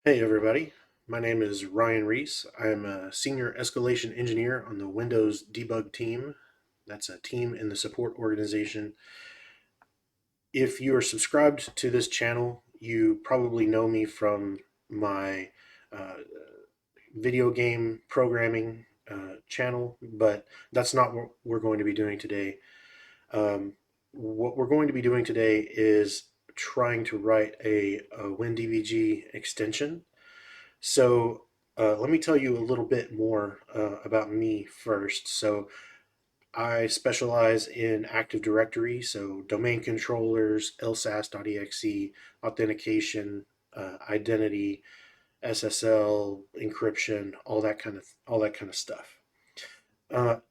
Hey everybody, my name is Ryan Reese. I am a senior escalation engineer on the Windows debug team. That's a team in the support organization. If you are subscribed to this channel, you probably know me from my uh, video game programming channel, but that's not what we're going to be doing today. What we're going to be doing today is trying to write a WinDbg extension. So let me tell you a little bit more about me first. So I specialize in Active Directory, so domain controllers, lsas.exe, authentication, identity, SSL, encryption, all that kind of stuff.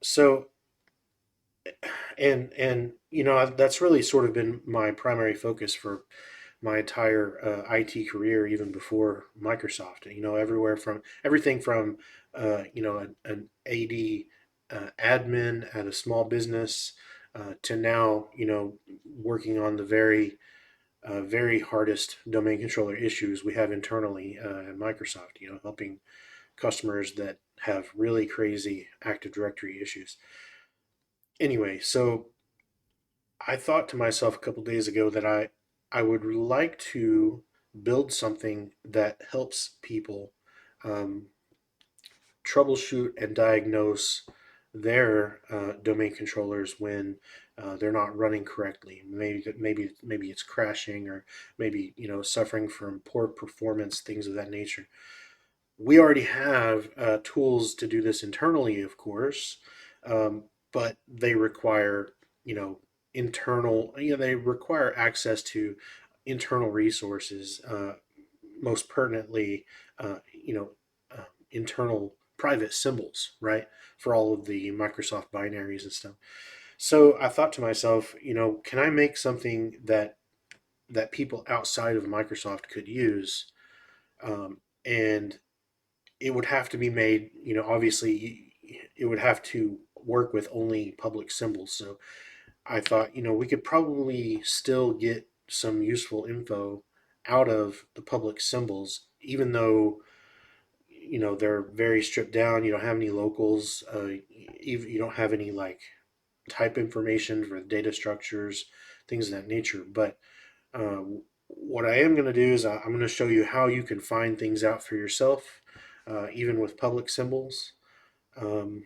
So and that's really sort of been my primary focus for my entire IT career, even before Microsoft. Everywhere from everything from an AD admin at a small business to now working on the very hardest domain controller issues we have internally at Microsoft. Helping customers that have really crazy Active Directory issues. Anyway, so I thought to myself a couple days ago that I would like to build something that helps people um, troubleshoot and diagnose their domain controllers when they're not running correctly. Maybe it's crashing, or maybe suffering from poor performance, things of that nature. We already have tools to do this internally, of course, um, but they require, you know, they require access to internal resources, most pertinently, uh, you know, internal private symbols, right, for all of the Microsoft binaries and stuff. So I thought to myself, can I make something that people outside of Microsoft could use, and it would have to be made, obviously it would have to work with only public symbols. So I thought, we could probably still get some useful info out of the public symbols, even though, they're very stripped down. You don't have any locals. You don't have any like type information for data structures, things of that nature. But uh, what I am going to do is I'm going to show you how you can find things out for yourself, even with public symbols. Um,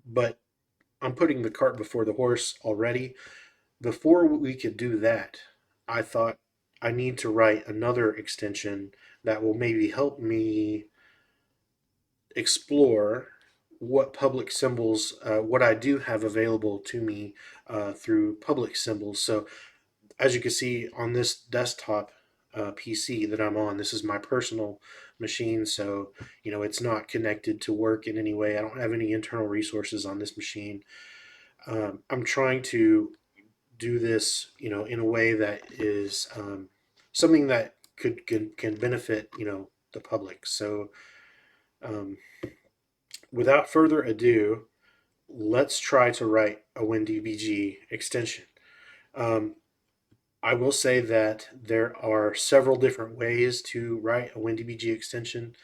but I'm putting the cart before the horse already. Before we could do that, I thought I need to write another extension that will maybe help me explore what public symbols, what I do have available to me through public symbols. So as you can see on this desktop PC that I'm on, this is my personal machine, so it's not connected to work in any way. I don't have any internal resources on this machine. I'm trying to do this, in a way that is something that can benefit, the public. So, um, without further ado, let's try to write a WinDbg extension. Um, I will say that there are several different ways to write a WinDbg extension.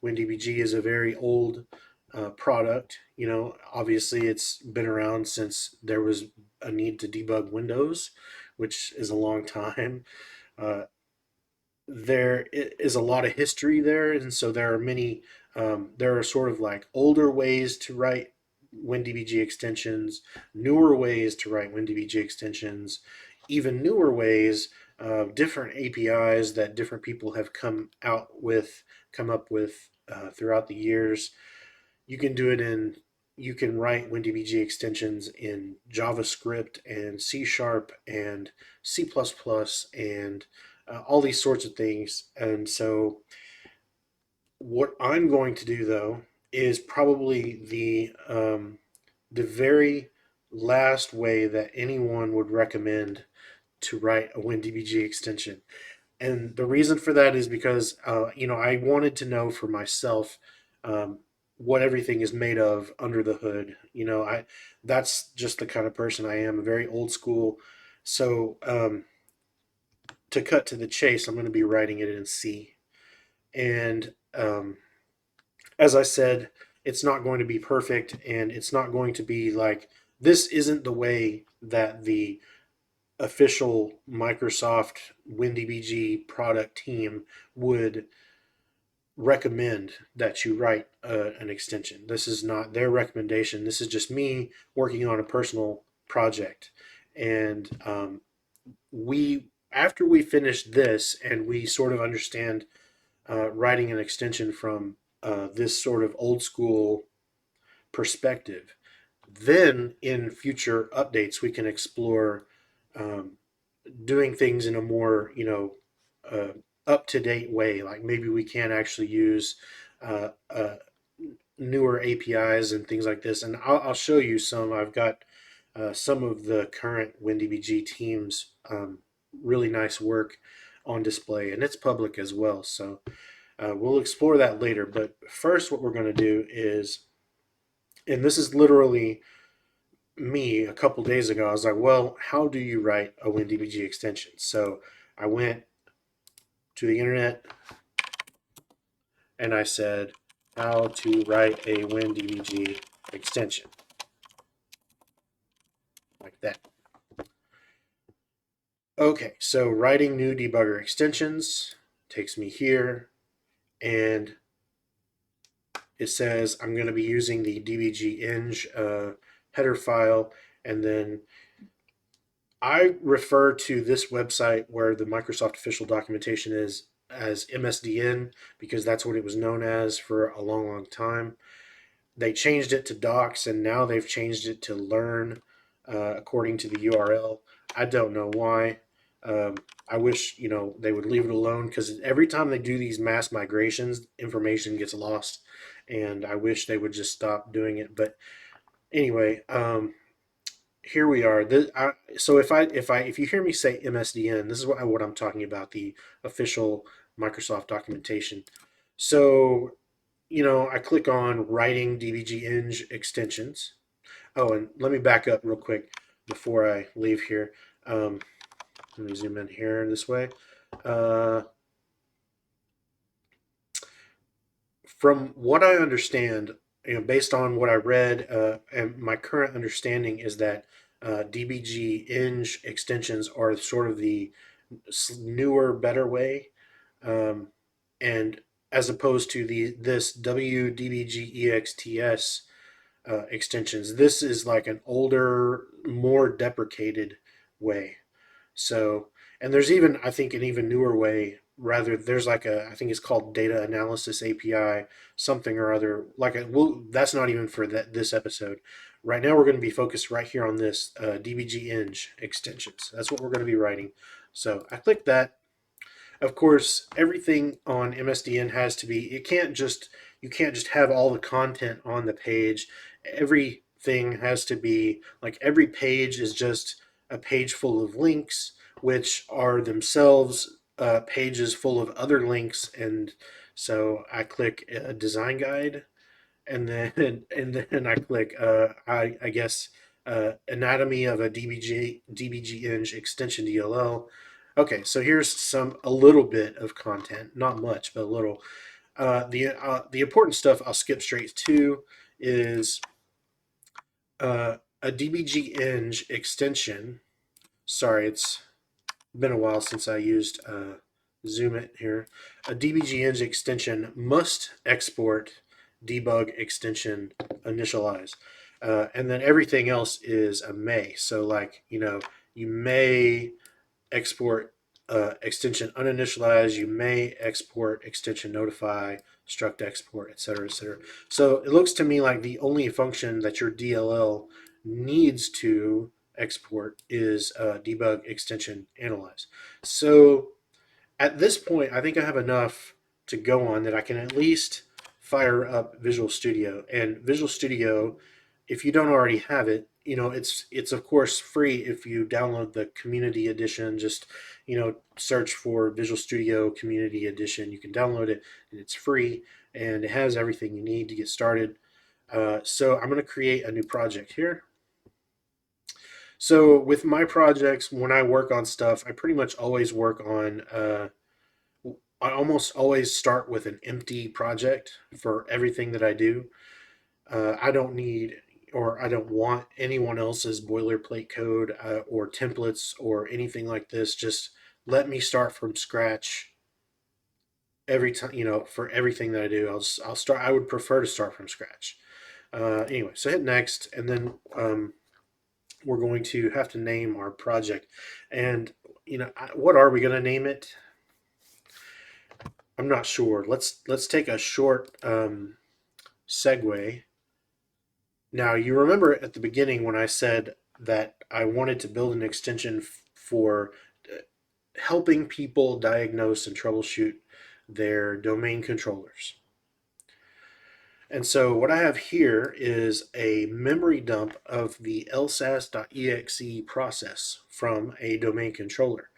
WinDbg is a very old product. Obviously, it's been around since there was a need to debug Windows, which is a long time. Uh, there is a lot of history there, and so there are many. There are sort of like older ways to write WinDbg extensions, newer ways to write WinDbg extensions, even newer ways, different APIs that different people have come up with throughout the years. You can do it in you can write WinDbg extensions in JavaScript and C Sharp and C++ and all these sorts of things. And so, what I'm going to do though is probably the very last way that anyone would recommend to write a WinDbg extension. And the reason for that is because I wanted to know for myself um, what everything is made of under the hood. I That's just the kind of person I am, very old school. So to cut to the chase, I'm going to be writing it in C. And as I said, it's not going to be perfect, and it's not going to be like, this isn't the way that the official Microsoft WinDbg product team would recommend that you write an extension. This is not their recommendation. This is just me working on a personal project. And we, after we finish this and we sort of understand writing an extension from this sort of old school perspective, then in future updates we can explore um, doing things in a more, up to date way. Like maybe we can actually use uh, uh, newer APIs and things like this. And I'll show you some. I've got some of the current WinDbg teams really nice work on display, and it's public as well. So we'll explore that later. But first, what we're going to do is, and this is literally me a couple days ago, I was like, well, how do you write a WinDbg extension? So I went to the internet and I said, how to write a WinDbg extension, like that. Okay, so writing new debugger extensions takes me here, and it says I'm going to be using the dbg-eng header file, and then I refer to this website where the Microsoft official documentation is as MSDN because that's what it was known as for a long, long time. They changed it to docs, and now they've changed it to learn according to the URL. I don't know why. Um, I wish they would leave it alone because every time they do these mass migrations, information gets lost, and I wish they would just stop doing it. But anyway, here we are. So if you hear me say MSDN, this is what I'm talking about, the official Microsoft documentation. So I click on writing dbg-eng extensions. Oh, and let me back up real quick before I leave here. Let me zoom in here this way. Uh, from what I understand, based on what I read, and my current understanding is that dbg-eng extensions are sort of the newer, better way, um, and as opposed to this WDBGEXTS extensions. This is like an older, more deprecated way. So, and there's even, I think, an even newer way. Rather, there's like I think it's called Data Analysis API, something or other. That's not even for this episode. Right now, we're going to be focused right here on this DBG-eng extensions. That's what we're going to be writing. So I click that. Of course, everything on MSDN has to be, you can't just have all the content on the page. Everything has to be, like, every page is just a page full of links, which are themselves pages full of other links. And so I click a design guide, and then and then I click I guess anatomy of a DBG-eng extension DLL. Okay, so here's a little bit of content, not much, but a little. The important stuff I'll skip straight to is a DBG-eng extension. Sorry, it's been a while since I used Zoom it here. A DBG-eng extension must export debug extension initialize. And then everything else is a may. So, like, you may export extension uninitialized, you may export extension notify, struct export, etc., etc. So it looks to me like the only function that your DLL needs to export is debug extension analyze. So at this point, I think I have enough to go on that I can at least fire up Visual Studio. And Visual Studio, if you don't already have it, it's of course free if you download the Community Edition. Just search for Visual Studio Community Edition. You can download it, and it's free, and it has everything you need to get started. So I'm going to create a new project here. So with my projects, when I work on stuff, I pretty much always work on I almost always start with an empty project for everything that I do. I don't need or I don't want anyone else's boilerplate code or templates or anything like this. Just let me start from scratch every time. For everything that I do, I'll start. I would prefer to start from scratch. Anyway, so hit next, and then we're going to have to name our project. And what are we going to name it? I'm not sure. Let's take a short segue. Now, you remember at the beginning when I said that I wanted to build an extension for helping people diagnose and troubleshoot their domain controllers. And so what I have here is a memory dump of the lsas.exe process from a domain controller.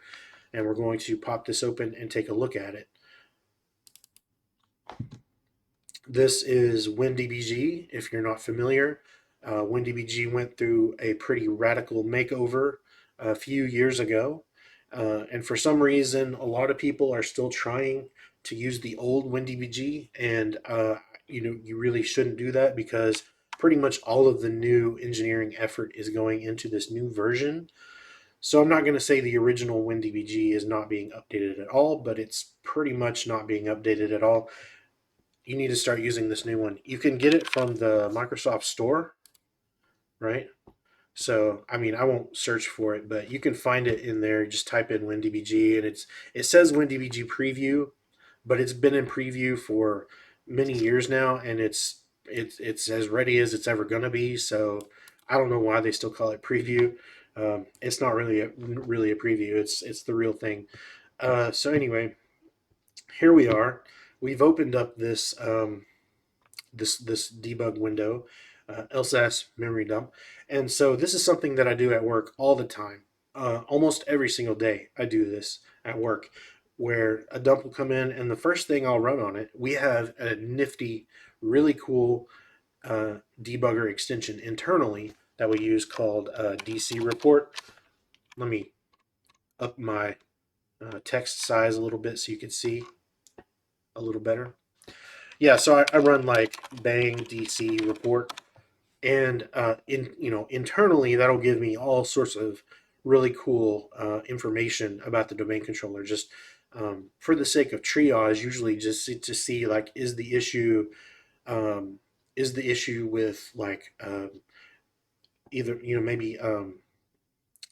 And we're going to pop this open and take a look at it. This is WinDbg, if you're not familiar. WinDbg went through a pretty radical makeover a few years ago. And for some reason, a lot of people are still trying to use the old WinDbg. And, you really shouldn't do that because pretty much all of the new engineering effort is going into this new version. So I'm not going to say the original WinDbg is not being updated at all, but it's pretty much not being updated at all. You need to start using this new one. You can get it from the Microsoft Store, right? So, I mean, I won't search for it, but you can find it in there. Just type in WinDbg, and it says WinDbg Preview, but it's been in preview for many years now, and it's as ready as it's ever gonna be. So, I don't know why they still call it Preview. It's not really a preview. It's the real thing. So anyway, here we are. We've opened up this debug window, lsas memory dump. And so this is something that I do at work all the time. Almost every single day I do this at work, where a dump will come in and the first thing I'll run on it, we have a nifty, really cool debugger extension internally that we use called DC report. Let me up my text size a little bit so you can see a little better. Yeah, so I run like bang DC report, and internally that'll give me all sorts of really cool information about the domain controller. Just for the sake of triage, usually just to see like um, is the issue with like either maybe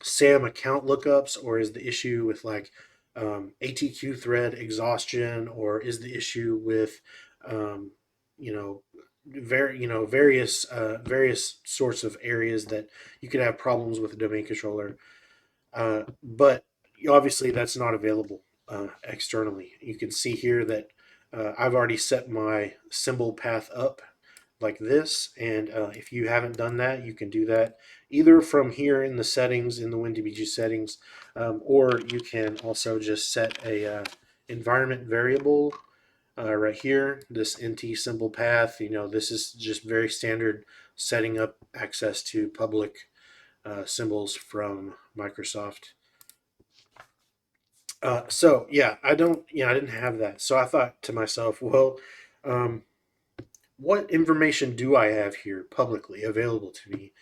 SAM account lookups, or is the issue with like ATQ thread exhaustion, or is the issue with um, you know various sorts of areas that you could have problems with a domain controller. But obviously that's not available externally. You can see here that I've already set my symbol path up like this, and if you haven't done that, you can do that either from here in the settings, in the WinDbg settings, or you can also just set a environment variable right here, this NT symbol path. This is just very standard setting up access to public symbols from Microsoft. So yeah, I didn't have that. So I thought to myself, well, um, what information do I have here publicly available to me?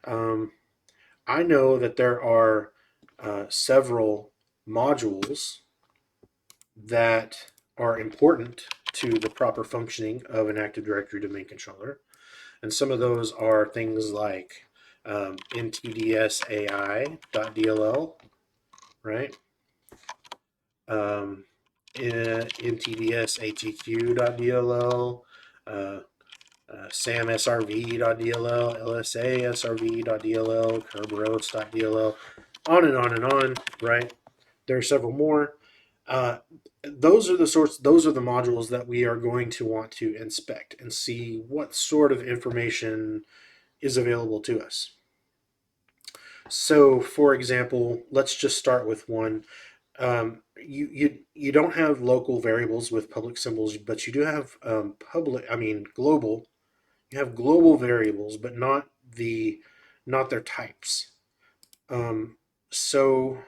Um, I know that there are several modules that are important to the proper functioning of an Active Directory domain controller. And some of those are things like ntdsai.dll, right? Um, ntdsatq.dll, samsrv.dll, lsasrv.dll, kerberos.dll, on and on and on, right? There are several more. Those are the modules that we are going to want to inspect and see what sort of information is available to us. So, for example, let's just start with one. You don't have local variables with public symbols, but you do have global. You have global variables, but not their types. So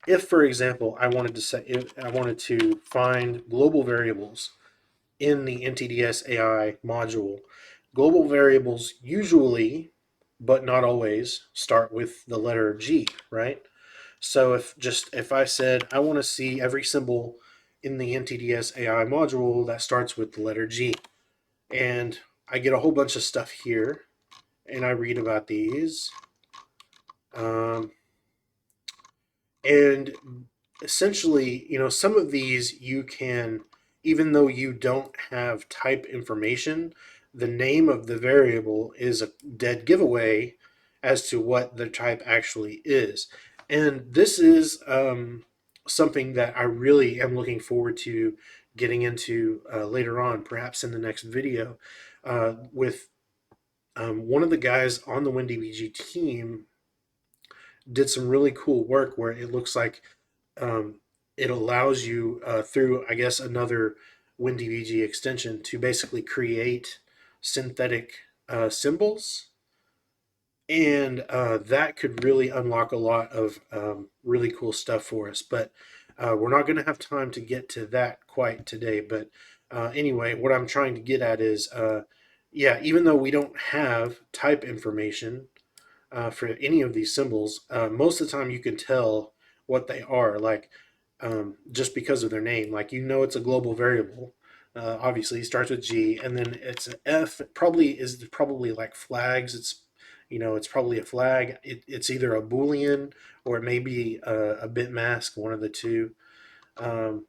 if, for example, I wanted to say, if I wanted to find global variables in the NTDS AI module, global variables usually, but not always, start with the letter G, right? So if I said I want to see every symbol in the NTDS AI module that starts with the letter G, and I get a whole bunch of stuff here, and I read about these, um, and essentially, some of these you can, even though you don't have type information, the name of the variable is a dead giveaway as to what the type actually is. And this is something that I really am looking forward to getting into later on, perhaps in the next video, with one of the guys on the WinDbg team did some really cool work where it looks like um, it allows you through, I guess, another WinDbg extension to basically create synthetic symbols, and that could really unlock a lot of really cool stuff for us. But we're not going to have time to get to that quite today. But anyway, what I'm trying to get at is, yeah, even though we don't have type information for any of these symbols, most of the time you can tell what they are, like just because of their name. Like it's a global variable. Obviously, it starts with G, and then it's an F. It probably like flags. It's probably a flag. It's either a Boolean or it may be a bit mask, one of the two. Um,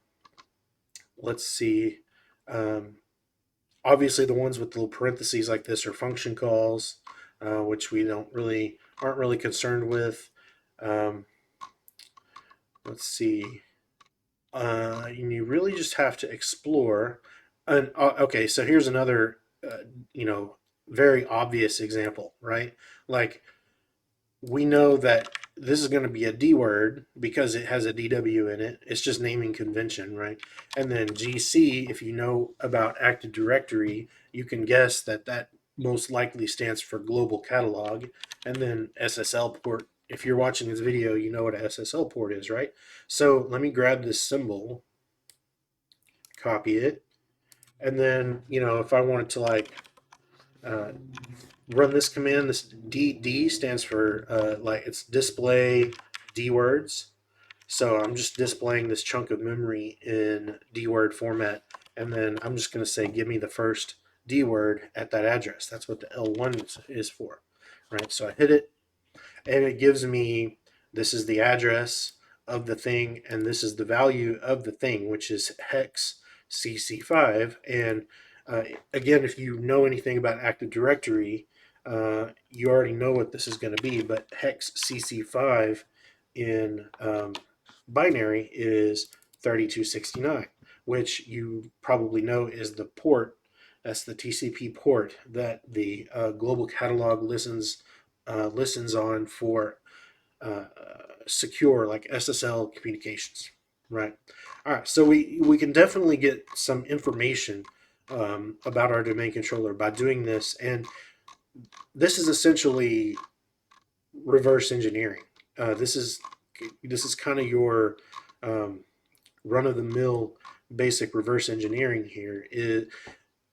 let's see. Um, Obviously, the ones with little parentheses like this are function calls, which we aren't really concerned with. Um, let's see. And you really just have to explore. And okay, so here's another, you know, very obvious example, right? Like we know that this is going to be a D word because it has a DW in it. It's just naming convention, right? And then GC, if you know about Active Directory, you can guess that that most likely stands for Global Catalog. And then SSL port, if you're watching this video, you know what a SSL port is, right? So let me grab this symbol, copy it, and then, if I wanted to uh, run this command. This D stands for like it's display D words. So I'm just displaying this chunk of memory in D word format, and then I'm just going to say give me the first D word at that address. That's what the L1 is for, right? So I hit it, and it gives me this is the address of the thing, and this is the value of the thing, which is hex CC5. And again, if you know anything about Active Directory, you already know what this is going to be. But hex CC5 in binary is 3269, which you probably know is the port. That's the TCP port that the global catalog listens on for uh, secure, like SSL communications, right? All right, so we can definitely get some information about our domain controller by doing this, and this is essentially reverse engineering. This is kind of your um, run of the mill basic reverse engineering here.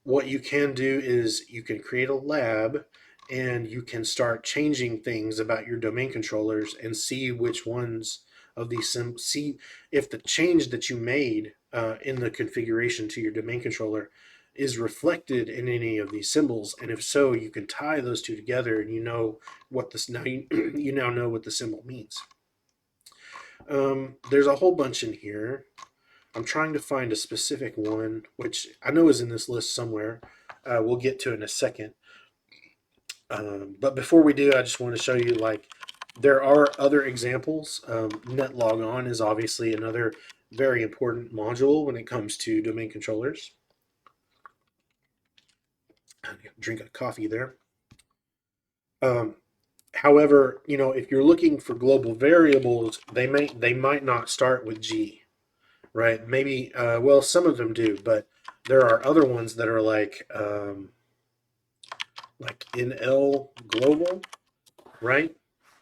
What you can do is you can create a lab and you can start changing things about your domain controllers and see which ones of these see if the change that you made in the configuration to your domain controller is reflected in any of these symbols, and if so, you can tie those two together, and what this now you now know what the symbol means. There's a whole bunch in here. I'm trying to find a specific one, which I know is in this list somewhere. We'll get to in a second. But before we do, I just want to show you there are other examples. NetLogOn is obviously another very important module when it comes to domain controllers. Drink a coffee there. Um, However, if you're looking for global variables, they might not start with G, right? Maybe, well, some of them do, but there are other ones that are like NL global, right?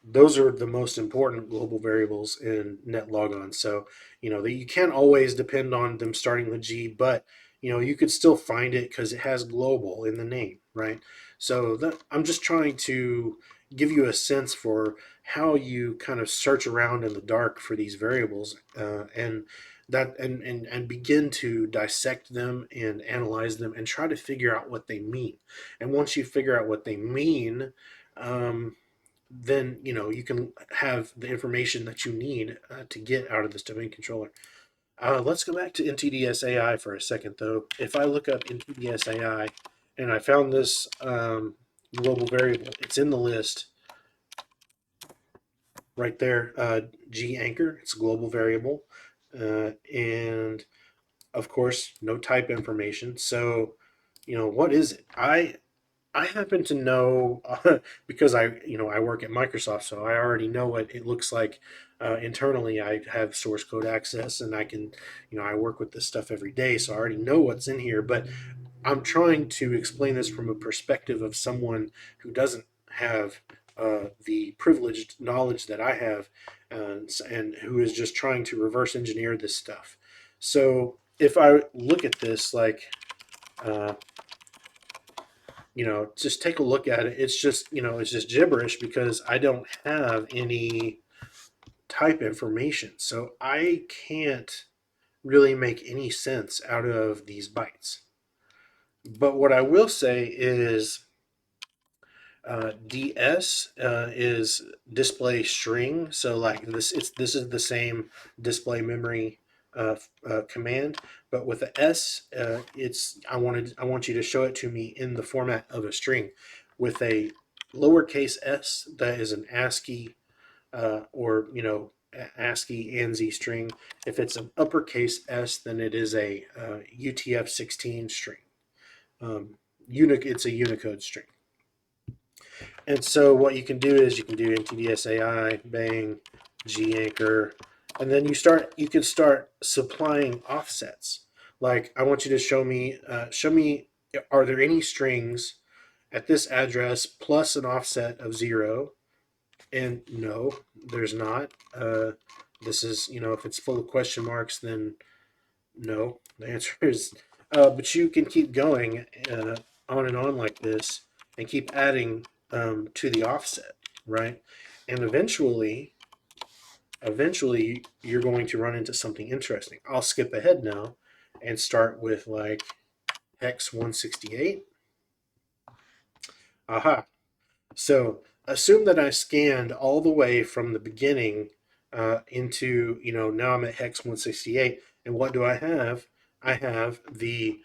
those are the most important global variables in net logon. So, that you can't always depend on them starting with G, but you could still find it because it has global in the name, right? So I'm just trying to give you a sense for how you kind of search around in the dark for these variables, and begin to dissect them and analyze them and try to figure out what they mean. And once you figure out what they mean, um, then you can have the information that you need to get out of this domain controller. Let's go back to NTDS-AI for a second, though. If I look up NTDS-AI and I found this global variable, it's in the list right there. G anchor, it's a global variable, and of course, no type information. So, what is it? I happen to know because I work at Microsoft, so I already know what it looks like internally. I have source code access, and I work with this stuff every day, so I already know what's in here. But I'm trying to explain this from a perspective of someone who doesn't have the privileged knowledge that I have, and who is just trying to reverse engineer this stuff. So if I look at this, like. Uh, just take a look at it. It's just gibberish because I don't have any type information. So I can't really make any sense out of these bytes. But what I will say is DS is display string. So like this is the same display memory command, but with the S, I want you to show it to me in the format of a string, with a lowercase s that is an ASCII or ASCII ANSI string. If it's an uppercase S, then it is a UTF-16 string. It's a Unicode string. And so what you can do is you can do NTDSAI, bang, G anchor, and then you can start supplying offsets. Like I want you to show me, are there any strings at this address plus an offset of 0? And no, there's not. This is, if it's full of question marks, then no. The answer is, but you can keep going on and on like this and keep adding to the offset, right? And eventually, you're going to run into something interesting. I'll skip ahead now and start with like hex 168. Aha. So assume that I scanned all the way from the beginning into, now I'm at hex 168. And what do I have? I have the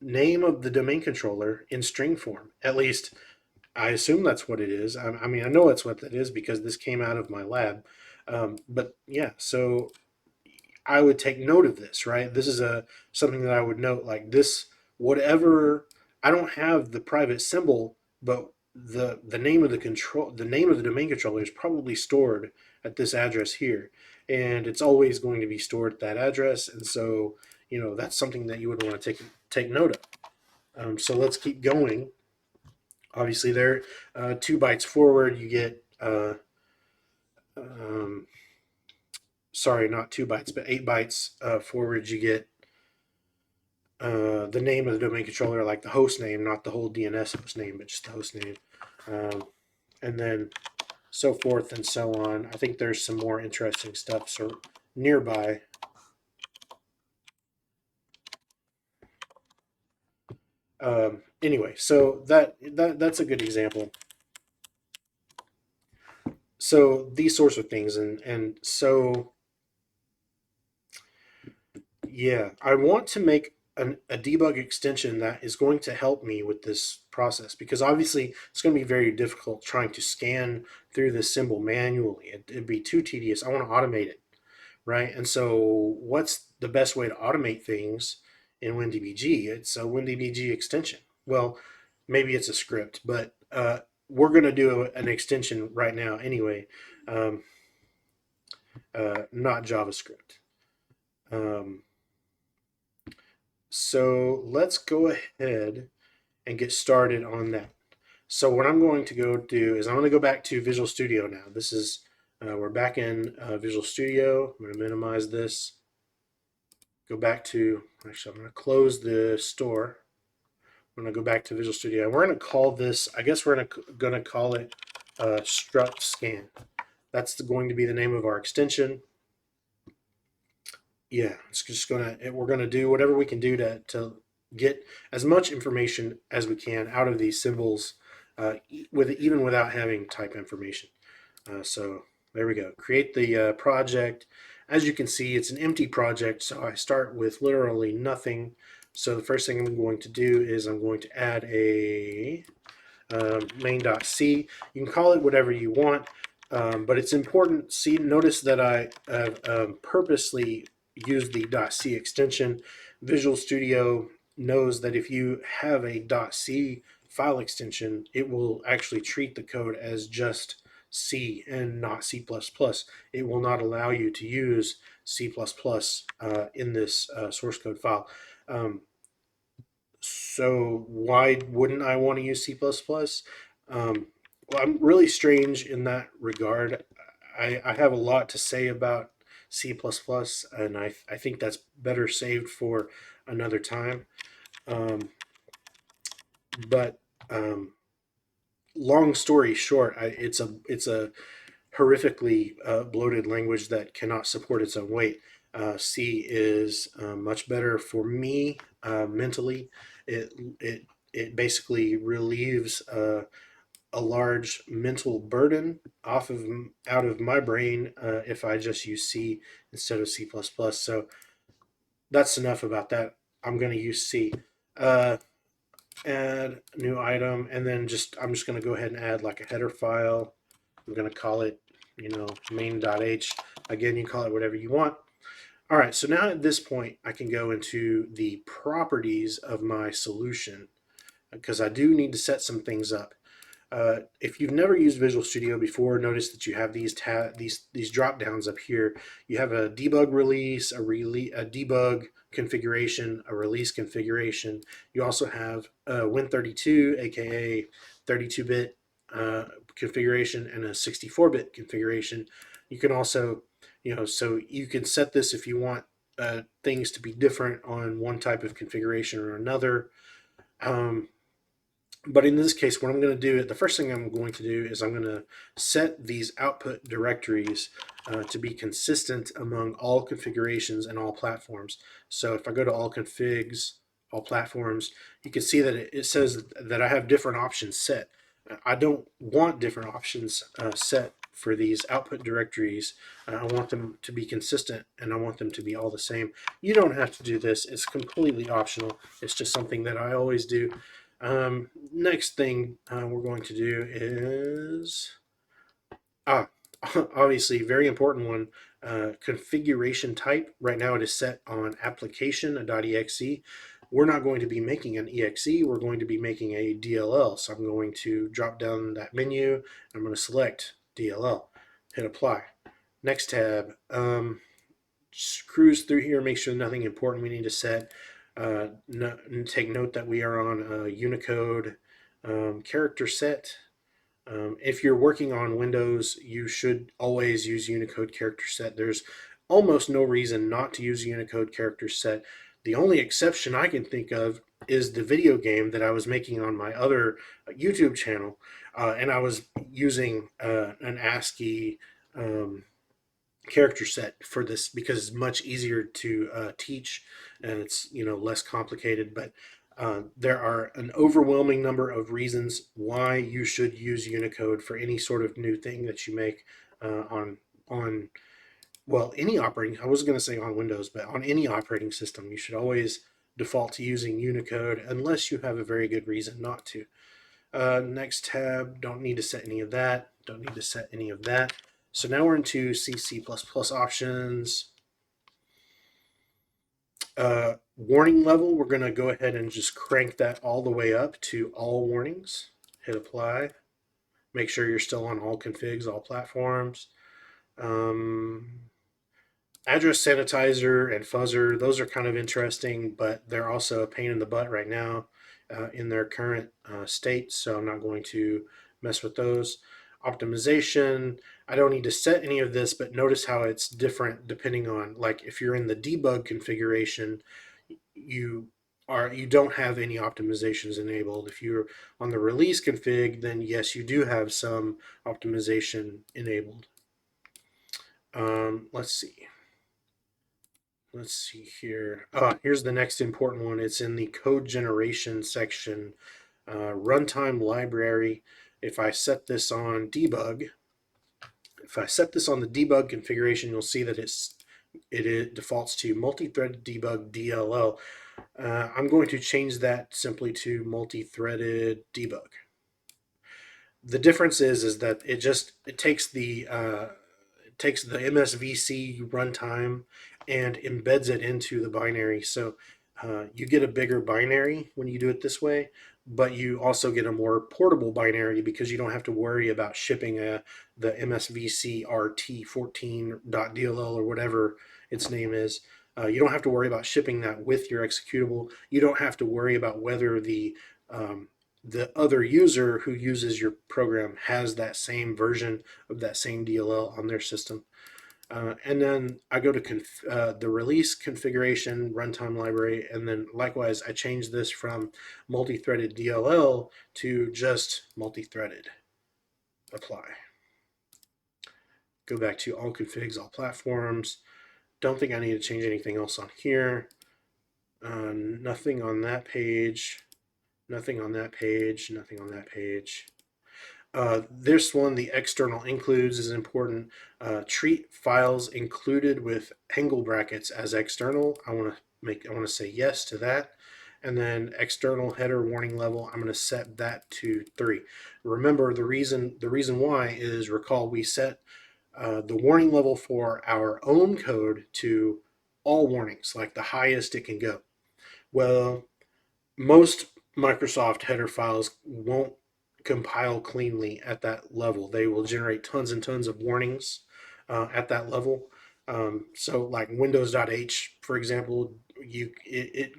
name of the domain controller in string form. At least I assume that's what it is. I mean, I know that's what that is because this came out of my lab. But yeah, so I would take note of this, right? This is something that I would note, like this, whatever. I don't have the private symbol, but the name of the name of the domain controller is probably stored at this address here, and it's always going to be stored at that address. And so, that's something that you would want to take note of. So let's keep going. Obviously, there, 2 bytes forward, you get. Um, Sorry, not 2 bytes, but 8 bytes forward, you get the name of the domain controller, like the host name, not the whole DNS host name, but just the host name, um, and then so forth and so on. I think there's some more interesting stuff nearby. Anyway, so that's a good example. So these sorts of things, and so yeah, I want to make a debug extension that is going to help me with this process, because obviously it's going to be very difficult trying to scan through this symbol manually. It'd be too tedious. I want to automate it, right? And so, what's the best way to automate things in WinDbg? It's a WinDbg extension. Well, maybe it's a script, but we're going to do an extension right now anyway, um, not JavaScript. Um, So let's go ahead and get started on that. So what I'm going to go do is I'm going to go back to Visual Studio now. This is, we're back in Visual Studio. I'm going to minimize this. Go back to, actually, I'm going to close the store. I'm going to go back to Visual Studio. We're going to call this, I guess we're going to call it strut scan. That's going to be the name of our extension. Yeah, it's just we're gonna do whatever we can do to get as much information as we can out of these symbols, with even without having type information. So there we go. Create the project. As you can see, it's an empty project, so I start with literally nothing. So the first thing I'm going to do is I'm going to add a main.c. You can call it whatever you want, but it's important. See, notice that I purposely used the .c extension. Visual Studio knows that if you have a .c file extension, it will actually treat the code as just C and not C++. It will not allow you to use C++ in this source code file. So why wouldn't I want to use C++? Well, I'm really strange in that regard. I have a lot to say about C++, and I think that's better saved for another time. Um, but long story short, it's a horrifically bloated language that cannot support its own weight. C is much better for me mentally. It it it basically relieves a large mental burden off of out of my brain if I just use C instead of C++. So that's enough about that. I'm going to use C. Add new item, and then I'm just going to go ahead and add like a header file. I'm going to call it, main.h. Again, you can call it whatever you want. All right, so now at this point, I can go into the properties of my solution because I do need to set some things up. If you've never used Visual Studio before, notice that you have these drop downs up here. You have a debug release, a debug configuration, a release configuration. You also have Win32, aka 32-bit configuration, and a 64-bit configuration. You can also, so you can set this if you want things to be different on one type of configuration or another. But in this case, what I'm going to do, the first thing I'm going to do is I'm going to set these output directories to be consistent among all configurations and all platforms. So if I go to all configs, all platforms, you can see that it says that I have different options set. I don't want different options set for these output directories. I want them to be consistent and I want them to be all the same. You don't have to do this. It's completely optional. It's just something that I always do. Next thing we're going to do is, obviously, very important one, configuration type. Right now it is set on application.exe. We're not going to be making an exe, we're going to be making a DLL. So I'm going to drop down that menu, I'm going to select DLL, hit apply. Next tab, just cruise through here, make sure nothing important we need to set. Take note that we are on Unicode character set. If you're working on Windows, you should always use Unicode character set. There's almost no reason not to use Unicode character set. The only exception I can think of is the video game that I was making on my other YouTube channel, and I was using an ASCII character set for this because it's much easier to teach and it's less complicated. But there are an overwhelming number of reasons why you should use Unicode for any sort of new thing that you make on well, any operating. I wasn't going to say on Windows, but on any operating system, you should always default to using Unicode unless you have a very good reason not to. Next tab, don't need to set any of that. Don't need to set any of that. So now we're into C++ options. Warning level, we're going to go ahead and just crank that all the way up to all warnings. Hit apply. Make sure you're still on all configs, all platforms. Address sanitizer and fuzzer, those are kind of interesting, but they're also a pain in the butt right now in their current state, so I'm not going to mess with those. Optimization, I don't need to set any of this, but notice how it's different depending on, like if you're in the debug configuration, you you don't have any optimizations enabled. If you're on the release config, then yes, you do have some optimization enabled. Let's see. Let's see here. Here's the next important one. It's in the code generation section, runtime library. If I set this on debug, if I set this on the debug configuration, you'll see that it defaults to multi-threaded debug DLL. I'm going to change that simply to multi-threaded debug. The difference is that it takes the MSVC runtime and embeds it into the binary. So you get a bigger binary when you do it this way, but you also get a more portable binary because you don't have to worry about shipping the MSVC RT14.dll or whatever its name is. You don't have to worry about shipping that with your executable. You don't have to worry about whether the other user who uses your program has that same version of that same DLL on their system. And then I go to the release configuration runtime library, and then likewise I change this from multi-threaded DLL to just multi-threaded. Apply. Go back to all configs, all platforms. Don't think I need to change anything else on here. Nothing on that page. Nothing on that page. Nothing on that page. This one, the external includes, is important. Treat files included with angle brackets as external. I want to say yes to that. And then external header warning level, I'm going to set that to 3. Remember, the reason why is, recall we set the warning level for our own code to all warnings, like the highest it can go. Well, most Microsoft header files won't compile cleanly at that level. They will generate tons and tons of warnings at that level. So like Windows.h, for example, it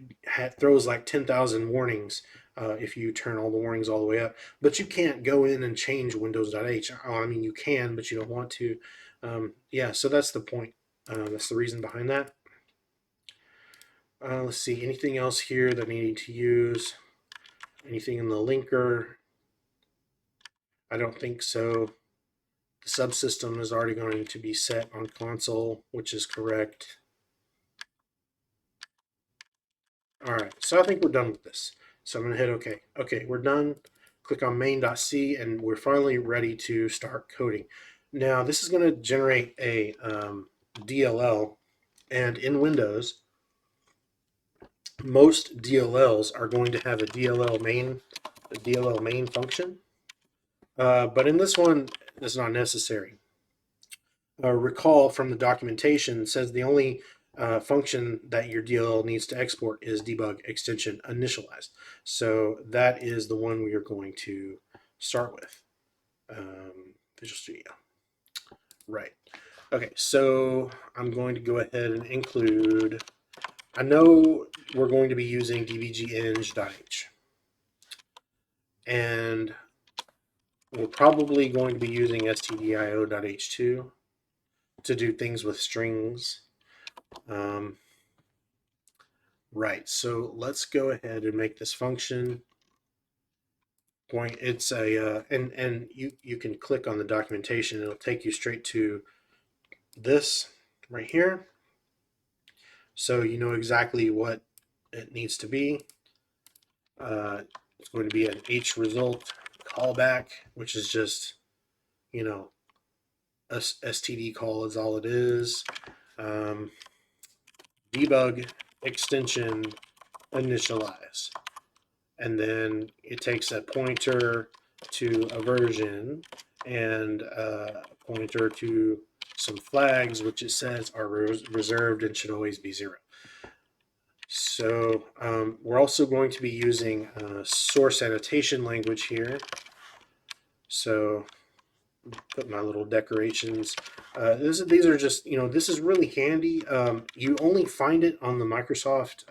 throws like 10,000 warnings if you turn all the warnings all the way up. But you can't go in and change Windows.h. I mean, you can, but you don't want to. Yeah, so that's the point. That's the reason behind that. Let's see, anything else here that I need to use? Anything in the linker? I don't think so. The subsystem is already going to be set on console, which is correct. All right, so I think we're done with this. So I'm going to hit OK. Okay, we're done. Click on main.c, and we're finally ready to start coding. Now, this is going to generate a DLL, and in Windows, most DLLs are going to have a DLL main function. But in this one, it's not necessary. Recall from the documentation says the only function that your DLL needs to export is debug extension initialize. So that is the one we are going to start with. Visual Studio. Right. Okay, so I'm going to go ahead and include, I know we're going to be using dbg-eng.h. And we're probably going to be using stdio.h2 to do things with strings. Right, so let's go ahead and make this function. It's a and you can click on the documentation. It'll take you straight to this right here. So you know exactly what it needs to be. It's going to be an H result callback, which is just, you know, a std call is all it is. Debug extension initialize, and then it takes a pointer to a version and a pointer to some flags, which it says are reserved and should always be 0. So we're also going to be using source annotation language here. So put my little decorations. These are just, this is really handy. You only find it on the Microsoft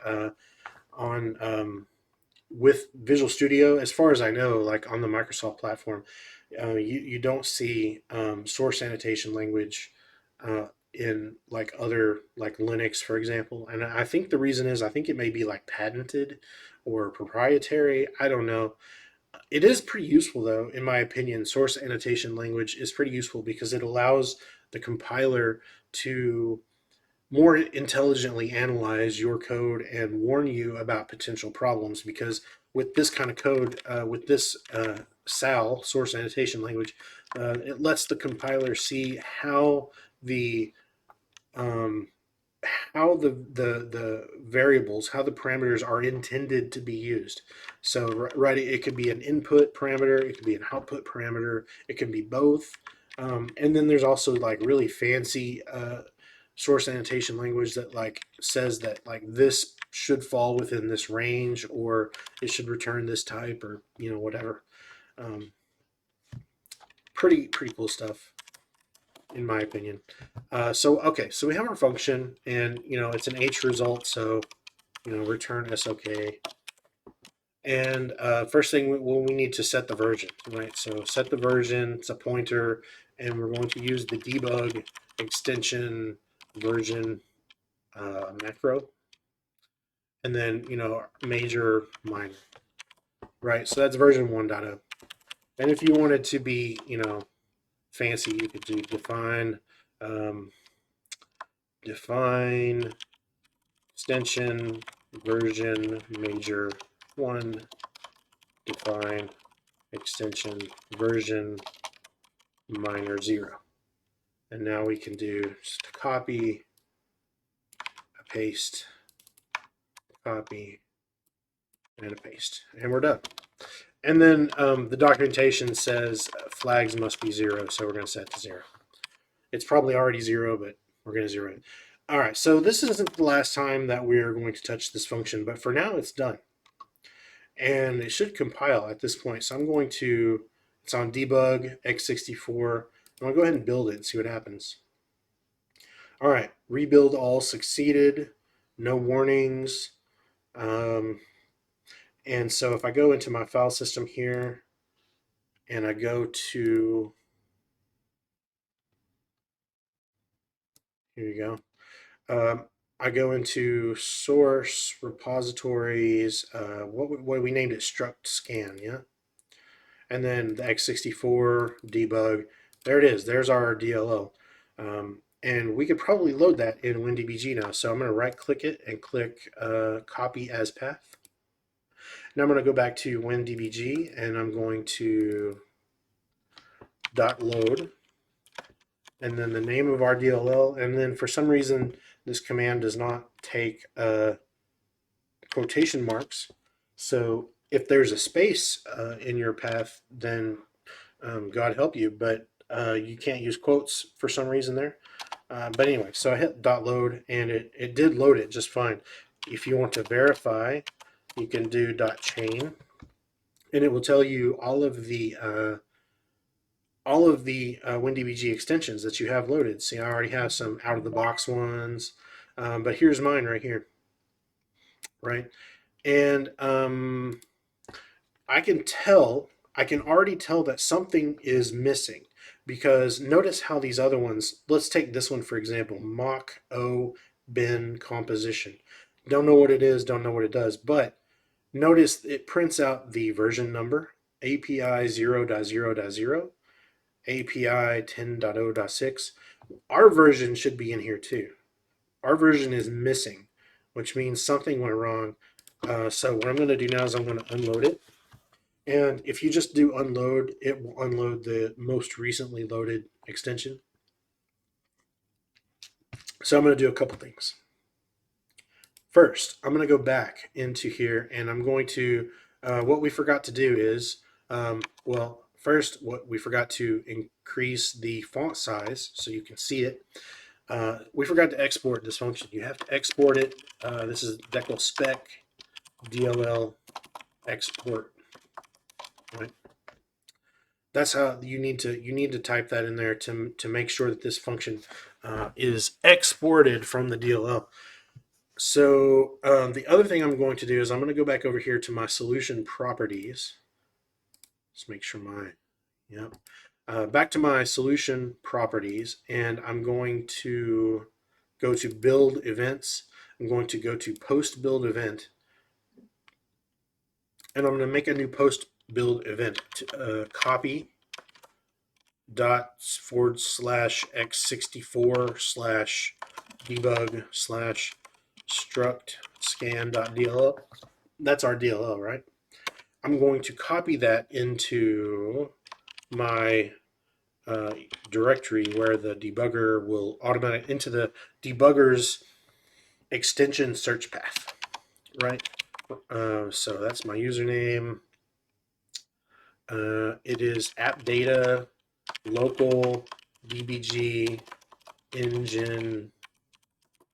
on with Visual Studio, as far as I know, like on the Microsoft platform. You don't see source annotation language in like other, like Linux, for example. And I think the reason is, I think it may be like patented or proprietary. I don't know. It is pretty useful, though, in my opinion. Source annotation language is pretty useful because it allows the compiler to more intelligently analyze your code and warn you about potential problems. Because with this kind of code, with this SAL, source annotation language, it lets the compiler see the um, how the variables, how the parameters are intended to be used. So right, it could be an input parameter, it could be an output parameter, it can be both. And then there's also like really fancy source annotation language that like says that like this should fall within this range, or it should return this type, or whatever. Um, pretty cool stuff, in my opinion. So okay, so we have our function, and it's an H result, so return SOK. And first thing, we need to set the version, right? So set the version, it's a pointer, and we're going to use the debug extension version macro, and then major, minor, right? So that's version 1.0. And if you wanted to be fancy, you could do um, define extension version major 1, define extension version minor 0. And now we can do just a copy, a paste, copy, and a paste, and we're done. And then the documentation says flags must be 0, so we're going to set it to 0. It's probably already 0, but we're going to 0 it. All right, so this isn't the last time that we're going to touch this function, but for now it's done. And it should compile at this point. So I'm going to, it's on debug x64. I'm going to go ahead and build it and see what happens. All right, rebuild all succeeded, no warnings. And so if I go into my file system here and I go to, here you go. I go into source repositories, what we named it, struct scan, yeah? And then the x64 debug, there it is, there's our DLL. And we could probably load that in WinDbg now. So I'm going to right click it and click copy as path. Now I'm going to go back to WinDbg and I'm going to .load, and then the name of our DLL, and then for some reason this command does not take quotation marks. So if there's a space in your path, then God help you, but you can't use quotes for some reason there. But anyway, so I hit .load and it did load it just fine. If you want to verify, you can do .chain, and it will tell you all of the WinDbg extensions that you have loaded. See, I already have some out of the box ones, but here's mine right here, right? And I can already tell that something is missing, because notice how these other ones, let's take this one for example, mock o bin composition. Don't know what it is, don't know what it does, but notice it prints out the version number, API 0.0.0, API 10.0.6. Our version should be in here too. Our version is missing, which means something went wrong. So what I'm going to do now is I'm going to unload it. And if you just do unload, it will unload the most recently loaded extension. So I'm going to do a couple things. First, I'm going to go back into here and I'm going to, what we forgot to do is, well, first, what we forgot to increase the font size so you can see it. We forgot to export this function. You have to export it. This is decal spec DLL export, right? That's how you need to type that in there to make sure that this function is exported from the DLL. So the other thing I'm going to do is I'm going to go back over here to my solution properties. Let's make sure my yep. Back to my solution properties, and I'm going to go to build events. I'm going to go to post build event, and I'm going to make a new post build event. Copy dot forward slash x64 slash debug slash struct scan dot dll. That's our DLL, right? I'm going to copy that into my directory where the debugger will automatic into the debugger's extension search path, right? So that's my username. It is app data local dbg engine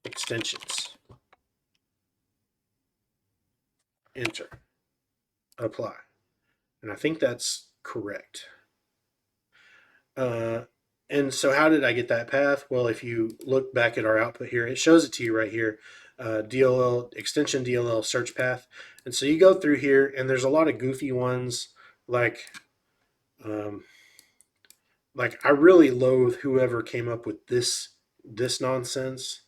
extensions. Enter. Apply. And I think that's correct. Uh, and so how did I get that path? Well, if you look back at our output here, it shows it to you right here. DLL extension DLL search path. And so you go through here and there's a lot of goofy ones like um, I really loathe whoever came up with this nonsense.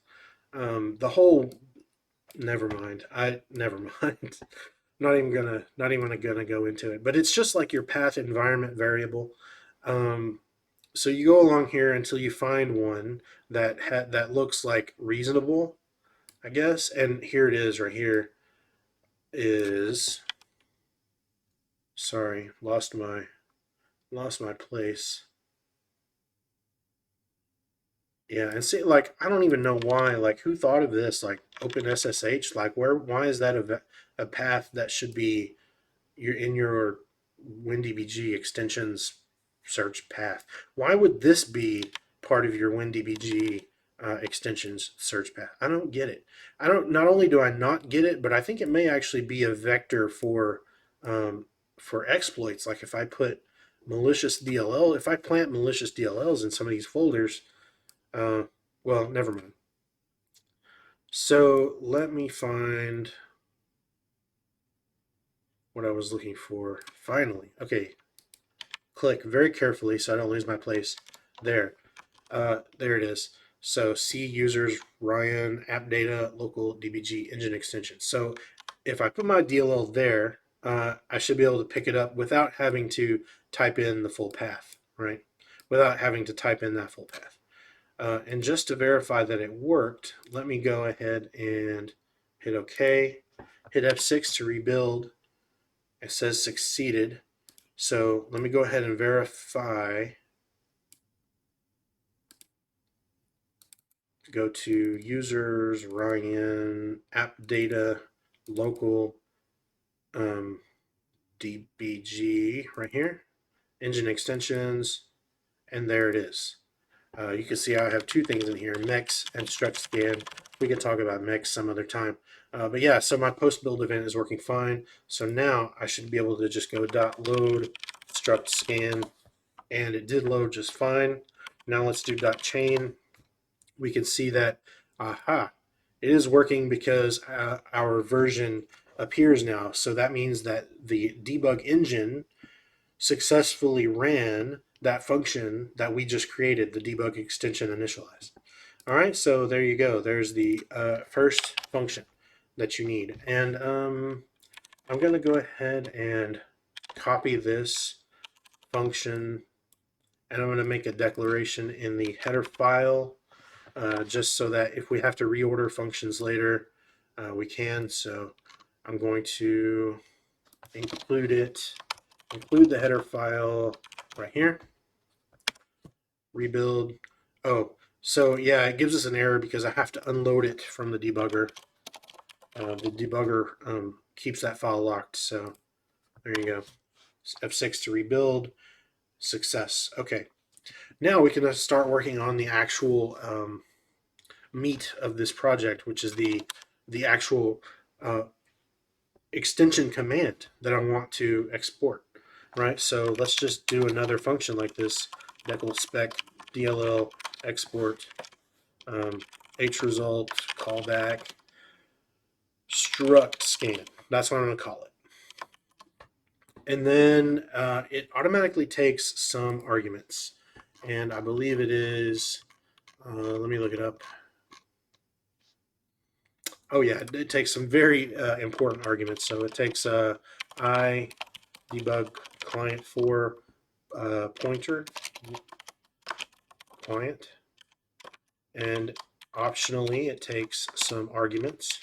The whole never mind. I never mind. Not even gonna go into it. But it's just like your path environment variable. Um, so you go along here until you find one that looks like reasonable, I guess. And here it is right here. Is sorry, lost my place. Yeah, and see, like I don't even know why. Like who thought of this? Like OpenSSH. Like where? Why is that a path that should be you're in your WinDbg extensions search path? Why would this be part of your WinDbg extensions search path? I don't get it. I don't. Not only do I not get it, but I think it may actually be a vector for exploits. Like if I put malicious DLL, if I plant malicious DLLs in some of these folders, uh, well, never mind. So let me find what I was looking for. Finally, okay, click very carefully so I don't lose my place. There, there it is. So C users, Ryan, app data, local DBG engine extension. So if I put my DLL there, I should be able to pick it up without having to type in the full path, right? Without having to type in that full path. And just to verify that it worked, let me go ahead and hit OK. Hit F6 to rebuild. It says succeeded. So let me go ahead and verify. Go to users, Ryan, app data, local, DBG right here, engine extensions, and there it is. You can see I have two things in here, mex and struct scan. We could talk about mex some other time. But yeah, so my post build event is working fine. So now I should be able to just go .load struct scan, and it did load just fine. Now let's do .chain. We can see that, aha, it is working because our version appears now. So that means that the debug engine successfully ran that function that we just created, the debug extension initialize. All right, so there you go. There's the first function that you need. And I'm going to go ahead and copy this function, and I'm going to make a declaration in the header file just so that if we have to reorder functions later, we can. So I'm going to include the header file right here, rebuild. Oh, so yeah, it gives us an error because I have to unload it from the debugger. The debugger keeps that file locked. So there you go. F6 to rebuild. Success. Okay. Now we can start working on the actual meat of this project, which is the actual extension command that I want to export. right? So let's just do another function like this: decl spec dll export h result callback struct scan. That's what I'm going to call it. And then it automatically takes some arguments, and I believe it is. Let me look it up. Oh yeah, it takes some very important arguments. So it takes I debug client for pointer client, and optionally it takes some arguments.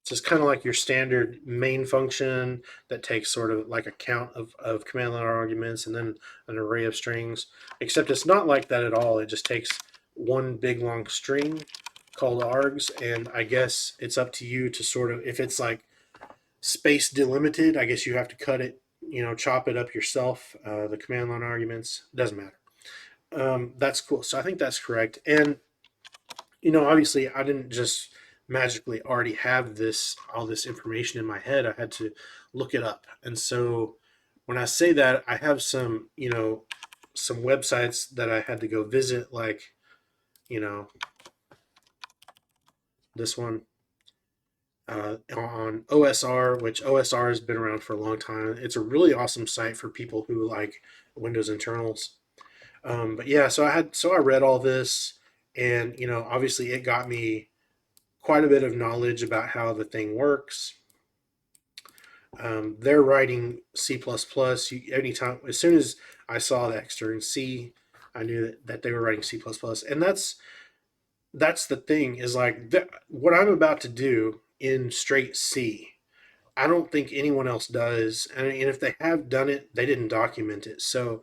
It's just kind of like your standard main function that takes sort of like a count of command line arguments and then an array of strings, except it's not like that at all. It just takes one big long string called args, and I guess it's up to you to sort of, if it's like space delimited, I guess you have to cut it, chop it up yourself. The command line arguments, doesn't matter. That's cool. So I think that's correct. And obviously I didn't just magically already have all this information in my head. I had to look it up. And so when I say that, I have some websites that I had to go visit, like, this one on OSR, which OSR has been around for a long time. It's a really awesome site for people who like Windows internals. But yeah, so I read all this, and obviously it got me quite a bit of knowledge about how the thing works. They're writing C++. Anytime, as soon as I saw the extern C, I knew that they were writing C++. And that's the thing, is like what I'm about to do in straight C. I don't think anyone else does, and if they have done it, they didn't document it. So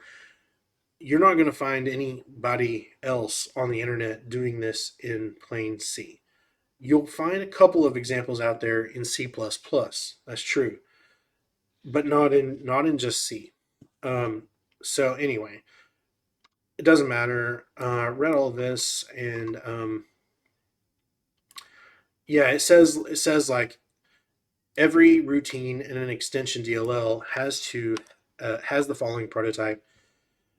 you're not going to find anybody else on the internet doing this in plain C. You'll find a couple of examples out there in C++. That's true, but not in just C. So anyway, it doesn't matter. Read all of this, and yeah, it says like every routine in an extension DLL has the following prototype.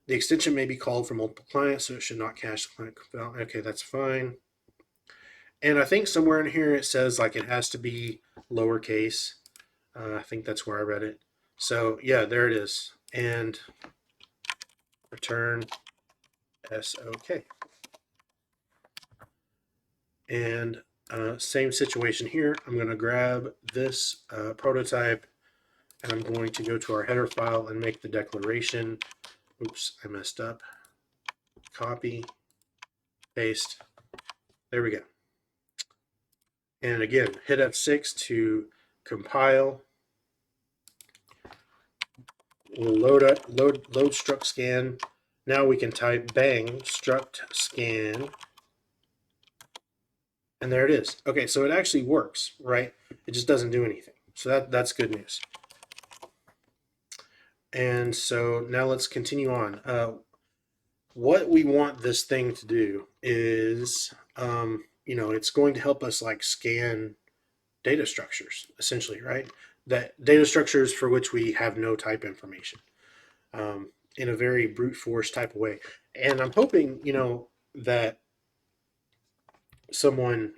The extension may be called from multiple clients, so it should not cache the client. Okay, that's fine. And I think somewhere in here it says like it has to be lowercase. I think that's where I read it. So yeah, there it is. And return SOK. And same situation here. I'm going to grab this prototype, and I'm going to go to our header file and make the declaration. Oops, I messed up. Copy, paste. There we go. And again, hit F6 to compile. We'll load struct scan. Now we can type bang struct scan, and there it is. Okay, so it actually works, right? It just doesn't do anything. So that's good news. And so now let's continue on. What we want this thing to do is, it's going to help us like scan data structures, essentially, right? That data structures for which we have no type information, in a very brute force type of way. And I'm hoping, that someone,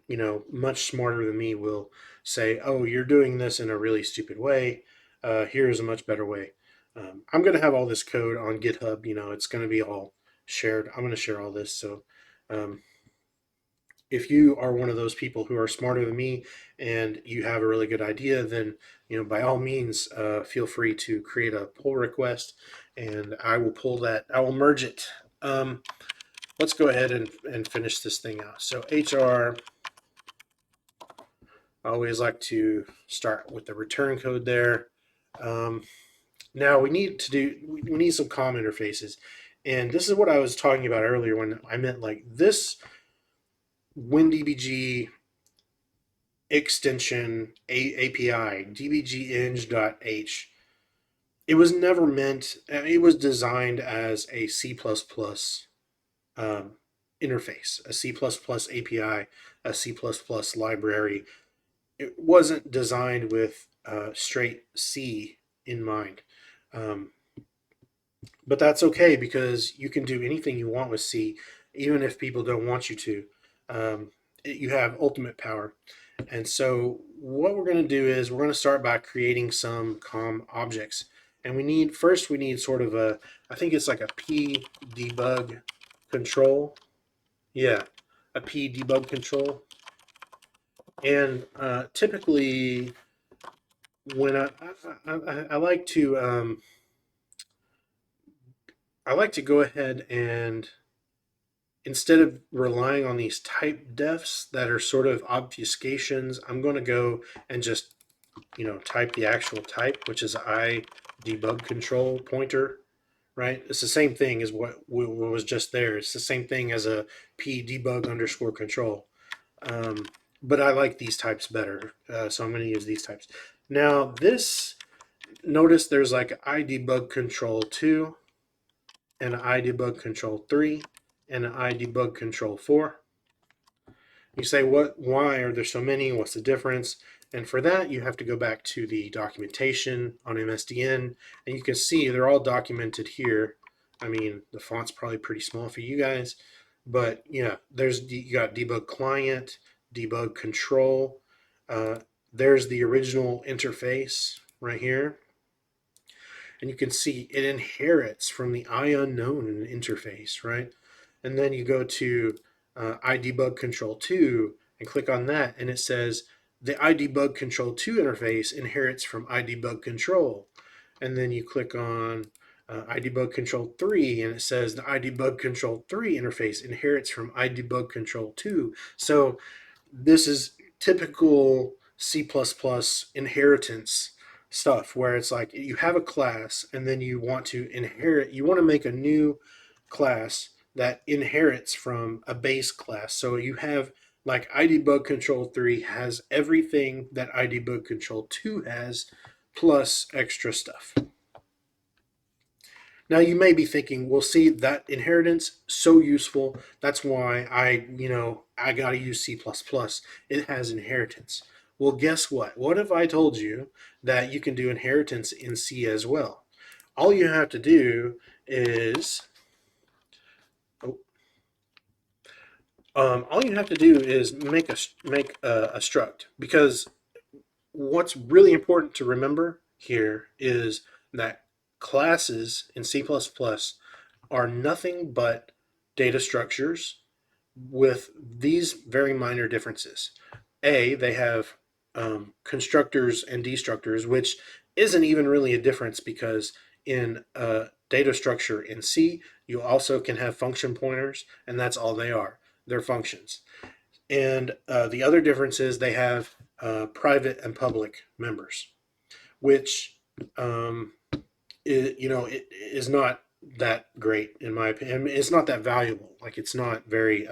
much smarter than me will say, oh, you're doing this in a really stupid way. Here's a much better way. I'm going to have all this code on GitHub. It's going to be all shared. I'm going to share all this. So if you are one of those people who are smarter than me and you have a really good idea, then by all means, feel free to create a pull request, and I will pull that. I will merge it. Let's go ahead and finish this thing out. So HR, I always like to start with the return code there. Now we need some COM interfaces, and this is what I was talking about earlier when I meant like this WinDbg extension API, dbg-eng.h. It was never meant. It was designed as a C++ interface, a C++ API, a C++ library. It wasn't designed with straight C in mind. But that's okay because you can do anything you want with C, even if people don't want you to. You have ultimate power. And so what we're going to do is we're going to start by creating some COM objects. And we need sort of a, I think it's like a p debug control. Yeah, a p debug control. And typically when I like to I like to go ahead and instead of relying on these type defs that are sort of obfuscations, I'm going to go and just type the actual type, which is I debug control pointer, right? It's the same thing as what was just there. It's the same thing as a p debug underscore control. Um, but I like these types better, so I'm going to use these types. Now this, notice there's like I debug control 2 and I debug control 3 and I debug control 4. You say, why are there so many? What's the difference? And for that, you have to go back to the documentation on MSDN, and you can see they're all documented here. I mean, the font's probably pretty small for you guys, but yeah, you got debug client, debug control. There's the original interface right here, and you can see it inherits from the IUnknown interface, right? And then you go to iDebug Control 2 and click on that, and it says the iDebug Control 2 interface inherits from iDebug Control. And then you click on iDebug Control 3, and it says the iDebug Control 3 interface inherits from iDebug Control 2. So this is typical C++ inheritance stuff where it's like you have a class and then you want to inherit, you want to make a new class that inherits from a base class. So you have like iDebug Control 3 has everything that iDebug Control 2 has plus extra stuff. Now you may be thinking, well, see that inheritance so useful. That's why I got to use C++. It has inheritance. Well, guess what? What if I told you that you can do inheritance in C as well? All you have to do is oh, all you have to do is make a struct, because what's really important to remember here is that classes in C++ are nothing but data structures with these very minor differences. They have constructors and destructors, which isn't even really a difference because in a data structure in C, you also can have function pointers, and that's all they are. They're functions. And the other difference is they have private and public members, which um, it is not that great in my opinion. It's not that valuable. Like it's not very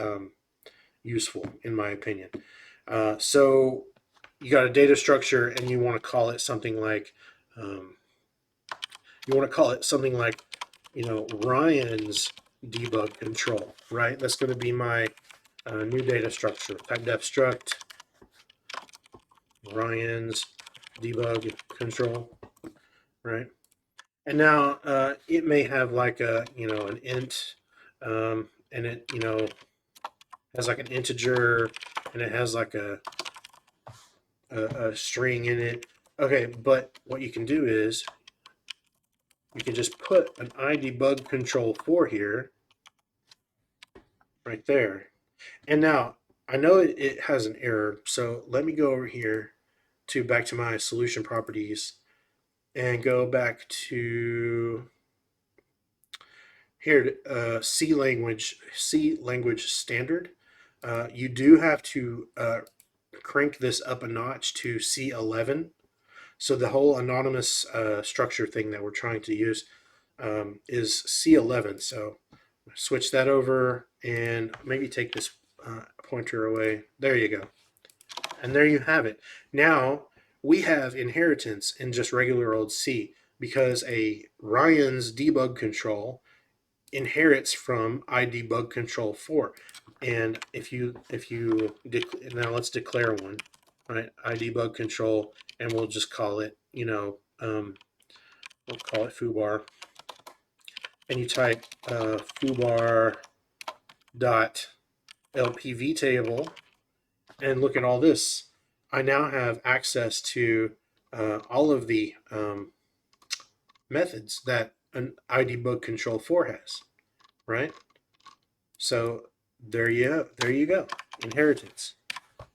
useful in my opinion. So you got a data structure and you want to call it something like um, Ryan's debug control, right? That's going to be my new data structure. Type def struct Ryan's debug control, right? And now it may have like an int, and it has like an integer, and it has like a string in it. Okay, but what you can do is you can just put an iDebug control 4 here, right there. And now I know it has an error, so let me go over here to back to my solution properties and go back to here, C language standard. You do have to crank this up a notch to C11. So the whole anonymous structure thing that we're trying to use is C11. So switch that over and maybe take this pointer away. There you go. And there you have it. Now we have inheritance in just regular old C because a Ryan's debug control inherits from iDebug control 4. And now let's declare one, right? iDebug control, and we'll just call it, we'll call it foobar. and you type foobar dot lpv table, and look at all this. I now have access to all of the methods that an idebug control 4 has, right? So there you go, inheritance,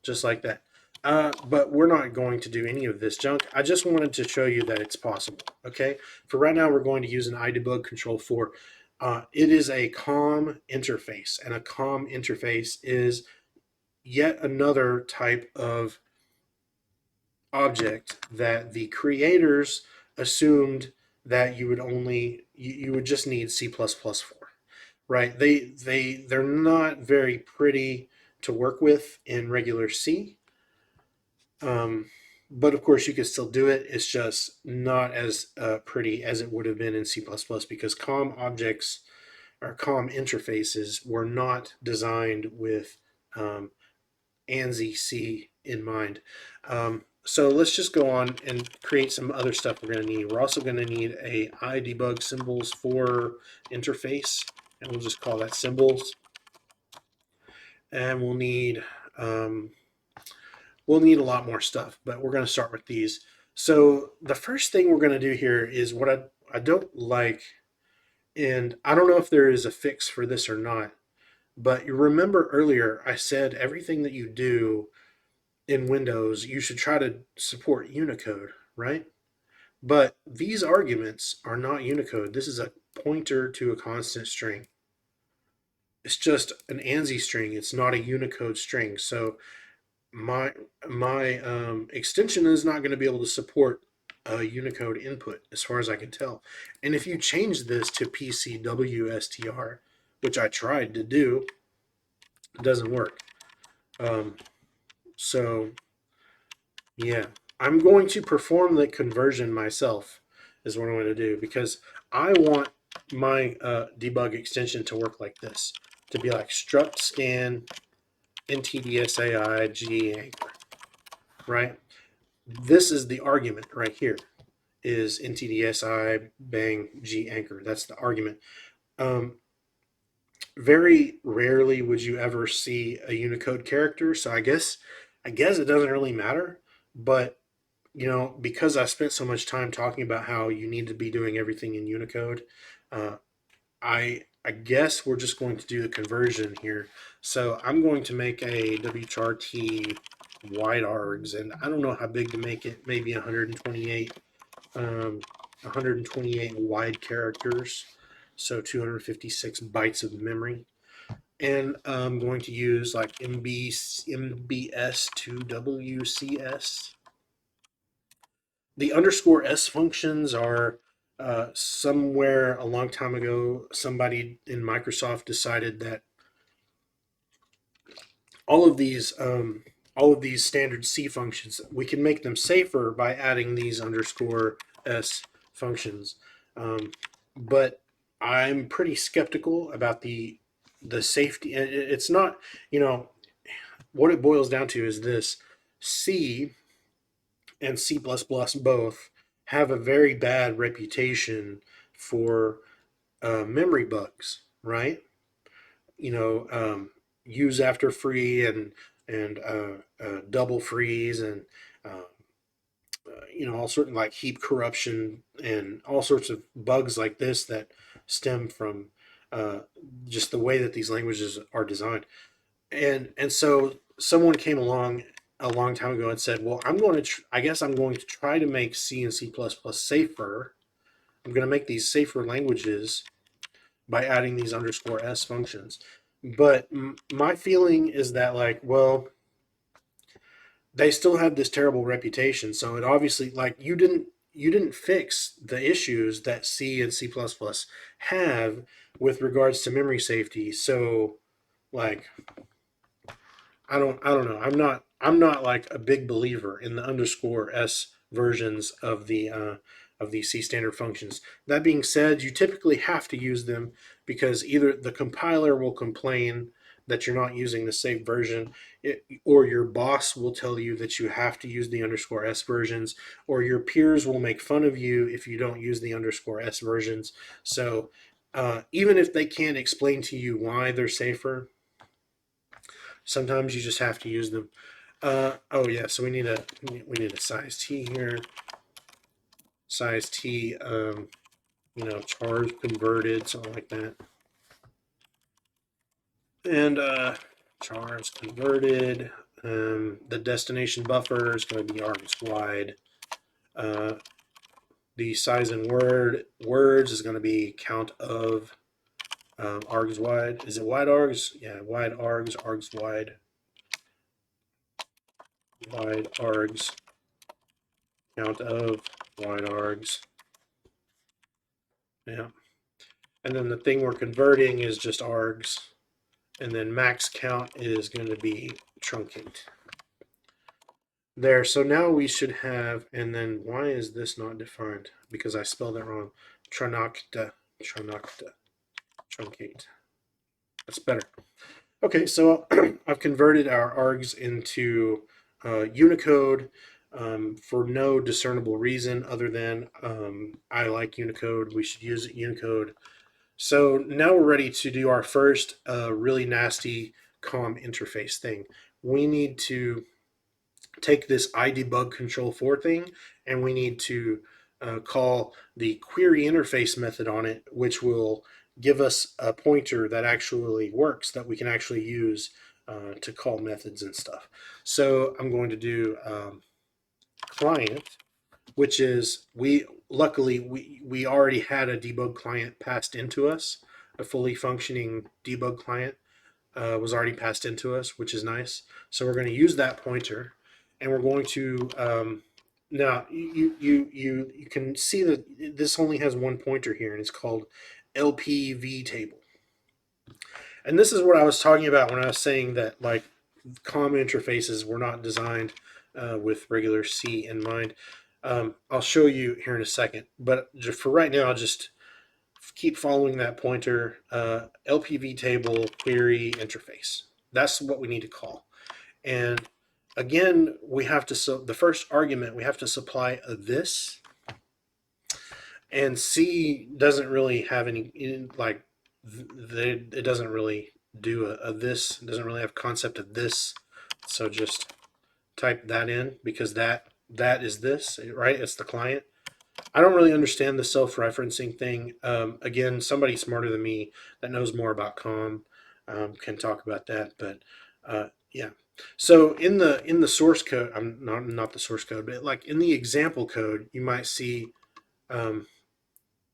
just like that. But we're not going to do any of this junk. I just wanted to show you that it's possible. Okay, for right now, we're going to use an idebug control 4. It is a COM interface, and a COM interface is yet another type of object that the creators assumed that you would just need C++ for, right? They're not very pretty to work with in regular C. But of course, you could still do it. It's just not as pretty as it would have been in C++ because COM objects or COM interfaces were not designed with ANSI C in mind. So let's just go on and create some other stuff we're going to need. We're also going to need a idebug symbols for interface, and we'll just call that symbols. And we'll need a lot more stuff, but we're going to start with these. So the first thing we're going to do here is what I don't like, and I don't know if there is a fix for this or not, but you remember earlier I said everything that you do in Windows, you should try to support Unicode, right? But these arguments are not Unicode. This is a pointer to a constant string. It's just an ANSI string. It's not a Unicode string. So my extension is not going to be able to support a Unicode input, as far as I can tell. And if you change this to PCWSTR, which I tried to do, it doesn't work. So yeah, I'm going to perform the conversion myself, is what I'm going to do, because I want my debug extension to work like this, to be like struct scan ntdsai g anchor, right? This is the argument right here, is ntdsi bang g anchor. That's the argument. Very rarely would you ever see a Unicode character, so I guess it doesn't really matter. But because I spent so much time talking about how you need to be doing everything in Unicode, uh, I guess we're just going to do the conversion here. So I'm going to make a wrt wide args, and I don't know how big to make it. Maybe 128 wide characters, so 256 bytes of memory. And I'm going to use like MBS to WCS. The underscore S functions are somewhere a long time ago, somebody in Microsoft decided that all of these standard C functions, we can make them safer by adding these underscore S functions. But I'm pretty skeptical about the safety. It's not, what it boils down to is this: C and C++ both have a very bad reputation for memory bugs, right? Use after free and double freeze and all sorts of like heap corruption and all sorts of bugs like this that stem from uh, just the way that these languages are designed. And so someone came along a long time ago and said, well, I guess I'm going to try to make C and C++ safer. I'm going to make these safer languages by adding these underscore S functions. But my feeling is that, like, well, they still have this terrible reputation. So it obviously, like, you didn't fix the issues that C and C++ have with regards to memory safety. So, like, I don't know. I'm not like a big believer in the underscore S versions of the C standard functions. That being said, you typically have to use them because either the compiler will complain that you're not using the safe version, or your boss will tell you that you have to use the underscore S versions, or your peers will make fun of you if you don't use the underscore S versions. So Even if they can't explain to you why they're safer, sometimes you just have to use them. Oh yeah, so we need a size t here. Size t, chars converted, something like that. And chars converted. The destination buffer is going to be args wide. The size in words is going to be count of args wide. Is it wide args? Yeah, wide args wide. Wide args, count of wide args. Yeah. And then the thing we're converting is just args. And then max count is going to be truncate. There, so now we should have, and then why is this not defined? Because I spelled it wrong. Tranacta, truncate. That's better. Okay, so I've converted our args into Unicode for no discernible reason other than I like Unicode. We should use Unicode. So now we're ready to do our first really nasty COM interface thing. We need to take this idebug control 4 thing and we need to call the query interface method on it, which will give us a pointer that actually works, that we can actually use to call methods and stuff. So I'm going to do client, which is luckily we already had a debug client passed into us. A fully functioning debug client was already passed into us, which is nice. So we're going to use that pointer, and we're going to now you can see that this only has one pointer here, and it's called LPV table. And this is what I was talking about when I was saying that like COM interfaces were not designed with regular C in mind. I'll show you here in a second, but for right now, I'll just keep following that pointer. LPV table query interface. That's what we need to call. And again, we have to, so the first argument, we have to supply a this. And C doesn't really have any, like, it doesn't really do a this, it doesn't really have concept of this. So just type that in because that is this, right? It's the client. I don't really understand the self-referencing thing. Again, somebody smarter than me that knows more about COM can talk about that. But yeah, so in the source code, I'm not the source code, but like in the example code, you might see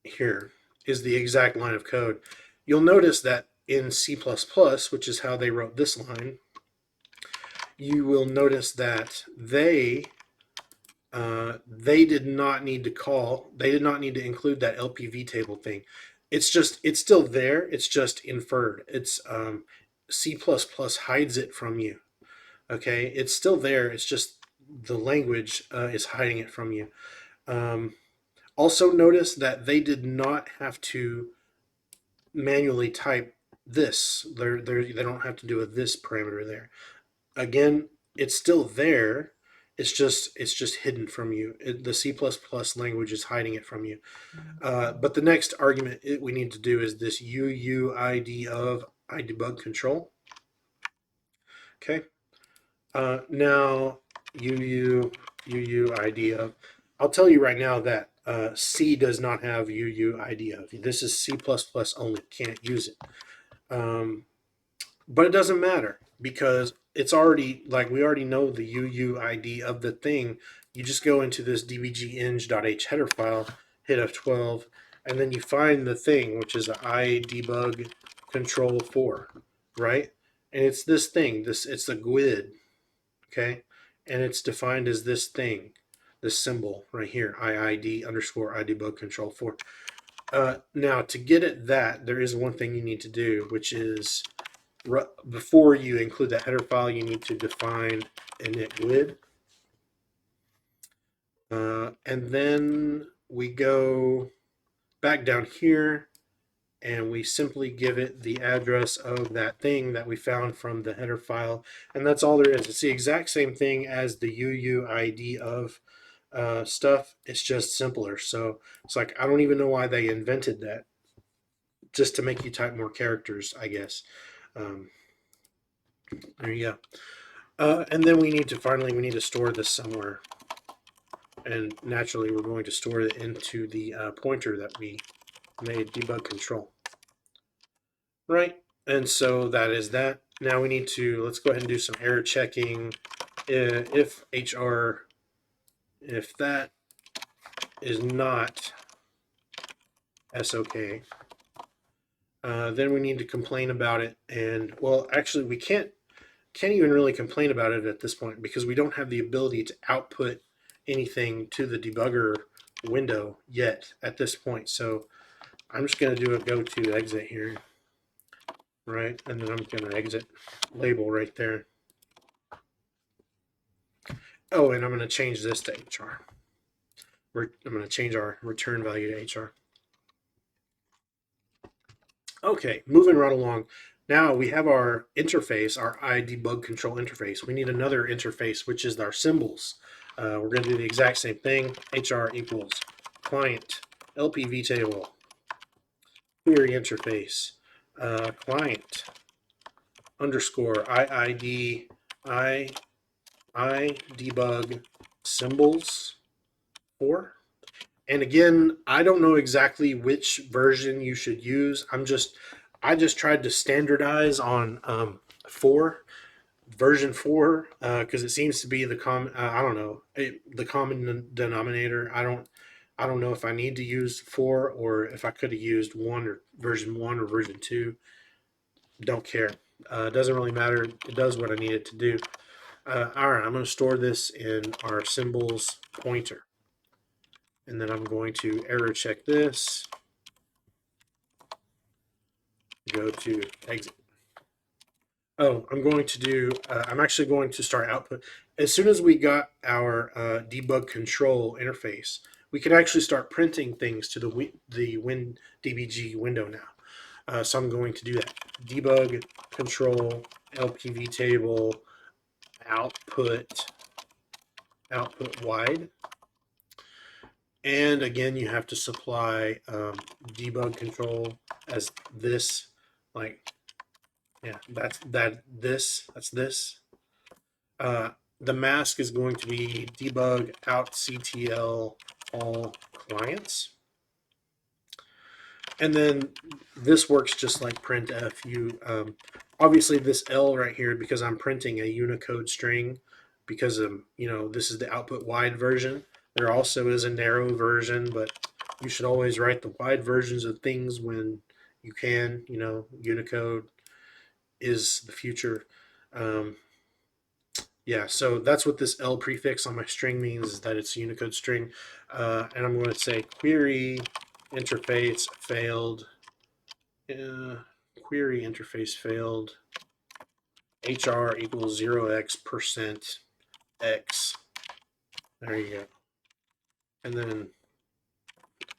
here is the exact line of code. You'll notice that in C++, which is how they wrote this line, you will notice that they did not need to include that LPV table thing. It's still there. It's just inferred. It's C++ hides it from you. Okay, it's still there. It's just the language is hiding it from you. Also notice that they did not have to manually type this. They don't have to do a this parameter there. Again, it's still there. It's just hidden from you. The C++ language is hiding it from you. But the next argument we need to do is this UUID of idebug control. Okay. Now UUID of. I'll tell you right now that C does not have UUID of. This is C++ only. Can't use it. But it doesn't matter because it's already, like, we already know the UUID of the thing. You just go into this dbg-eng.h header file, hit F12, and then you find the thing, which is idebug control 4, right? And it's this thing, it's the GUID, okay? And it's defined as this thing, this symbol right here, IID underscore idebug control 4. Now, to get at that, there is one thing you need to do, which is before you include that header file, you need to define init GUID. And then we go back down here and we simply give it the address of that thing that we found from the header file. And that's all there is. It's the exact same thing as the UUID of stuff. It's just simpler. So it's like, I don't even know why they invented that. just to make you type more characters, I guess. Um, there you go. And then we need to store this somewhere. And naturally, we're going to store it into the pointer that we made debug control. Right? And so that is that. Now we need to, let's go ahead and do some error checking. If HR, if that is not SOK, then we need to complain about it. And well, actually, we can't even really complain about it at this point because we don't have the ability to output anything to the debugger window yet at this point. So I'm just going to do a go to exit here, right? And then I'm going to exit label right there. Oh, and I'm going to change this to HR. I'm going to change our return value to HR. Okay, moving right along. Now we have our interface, our iDebug control interface. We need another interface, which is our symbols. We're going to do the exact same thing. HR equals client LPV table query interface client underscore IID I debug symbols 4. And again, I don't know exactly which version you should use. I just tried to standardize on 4 version 4 because it seems to be the I don't know the common denominator. I don't know if I need to use 4 or if I could have used 1 or version 1 or version 2. Don't care. It doesn't really matter. It does what I need it to do. All right, I'm going to store this in our symbols pointer. And then I'm going to error check this, go to exit. Oh, I'm actually going to start output. As soon as we got our debug control interface, we can actually start printing things to the WinDbg window now. So I'm going to do that. Debug control LPV table output wide. And again, you have to supply debug control as this, like, yeah, that's this. The mask is going to be debug out CTL all clients. And then this works just like printf. Obviously this L right here, because I'm printing a Unicode string, because this is the output wide version. There also is a narrow version, but you should always write the wide versions of things when you can. Unicode is the future. Yeah, so that's what this L prefix on my string means, is that it's a Unicode string. And I'm going to say query interface failed. Query interface failed. HR equals 0x% x. There you go. And then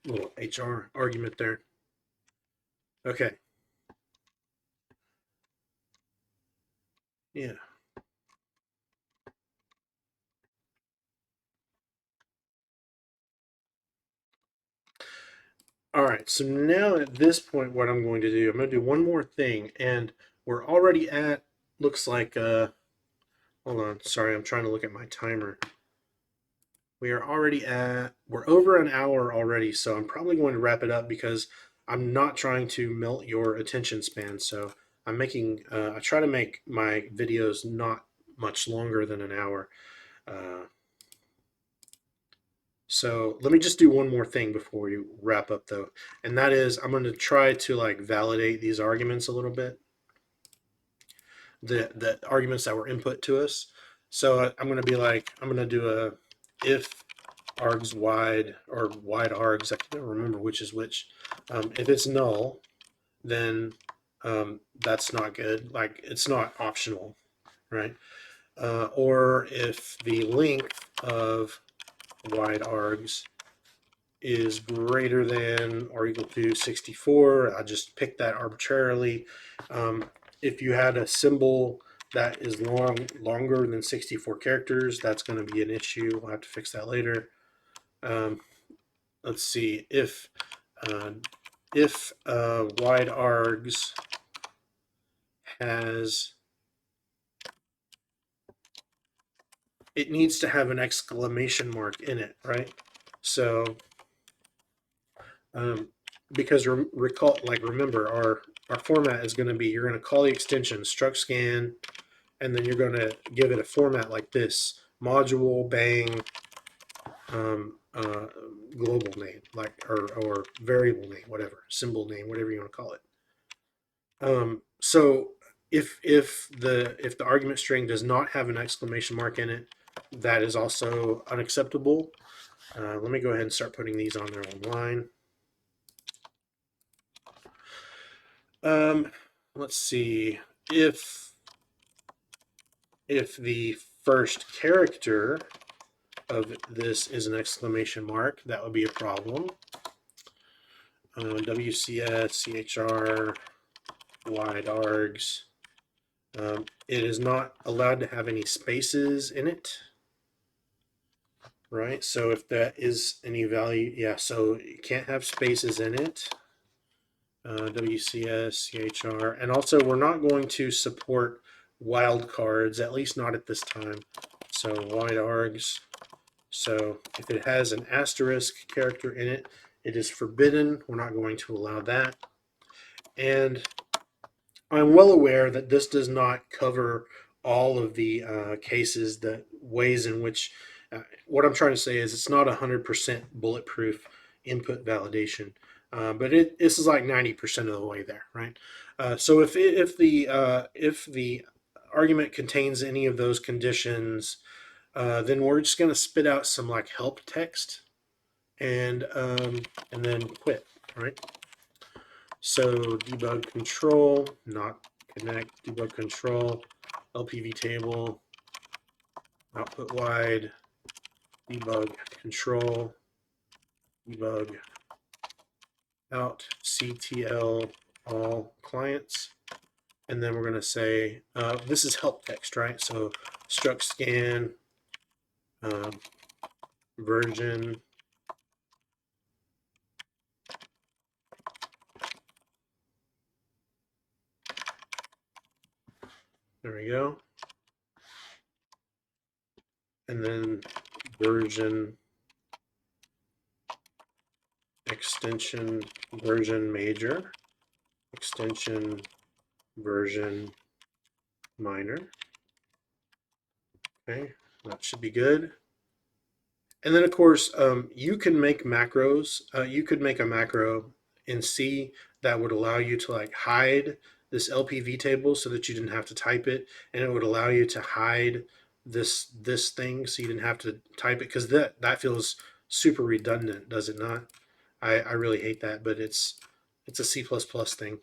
a little HR argument there. Okay. Yeah. All right. So now at this point, what I'm going to do, I'm going to do one more thing. And we're already at, looks like, hold on. Sorry, I'm trying to look at my timer. We're over an hour already, so I'm probably going to wrap it up because I'm not trying to melt your attention span. So I try to make my videos not much longer than an hour. So let me just do one more thing before we wrap up though. And that is I'm going to try to validate these arguments a little bit. The arguments that were input to us. So I'm going to I'm going to do a if args wide or wide args. I can't remember which is which. If it's null, then that's not good. It's not optional, right? Or if the length of wide args is greater than or equal to 64, I'll just pick that arbitrarily. If you had a symbol that is longer than 64 characters, that's going to be an issue. We'll have to fix that later. Let's see if if wide args has, it needs to have an exclamation mark in it, right? So because remember our format is going to be, you're going to call the extension struct scan, and then you're going to give it a format like this: module bang global name, like or variable name, whatever, symbol name, whatever you want to call it. So if the argument string does not have an exclamation mark in it, that is also unacceptable. Let me go ahead and start putting these on there online. Let's see, if the first character of this is an exclamation mark, that would be a problem. WCS, CHR, wide args. It is not allowed to have any spaces in it, right? So if that is any value, yeah, so you can't have spaces in it. WCS, CHR, and also we're not going to support wildcards, at least not at this time. So wide args. So if it has an asterisk character in it, it is forbidden. We're not going to allow that. And I'm well aware that this does not cover all of the cases, that ways in which, what I'm trying to say is it's not 100% bulletproof input validation, but this is like 90% of the way there, right? So if the argument contains any of those conditions, then we're just going to spit out some like help text, and then quit, right? So debug control, not connect, debug control, LPV table, output wide, debug control, debug out, CTL all clients. And then we're going to say, this is help text, right? So struct scan, version, there we go. And then version, extension, version major, extension, version minor. Okay, that should be good. And then of course, you can make macros. You could make a macro in C that would allow you to like hide this LPV table so that you didn't have to type it, and it would allow you to hide this thing so you didn't have to type it, because that feels super redundant, does it not? I really hate that, but it's a C++ thing.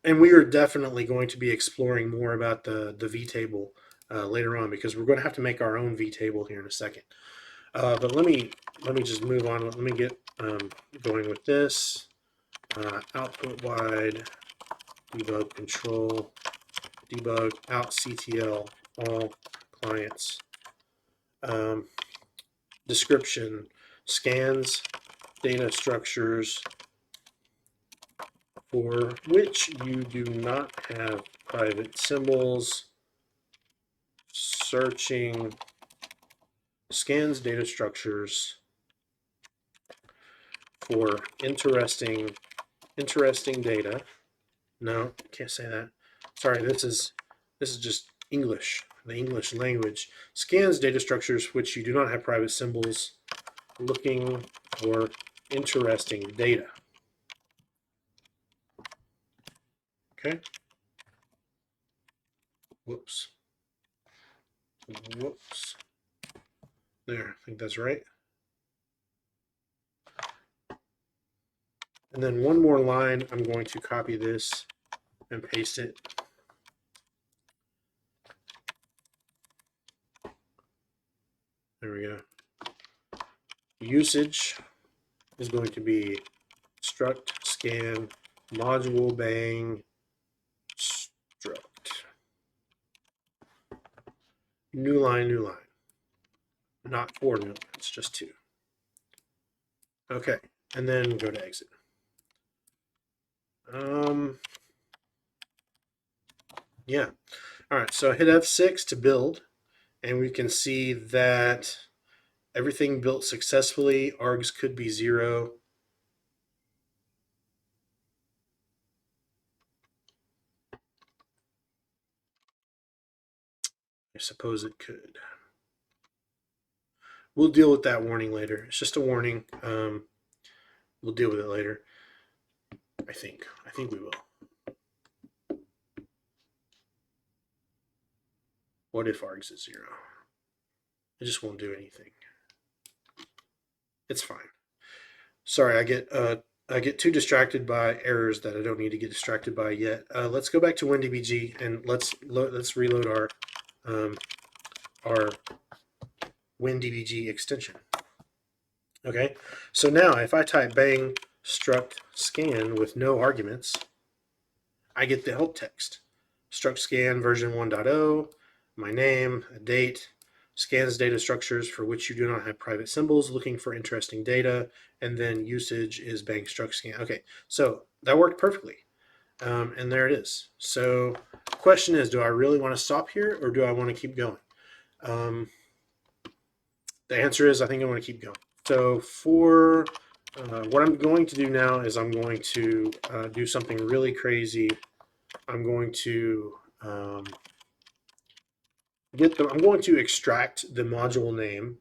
And we are definitely going to be exploring more about the V table later on, because we're going to have to make our own V table here in a second. But let me just move on. Let me get going with this. Output wide, debug control, debug out CTL all clients. Description, scans data structures for which you do not have private symbols. Searching scans data structures for interesting data. No, can't say that. Sorry, this is just English. The English language scans data structures which you do not have private symbols, looking for interesting data. Okay. Whoops. There, I think that's right. And then one more line, I'm going to copy this and paste it. There we go. Usage is going to be struct scan module bang struct. New line, not 4 new lines, just 2. Okay, and then go to exit. Yeah. All right. So I hit F6 to build, and we can see that everything built successfully. Args could be 0. I suppose it could. We'll deal with that warning later. It's just a warning. We'll deal with it later. I think. I think we will. What if args is 0? It just won't do anything. It's fine. Sorry, I get too distracted by errors that I don't need to get distracted by yet. Let's go back to WinDbg and let's reload our WinDbg extension. Okay, so now if I type bang struct scan with no arguments, I get the help text. Struct scan version 1.0, my name, a date, scans data structures for which you do not have private symbols, looking for interesting data, and then usage is bang struct scan. Okay, so that worked perfectly. And there it is. So the question is, do I really want to stop here or do I want to keep going? The answer is I think I want to keep going. So for what I'm going to do now is I'm going to do something really crazy. I'm going to I'm going to extract the module name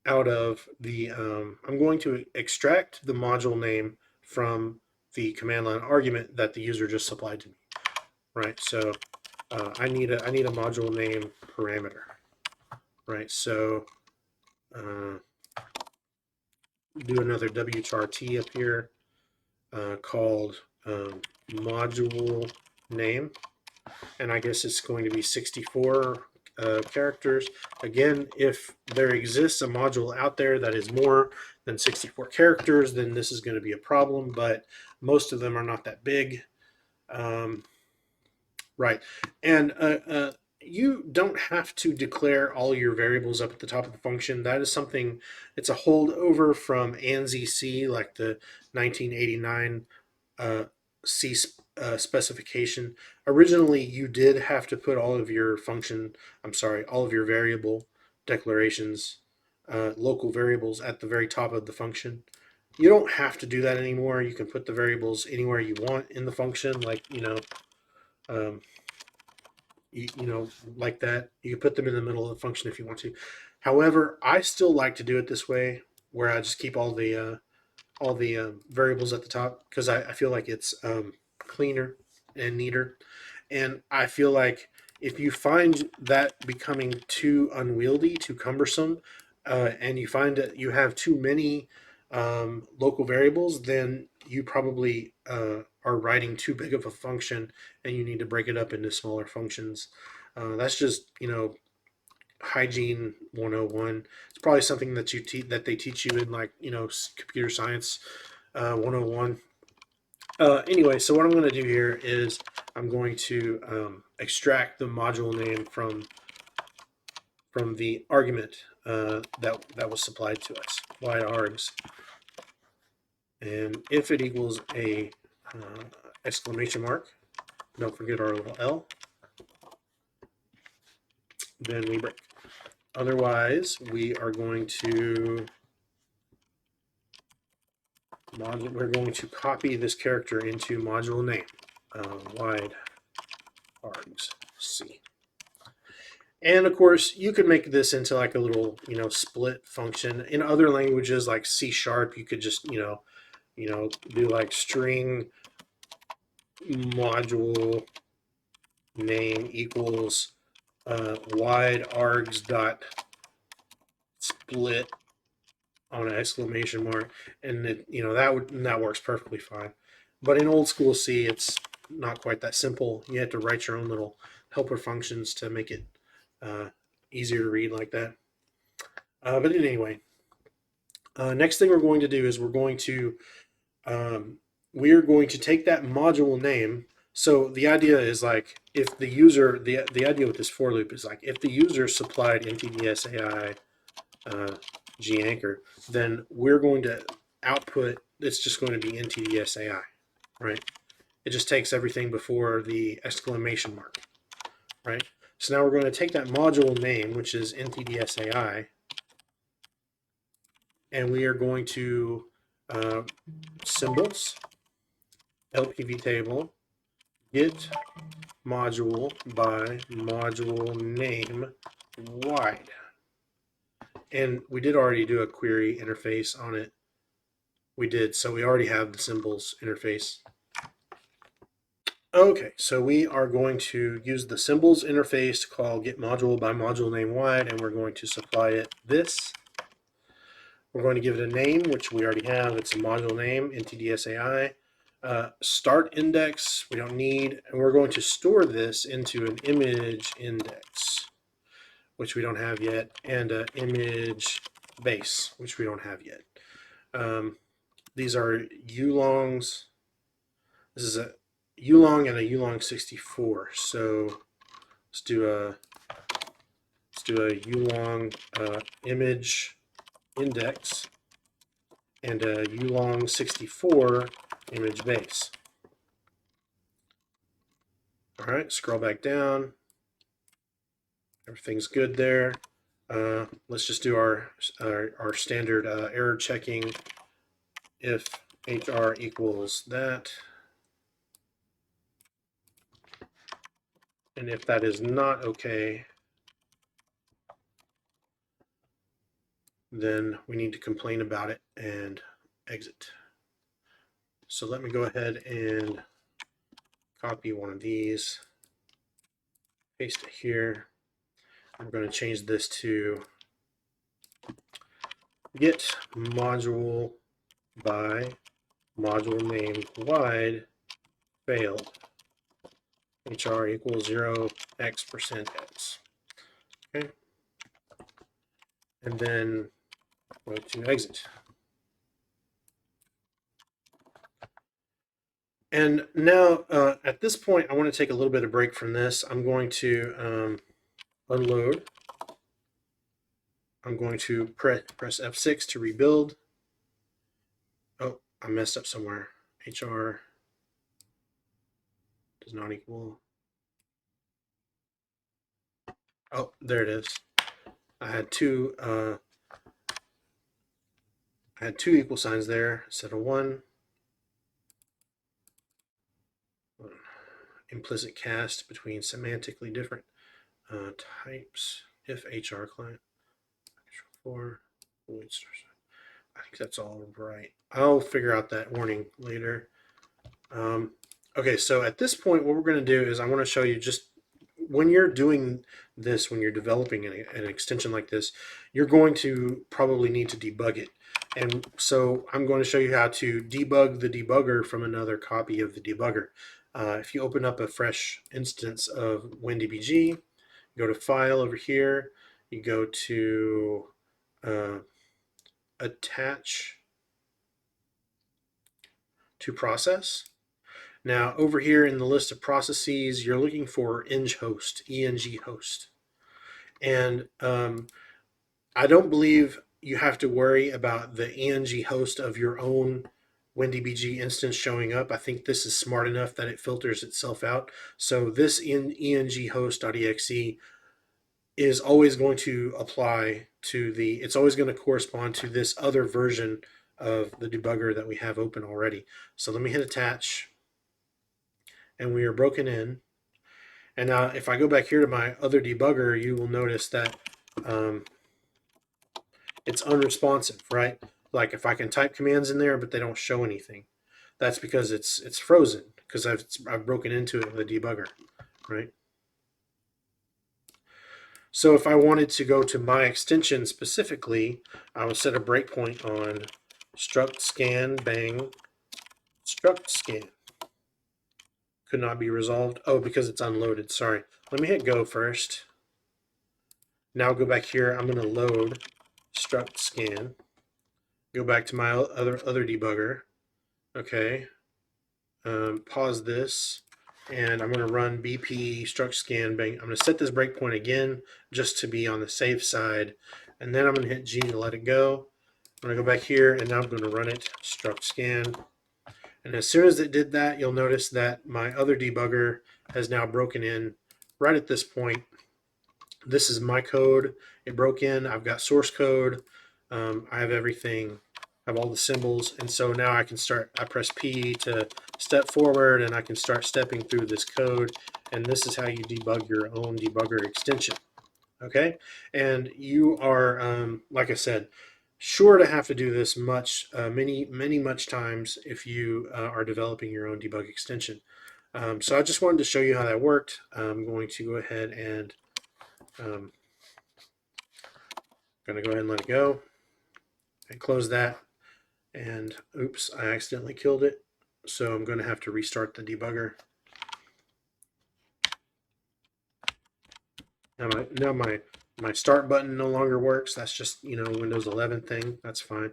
out of the I'm going to extract the module name from the command line argument that the user just supplied to me. Right. So I need a module name parameter. Right. So do another wchar up here called module name, and I guess it's going to be 64 characters. Again, if there exists a module out there that is more than 64 characters, then this is going to be a problem, but most of them are not that big. Right. And you don't have to declare all your variables up at the top of the function. That is something, it's a holdover from ANSI C, like the 1989 C specification. Originally, you did have to put all of your all of your variable declarations, local variables at the very top of the function. You don't have to do that anymore. You can put the variables anywhere you want in the function, like, um, like that. You can put them in the middle of the function if you want to. However, I still like to do it this way, where I just keep all the variables at the top because I feel like it's cleaner and neater. And I feel like if you find that becoming too unwieldy, too cumbersome, and you find that you have too many local variables, then you probably are writing too big of a function and you need to break it up into smaller functions. That's just, hygiene 101. It's probably something that that they teach you in, like, computer science 101. Anyway, so what I'm going to do here is I'm going to extract the module name from the argument that was supplied to us, wide args. And if it equals a exclamation mark, don't forget our little L, then we break. Otherwise, we are going to we're going to copy this character into module name, wide args C. And of course, you could make this into like a little, split function. In other languages like C#, you could just, do like string module name equals wide args dot split on an exclamation mark, and that works perfectly fine. But in old school C, it's not quite that simple. You have to write your own little helper functions to make it easier to read like that. But anyway, next thing we're going to do is we're going to take that module name. So the idea is, like, if the user, the idea with this for loop is, like, if the user supplied ntdsai ganchor, then we're going to output, it's just going to be ntdsai, right? It just takes everything before the exclamation mark, right? So now we're going to take that module name, which is ntdsai, and we are going to symbols, LPV table, get module by module name wide. And we did already do a query interface on it. We did, so we already have the symbols interface. Okay, so we are going to use the symbols interface to call get module by module name wide, and we're going to supply it this. We're going to give it a name, which we already have. It's a module name, ntdsai. Start index, we don't need, and we're going to store this into an image index, which we don't have yet, and an image base, which we don't have yet. These are ulongs. This is a ulong and a ulong 64. So let's do a ulong image index and a ulong 64 image base. All right, scroll back down. Everything's good there. Let's just do our standard error checking. If HR equals that, and if that is not okay, then we need to complain about it and exit. So let me go ahead and copy one of these, paste it here. I'm going to change this to get module by module name wide failed. HR equals 0x%x. Okay. And then go to exit. And now at this point, I want to take a little bit of break from this. I'm going to unload. I'm going to press F6 to rebuild. Oh, I messed up somewhere. HR does not equal. Oh, there it is. I had two equal signs there instead of one. Implicit cast between semantically different types. If HR client for void source. I think that's all right. I'll figure out that warning later. Okay, so at this point, what we're going to do is I want to show you just when you're doing this, when you're developing an extension like this, you're going to probably need to debug it. And so I'm going to show you how to debug the debugger from another copy of the debugger. If you open up a fresh instance of WinDbg, go to File over here, you go to Attach to Process. Now over here in the list of processes, you're looking for host, eng host. And I don't believe you have to worry about the eng host of your own WinDbg instance showing up. I think this is smart enough that it filters itself out. So this eng host.exe is always going to apply to it's always going to correspond to this other version of the debugger that we have open already. So let me hit attach, and we are broken in. And now if I go back here to my other debugger, you will notice that it's unresponsive, right? Like if I can type commands in there, but they don't show anything, that's because it's frozen, because I've broken into it with a debugger, right? So if I wanted to go to my extension specifically, I would set a breakpoint on struct scan bang struct scan. Could not be resolved. Oh, because it's unloaded. Sorry. Let me hit go first. Now go back here. I'm going to load struct scan. Go back to my other debugger. Okay. Pause this, and I'm going to run bp struct scan bang. I'm going to set this breakpoint again just to be on the safe side, and then I'm going to hit G to let it go. I'm going to go back here, and now I'm going to run it struct scan, And as soon as it did that, you'll notice that my other debugger has now broken in right at this point. This is my code. It broke in. I've got source code. I have everything. I have all the symbols. And so now I can start, I press P to step forward and I can start stepping through this code. And this is how you debug your own debugger extension. Okay. And you are, like I said, sure to have to do this much times if you are developing your own debug extension. So I just wanted to show you how that worked. I'm going to go ahead and going to go ahead and let it go and close that. And oops, I accidentally killed it. So I'm going to have to restart the debugger. Now my start button no longer works. That's just, Windows 11 thing. That's fine.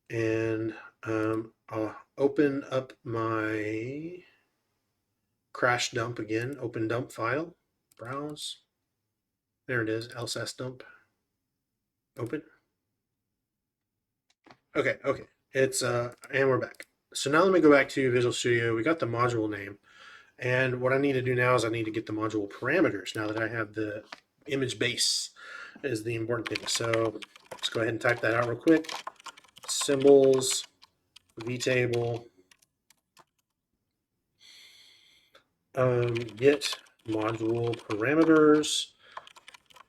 And I'll open up my crash dump again. Open dump file. Browse. There it is. lsas dump. Open. Okay. It's and we're back. So now let me go back to Visual Studio. We got the module name. And what I need to do now is I need to get the module parameters now that I have the image base is the important thing. So let's go ahead and type that out real quick. Symbols, vtable, get module parameters.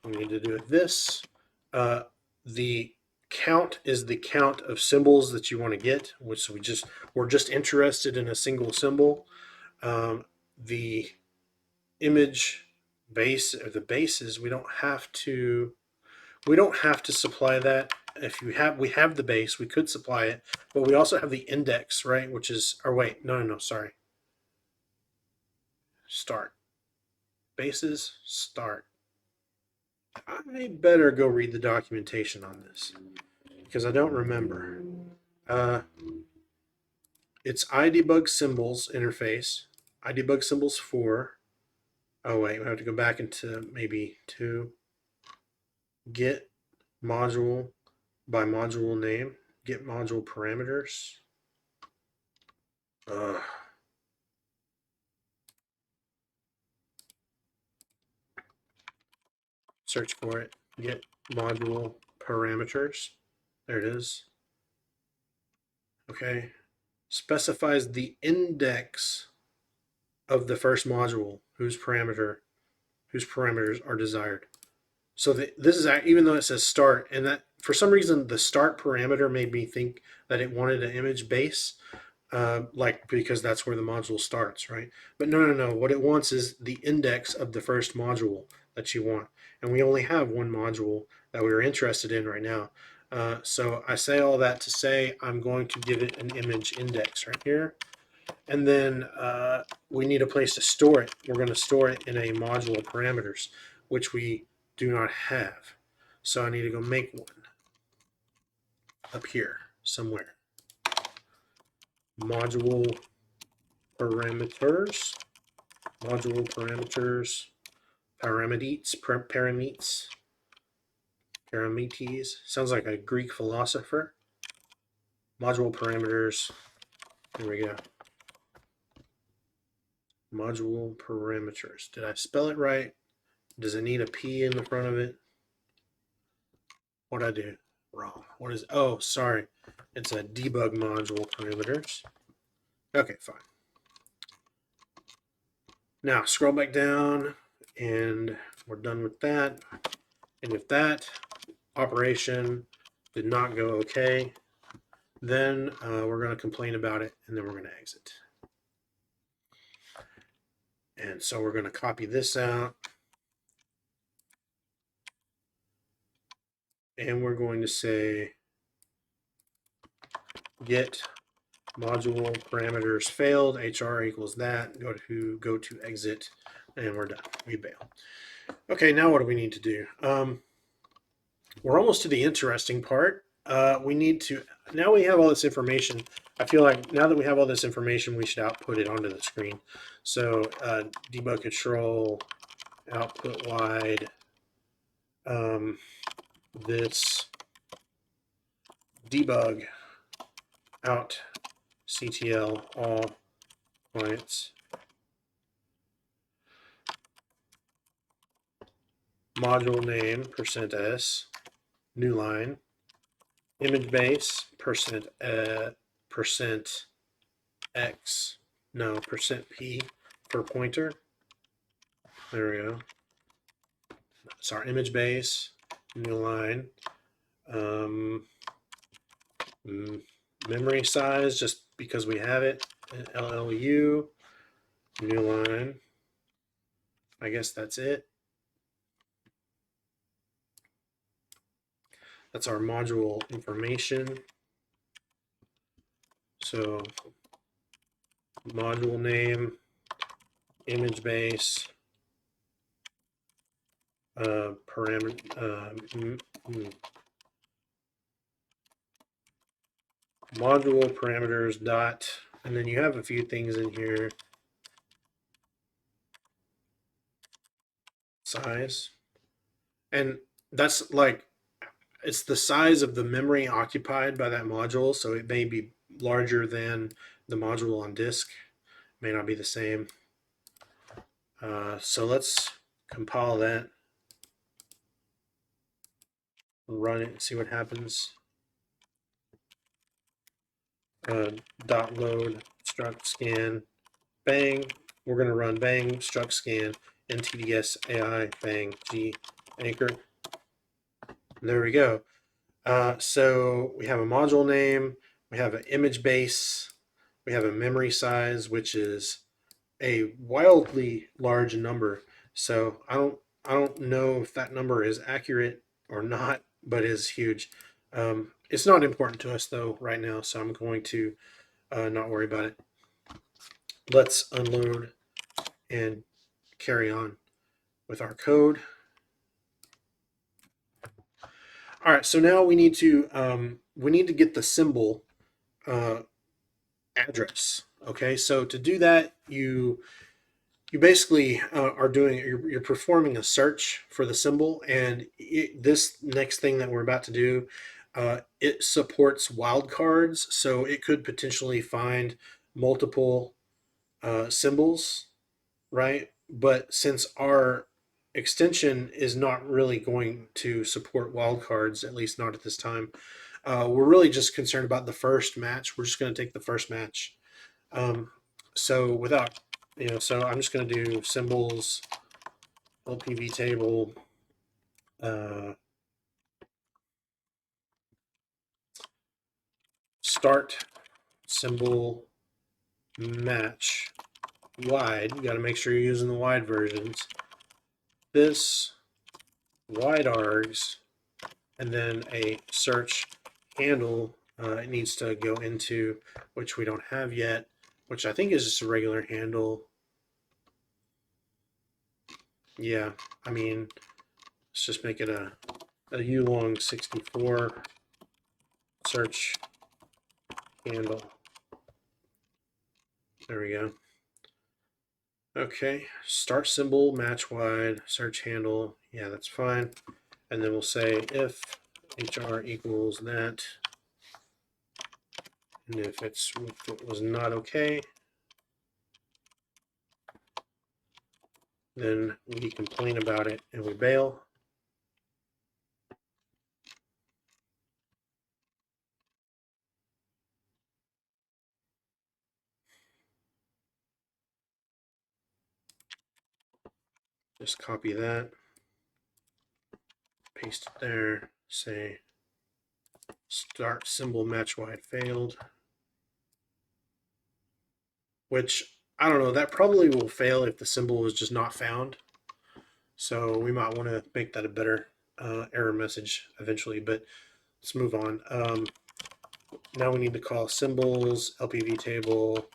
We need to do this. The count is the count of symbols that you want to get, which we're just interested in a single symbol. The image base or the bases, we don't have to supply that. If we have the base, we could supply it, but we also have the index, right? Which is, or wait, no, sorry. Start. Bases, start. I better go read the documentation on this because I don't remember. It's idebug symbols interface. Idebug symbols 4. Oh wait, we have to go back into maybe 2. Get module by module name. Get module parameters. Search for it. Get module parameters. There it is. Okay. Specifies the index of the first module whose parameters are desired. So this is, even though it says start, and that for some reason the start parameter made me think that it wanted an image base, because that's where the module starts, right? But no. What it wants is the index of the first module that you want. And we only have one module that we're interested in right now. So I say all that to say I'm going to give it an image index right here. And then we need a place to store it. We're going to store it in a module parameters, which we do not have. So I need to go make one up here somewhere. Module parameters, parametes, sounds like a Greek philosopher. Module parameters, here we go. Module parameters. Did I spell it right? Does it need a P in the front of it? What'd I do wrong? What is, oh, sorry. It's a debug module parameters. Okay, fine. Now scroll back down and we're done with that. And if that operation did not go okay, then we're going to complain about it and then we're going to exit. And so we're going to copy this out. And we're going to say get module parameters failed, HR equals that, go to exit, and we're done. We bail. Okay, now what do we need to do? We're almost to the interesting part. We need to, now we have all this information. I feel like now that we have all this information, we should output it onto the screen. So debug control, output wide, this debug out ctl all points module name %s new line image base %x no %p for pointer. There we go. It's our image base new line. Memory size just because we have it. LLU new line. I guess that's it. That's our module information. So module name, image base, parameter, module parameters dot, and then you have a few things in here. Size, and that's like it's the size of the memory occupied by that module, so it may be larger than the module on disk, may not be the same. So let's compile that, run it, and see what happens. Dot load struct scan bang. We're going to run bang struct scan ntds ai bang g anchor. There we go. So we have a module name, we have an image base, we have a memory size, which is a wildly large number. So I don't know if that number is accurate or not, but it's huge. It's not important to us though right now, so I'm going to not worry about it. Let's unload and carry on with our code. All right, so now we need to get the symbol address. Okay, so to do that, you basically are doing you're performing a search for the symbol, and this next thing that we're about to do, it supports wildcards, so it could potentially find multiple symbols, right? But since our extension is not really going to support wildcards, at least not at this time, we're really just concerned about the first match. We're just going to take the first match. So without, so I'm just going to do symbols, LPV table, start symbol match wide. You got to make sure you're using the wide versions. This wide args, and then a search handle. It needs to go into, which we don't have yet, which I think is just a regular handle. Yeah, I mean, let's just make it a ulong 64 search handle. There we go. Okay, start symbol, match wide, search handle. Yeah, that's fine. And then we'll say if HR equals that, and if it was not okay, then we complain about it and we bail. Just copy that, paste it there, say start symbol match wide failed, which I don't know, that probably will fail if the symbol was just not found. So we might want to make that a better error message eventually, but let's move on. Now we need to call symbols, LPV table,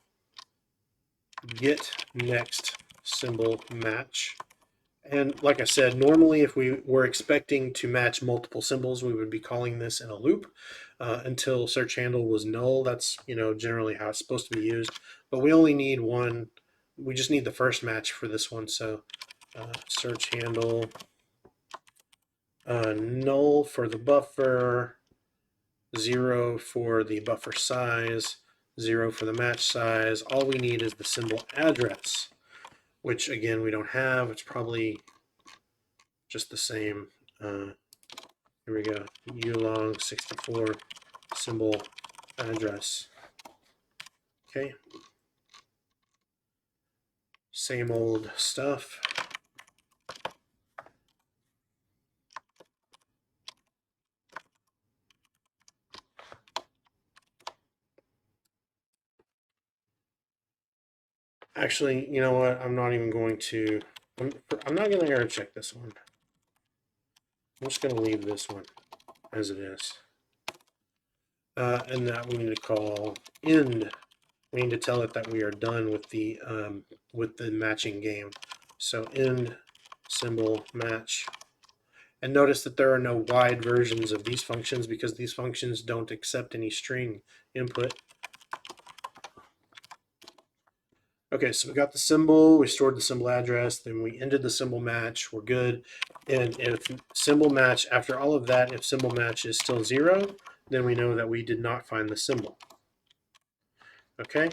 get next symbol match. And like I said, normally if we were expecting to match multiple symbols, we would be calling this in a loop until search handle was null. That's generally how it's supposed to be used. But we only need one. We just need the first match for this one. So search handle null for the buffer, 0 for the buffer size, 0 for the match size. All we need is the symbol address, which again we don't have. It's probably just the same. Here we go, ulong 64 symbol address. Okay, same old stuff. Actually, you know what? I'm not even going to. I'm not going to error check this one. I'm just going to leave this one as it is. And that we need to call end. We need to tell it that we are done with the matching game. So end symbol match. And notice that there are no wide versions of these functions because these functions don't accept any string input. Okay, so we got the symbol, we stored the symbol address, then we ended the symbol match, we're good. And if symbol match, after all of that, if symbol match is still 0, then we know that we did not find the symbol. Okay?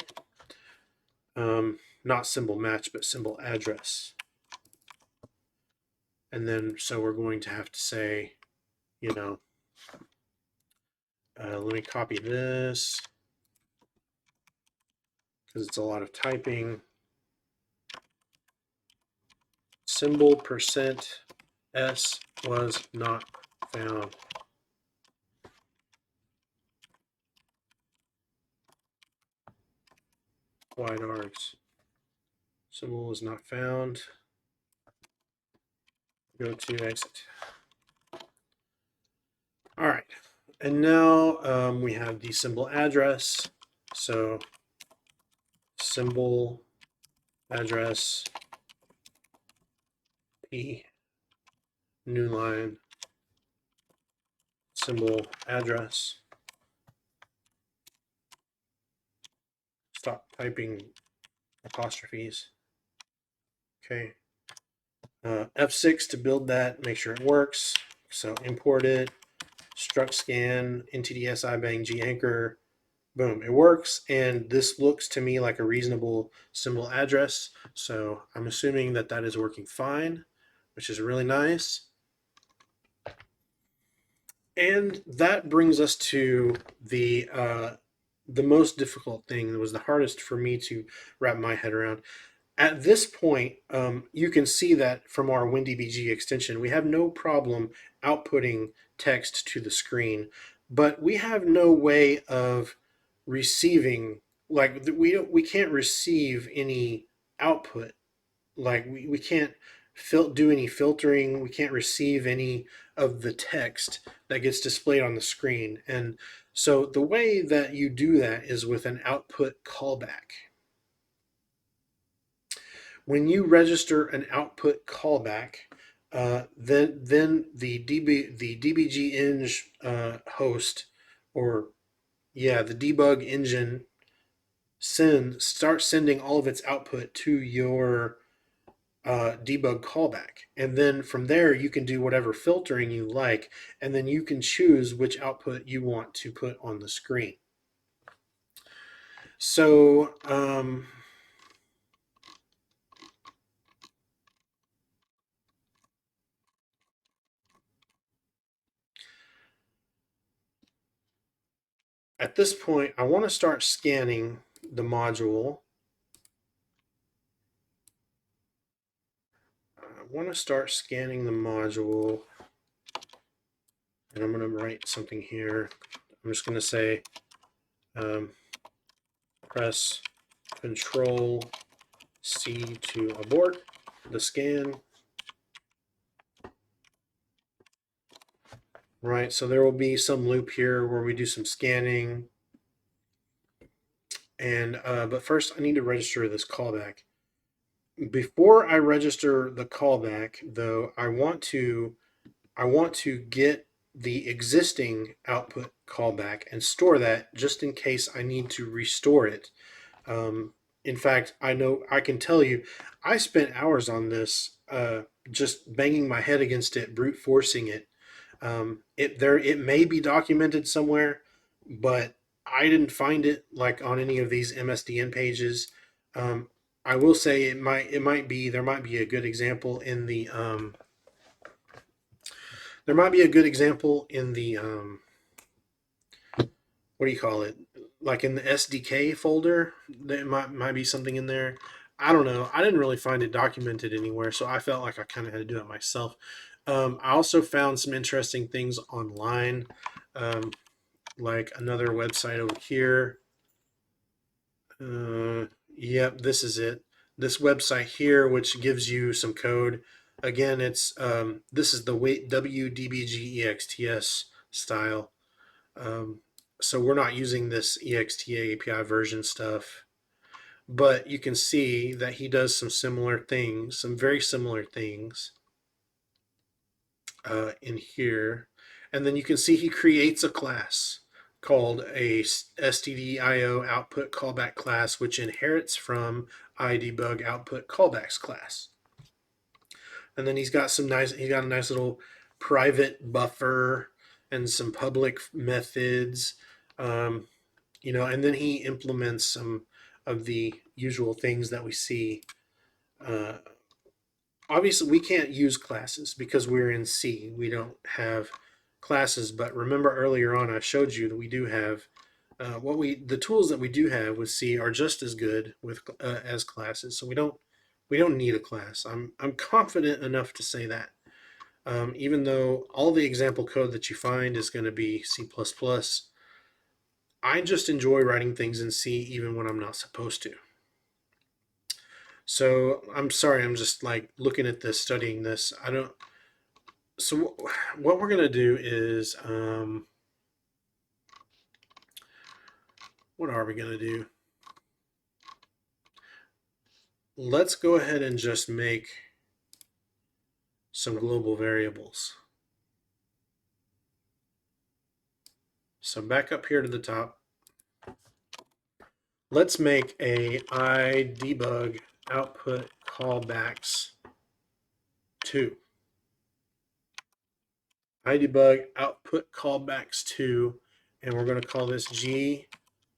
Not symbol match, but symbol address. And then, so we're going to have to say, you know, let me copy this because it's a lot of typing. Symbol %s was not found. Wide args. Symbol was not found. Go to exit. All right, and now we have the symbol address. So symbol address p new line symbol address. Stop typing apostrophes. Okay. F6 to build that, make sure it works. So import it, struct scan, ntds ibang g anchor. Boom, it works, and this looks to me like a reasonable symbol address. So I'm assuming that that is working fine, which is really nice. And that brings us to the most difficult thing. That was the hardest for me to wrap my head around. At this point, you can see that from our WinDbg extension, we have no problem outputting text to the screen, but we have no way of receiving, like we can't receive any output. Like we can't do any filtering. We can't receive any of the text that gets displayed on the screen. And so the way that you do that is with an output callback. When you register an output callback, then the dbg-eng host, or yeah, the debug engine starts sending all of its output to your debug callback. And then from there, you can do whatever filtering you like, and then you can choose which output you want to put on the screen. So, at this point, I want to start scanning the module. I want to start scanning the module, and I'm going to write something here. I'm just going to say press Control C to abort the scan. Right, so there will be some loop here where we do some scanning. And but first I need to register this callback. Before I register the callback, though, I want to get the existing output callback and store that just in case I need to restore it. In fact, I can tell you, I spent hours on this, just banging my head against it, brute forcing it. It may be documented somewhere, but I didn't find it like on any of these MSDN pages. Um, I will say it might be there might be a good example in the there might be a good example in the what do you call it, like in the SDK folder. There might be something in there. I don't know. I didn't really find it documented anywhere, so I felt like I kind of had to do it myself. I also found some interesting things online, um, like another website over here. Yep, this is it. This website here, which gives you some code. Again, it's this is the WDBG EXTS style. Um, so we're not using this EXTA API version stuff, but you can see that he does some similar things, some very similar things in here. And then you can see he creates a class called a stdio output callback class, which inherits from idebug output callbacks class. And then he's got a nice little private buffer and some public methods. Um, and then he implements some of the usual things that we see. Uh, Obviously, we can't use classes because we're in C. We don't have classes. But remember earlier on, I showed you that we do have the tools that we do have with C are just as good with as classes. So we don't need a class. I'm confident enough to say that. Even though all the example code that you find is going to be C++, I just enjoy writing things in C even when I'm not supposed to. So I'm sorry, I'm just like looking at this, studying this. I don't. So what we're gonna do is, what are we gonna do? Let's go ahead and just make some global variables. So back up here to the top. Let's make a idebug output callbacks 2. idebug output callbacks 2, and we're going to call this g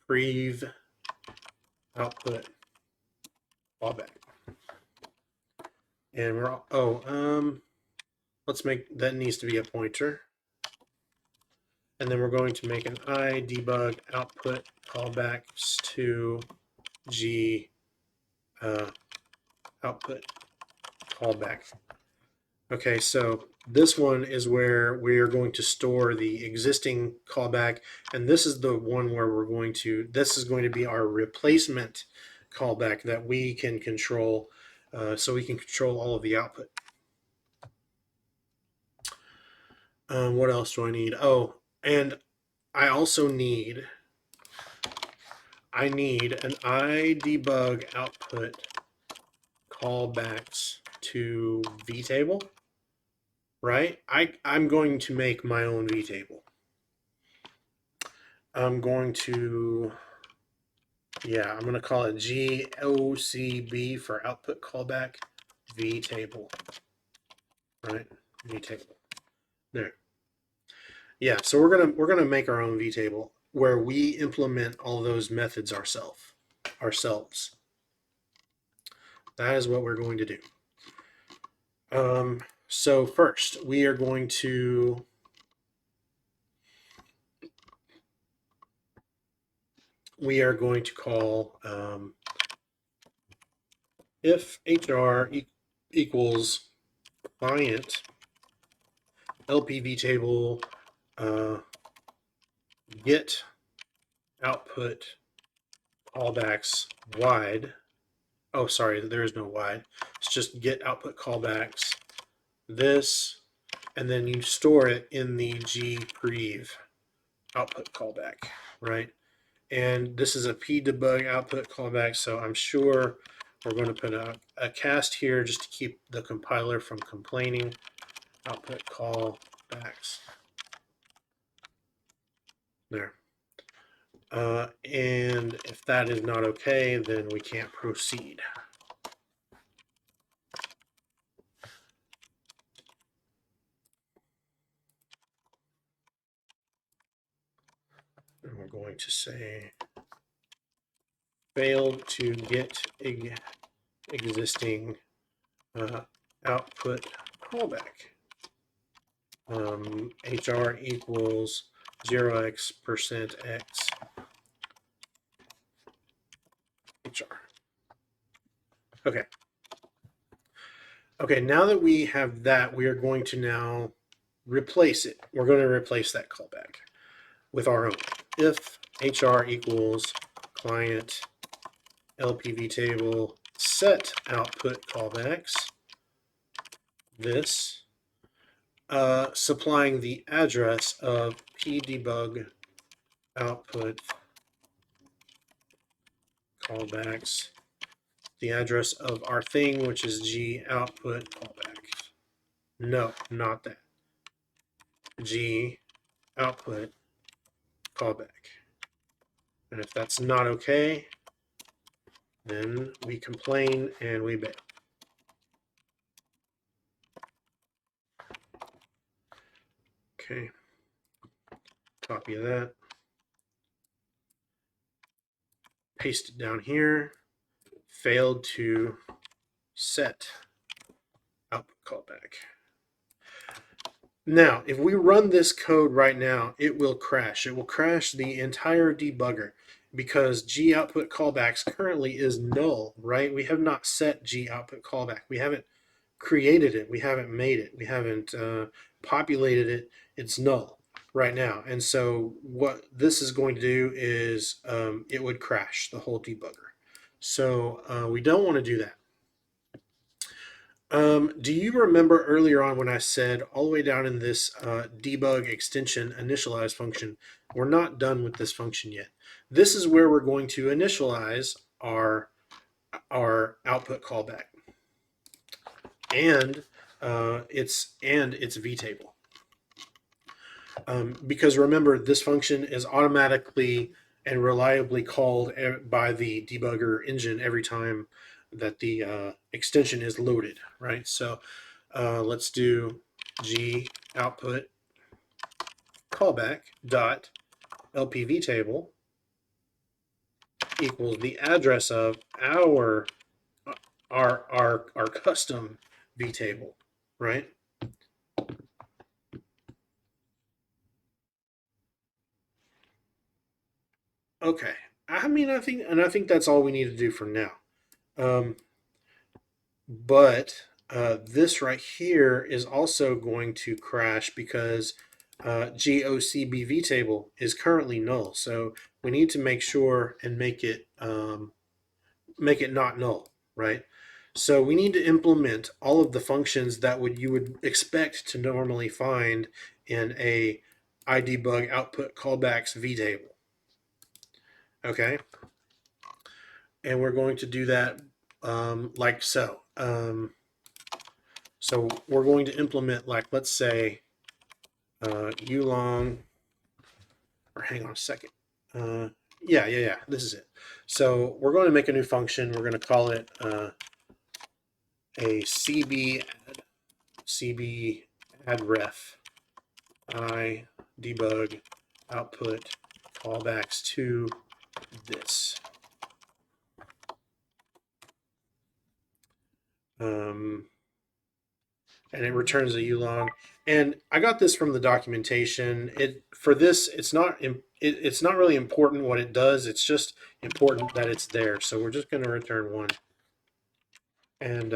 prev output callback. And let's make that needs to be a pointer. And then we're going to make an idebug output callbacks to g output callback. Okay, so this one is where we are going to store the existing callback, and this is the one where this is going to be our replacement callback that we can control, so we can control all of the output. What else do I need? Oh, and I also need an idebug output callbacks to vtable, right? I'm going to make my own vtable. I'm going to call it GOCB for output callback vtable, right? Vtable. There. Yeah, so we're gonna make our own vtable where we implement all those methods ourselves. That is what we're going to do. So first, we are going to call if hr equals client lpvtable get output callbacks wide. Oh, sorry, there is no wide. It's just get output callbacks this, and then you store it in the gprev output callback, right? And this is a pdebug output callback, so I'm sure we're going to put a cast here just to keep the compiler from complaining. Output callbacks. There. And if that is not okay, then we can't proceed. going to say failed to get existing output callback. HR equals 0x% x HR. Okay. Okay, now that we have that, we are going to now replace it. We're going to replace that callback with our own. If HR equals client LPV table set output callbacks, this supplying the address of pdebug output callbacks, the address of our thing, which is g output callbacks. No, not that. G output callback. And if that's not okay, then we complain and we bail. Okay, copy of that. Paste it down here. Failed to set output callback. Now, if we run this code right now, it will crash. It will crash the entire debugger because g output callbacks currently is null, right? We have not set g output callback. We haven't created it. We haven't made it. We haven't populated it. It's null right now. And so what this is going to do is it would crash the whole debugger. So we don't want to do that. Do you remember earlier on when I said all the way down in this debug extension initialize function, we're not done with this function yet. This is where we're going to initialize our output callback and its vtable. Because remember, this function is automatically and reliably called by the debugger engine every time that the extension is loaded, right? So let's do g output callback dot lpv table equals the address of our custom vtable, right? Okay. I mean, I think that's all we need to do for now. But this right here is also going to crash because GOCBV table is currently null. So we need to make sure and make it not null, right? So we need to implement all of the functions that you would expect to normally find in a idebug output callbacks vtable. Okay, and we're going to do that like so. So we're going to implement, like, let's say ulong, or hang on a second. Yeah, this is it. So we're going to make a new function. We're going to call it a cb add ref I debug output callbacks to this. And it returns a ulong. And I got this from the documentation. It's not really important what it does. It's just important that it's there. So we're just going to return one and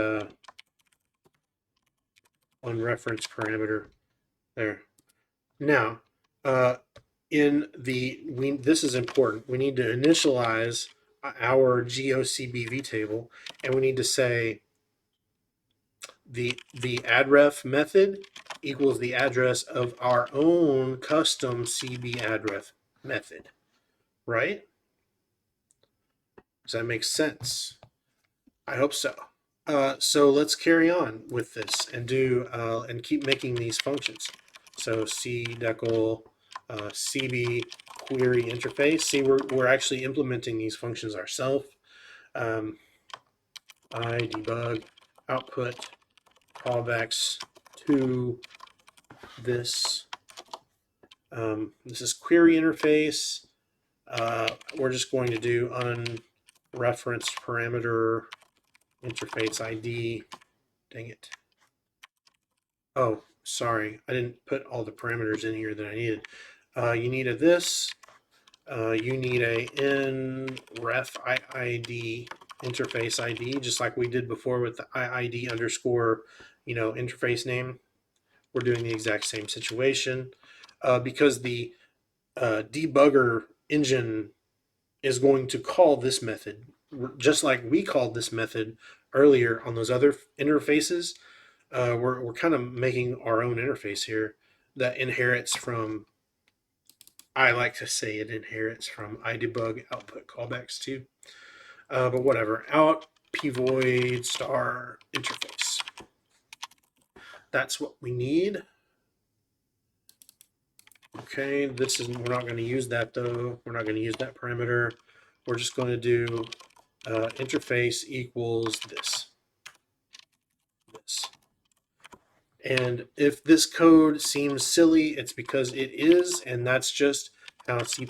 one reference parameter there. Now, this is important. We need to initialize our GOCBV table, and we need to say the addref method equals the address of our own custom CB addref method, right? Does that make sense? I hope so. So let's carry on with this and do and keep making these functions. So cdecl CB query interface. See, we're actually implementing these functions ourselves. I debug output callbacks to this. This is query interface. We're just going to do unreferenced parameter interface ID. Dang it. Oh, sorry. I didn't put all the parameters in here that I needed. You need a this. You need a inref ID interface ID, just like we did before with the IID underscore, interface name. We're doing the exact same situation because the debugger engine is going to call this method just like we called this method earlier on those other interfaces. We're kind of making our own interface here that inherits from, I like to say it inherits from idebug output callbacks too. But whatever, out p void star interface. That's what we need. Okay, we're not going to use that though. We're not going to use that parameter. We're just going to do interface equals this. And if this code seems silly, it's because it is, and that's just how C++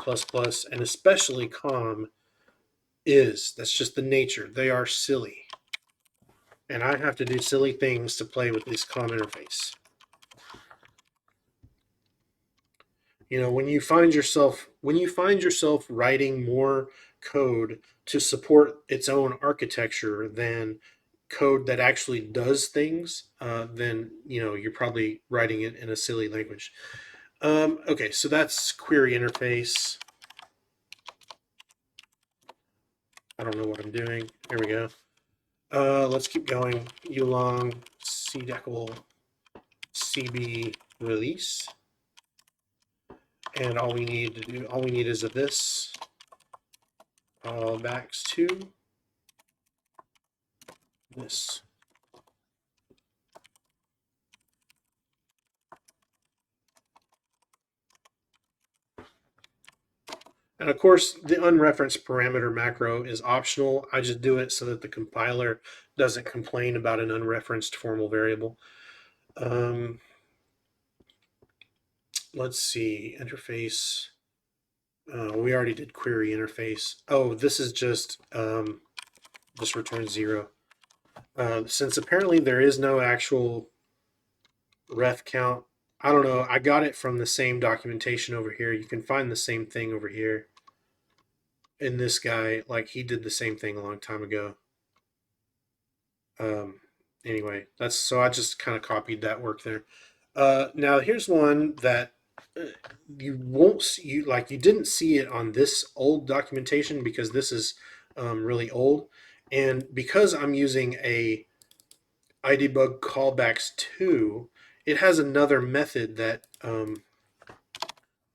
and especially COM is. That's just the nature. They are silly. And I have to do silly things to play with this COM interface. When you find yourself writing more code to support its own architecture than code that actually does things, then you're probably writing it in a silly language. Okay, so that's query interface. I don't know what I'm doing. Here we go. Let's keep going. ulong cdecl cb release. And all we need is a this callbacks to this. And of course, the unreferenced parameter macro is optional. I just do it so that the compiler doesn't complain about an unreferenced formal variable. Let's see, interface. We already did query interface. Oh, this is just returns 0. Since apparently there is no actual ref count, I don't know. I got it from the same documentation over here. You can find the same thing over here. In this guy, like he did the same thing a long time ago. Anyway, so I just kind of copied that work there. Now here's one that you won't see, you didn't see it on this old documentation because this is really old, and because I'm using a idebug callbacks 2, it has another method that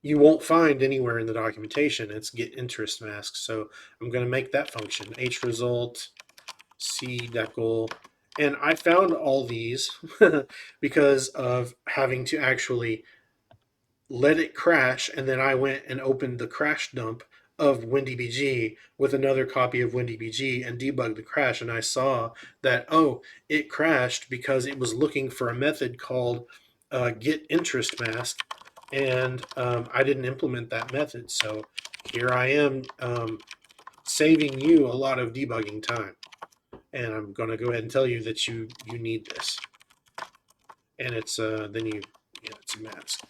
you won't find anywhere in the documentation. It's get interest mask. So I'm going to make that function hresult cdecl. And I found all these because of having to actually let it crash, and then I went and opened the crash dump of WinDbg with another copy of WinDbg and debugged the crash, and I saw that, oh, it crashed because it was looking for a method called get interest mask, and I didn't implement that method. So here I am saving you a lot of debugging time, and I'm going to go ahead and tell you that you need this, and it's it's a mask.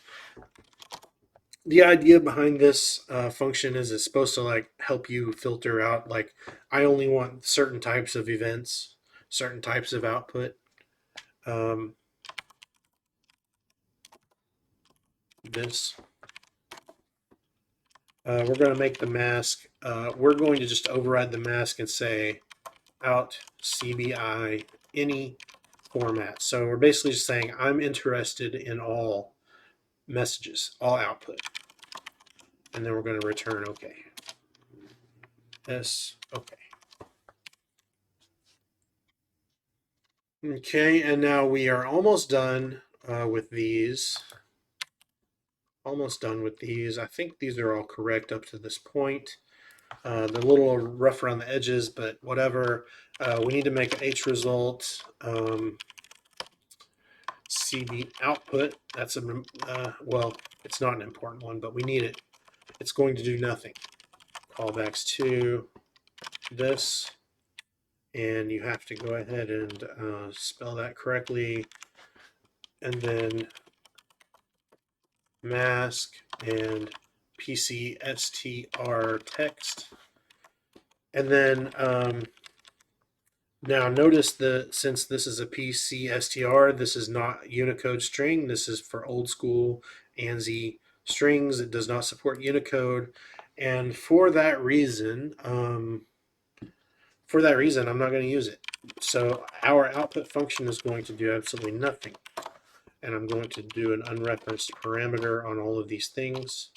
The idea behind this function is it's supposed to like help you filter out, like, I only want certain types of events, certain types of output. This we're going to make the mask. We're going to just override the mask and say out CBI any format. So we're basically just saying I'm interested in all messages, all output, and then we're going to return OK. Yes, OK. Okay, and now we are almost done with these. Almost done with these. I think these are all correct up to this point. They're a little rough around the edges, but whatever. We need to make a hresult cb output. That's well, it's not an important one, but we need it. It's going to do nothing. callbacks to this, and you have to go ahead and spell that correctly, and then mask and PCSTR text. And then now notice that since this is a PCSTR, this is not Unicode string. This is for old school ANSI strings. It does not support Unicode. And for that reason, I'm not going to use it. So our output function is going to do absolutely nothing. And I'm going to do an unreferenced parameter on all of these things.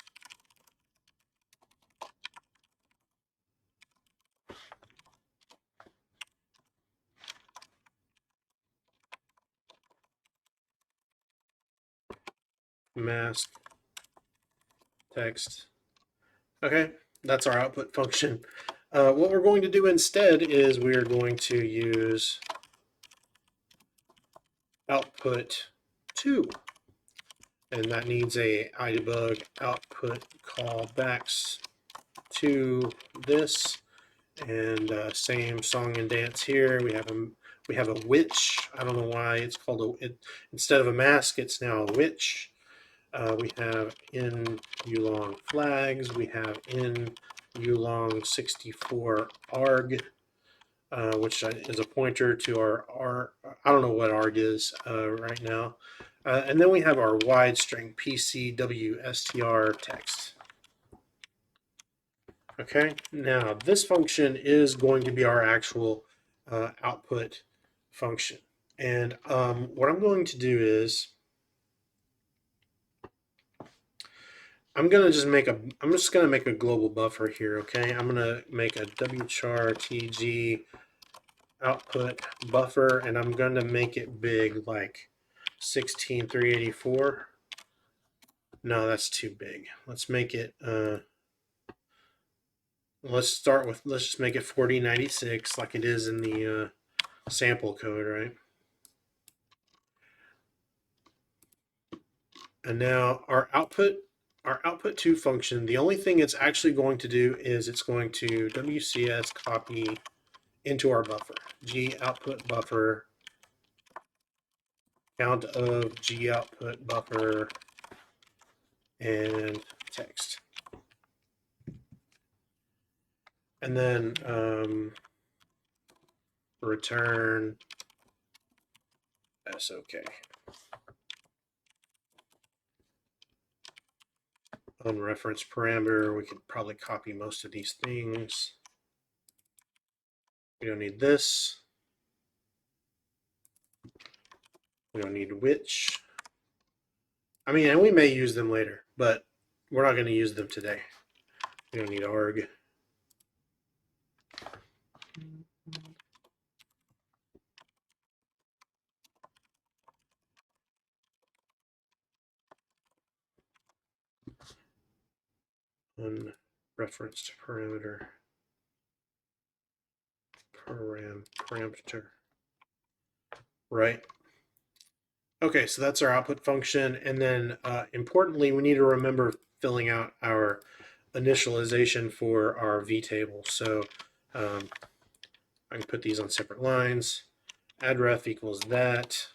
Mask text. Okay, that's our output function. What we're going to do instead is we're going to use output 2, and that needs a idebug output callbacks to this, and same song and dance here. We have a witch. I don't know why it's called instead of a mask, it's now a witch. We have in ulong flags. We have in ulong 64 arg, which is a pointer to our I don't know what arg is right now. And then we have our wide string PCWSTR text. Okay, now this function is going to be our actual output function. And what I'm going to do is I'm just gonna make a global buffer here, okay? I'm gonna make a wchar tg output buffer, and I'm gonna make it big, like 16384. No, that's too big. Let's make it let's just make it 4096 like it is in the sample code, right? And now our output 2 function, the only thing it's actually going to do is it's going to wcs copy into our buffer. G output buffer, count of G output buffer, and text. And then return SOK. Unreferenced parameter, we could probably copy most of these things. We don't need this. We don't need which. I mean, and we may use them later, but we're not going to use them today. We don't need arg. Unreferenced parameter. Parameter. Right. Okay, so that's our output function. And then importantly, we need to remember filling out our initialization for our vtable. So I can put these on separate lines. Addref equals that.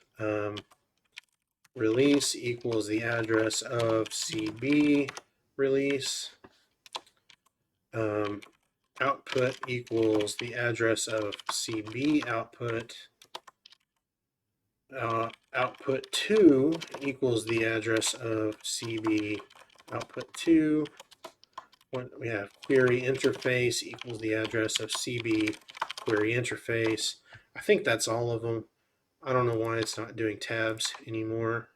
Release equals the address of CB release. Output equals the address of CB output. Output 2 equals the address of CB output 2. We have query interface equals the address of CB query interface. I think that's all of them. I don't know why it's not doing tabs anymore.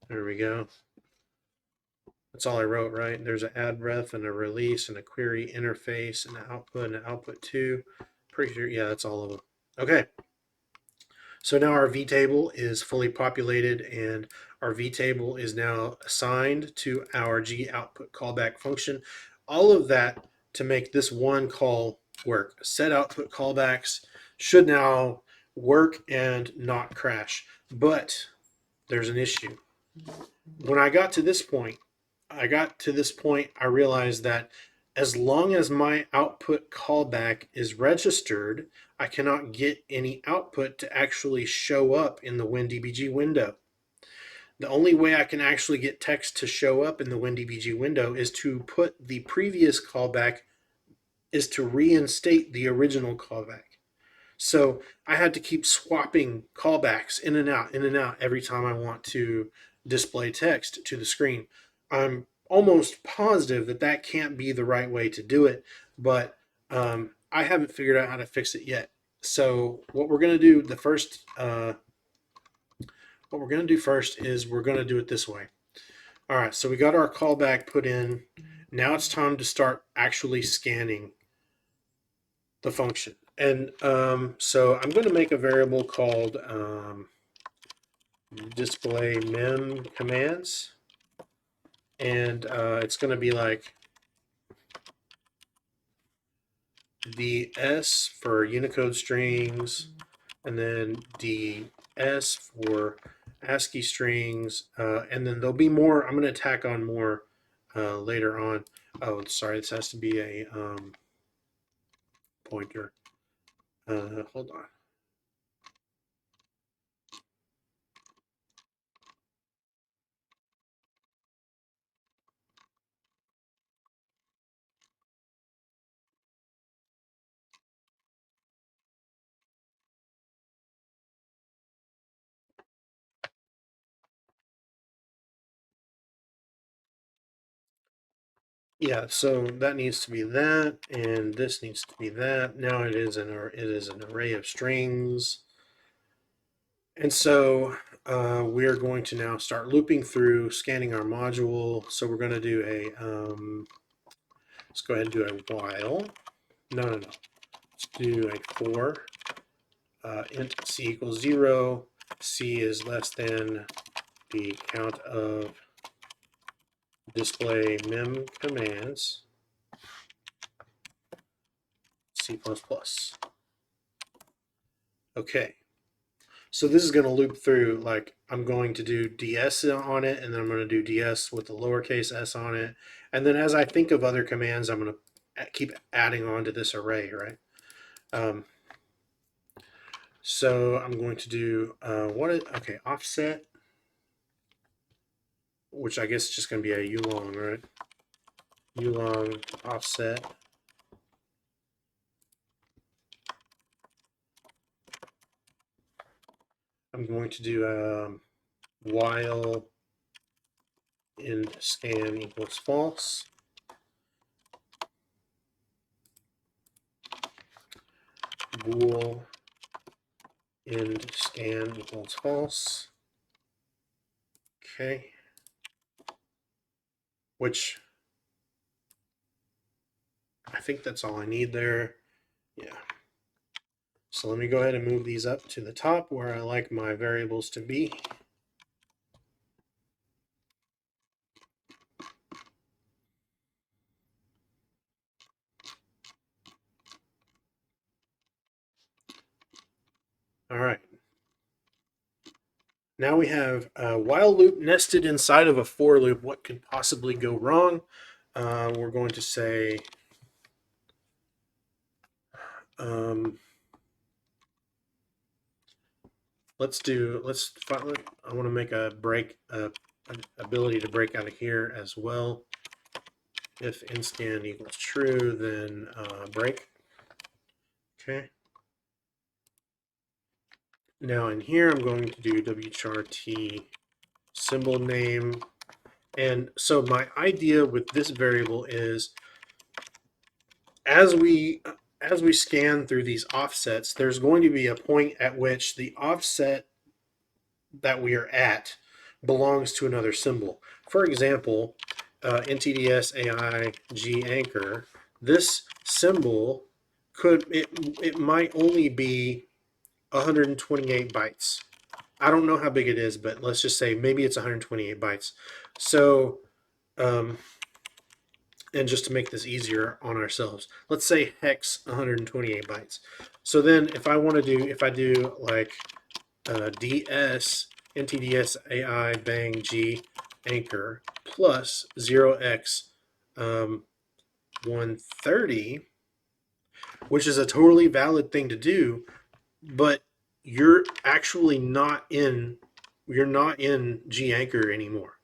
There we go. That's all I wrote, right? There's an addref and a release and a query interface and an output 2. Pretty sure, yeah, that's all of them. Okay. So now our vtable is fully populated, and our vtable is now assigned to our G output callback function. All of that to make this one call work. Set output callbacks should now work and not crash. But there's an issue. When I got to this point, I got to this point, I realized that as long as my output callback is registered, I cannot get any output to actually show up in the WinDbg window. The only way I can actually get text to show up in the WinDbg window is to put the previous callback, is to reinstate the original callback. So I had to keep swapping callbacks in and out every time I want to display text to the screen. I'm almost positive that that can't be the right way to do it, but I haven't figured out how to fix it yet. So what we're going to do what we're going to do first is we're going to do it this way. All right, so we got our callback put in. Now it's time to start actually scanning the function. And so I'm going to make a variable called display mem commands. And it's going to be like the S for Unicode strings, and then DS for ASCII strings, and then there'll be more. I'm going to tack on more later on. Oh, sorry, this has to be a pointer. Hold on. Yeah, so that needs to be that, and this needs to be that. Now it is an array of strings, and so we're going to now start looping through, scanning our module. So we're going to do a let's go ahead and do a while. No. Let's do a for int c equals 0. C is less than the count of display mem commands C++. Okay. So this is going to loop through, like I'm going to do ds on it, and then I'm going to do ds with the lowercase s on it. And then as I think of other commands, I'm going to keep adding on to this array, right? So I'm going to do, okay, offset, which I guess is just going to be a ulong, right? Ulong offset. I'm going to do while in scan equals false. Bool in scan equals false. Okay. Which I think that's all I need there. Yeah. So let me go ahead and move these up to the top where I like my variables to be. All right. Now we have a while loop nested inside of a for loop. What could possibly go wrong? We're going to say I want to make a break, an ability to break out of here as well. If inscan equals true, then break. Okay. Now in here, I'm going to do wchar symbol name. And so my idea with this variable is as we scan through these offsets, there's going to be a point at which the offset that we are at belongs to another symbol. For example, ntds ai g anchor, this symbol it might only be 128 bytes. I don't know how big it is, but let's just say maybe it's 128 bytes. So, and just to make this easier on ourselves, let's say hex 128 bytes. So then if I want to do, if I do like ds ntds ai bang g anchor plus 0x 130, which is a totally valid thing to do, but you're actually you're not in G anchor anymore,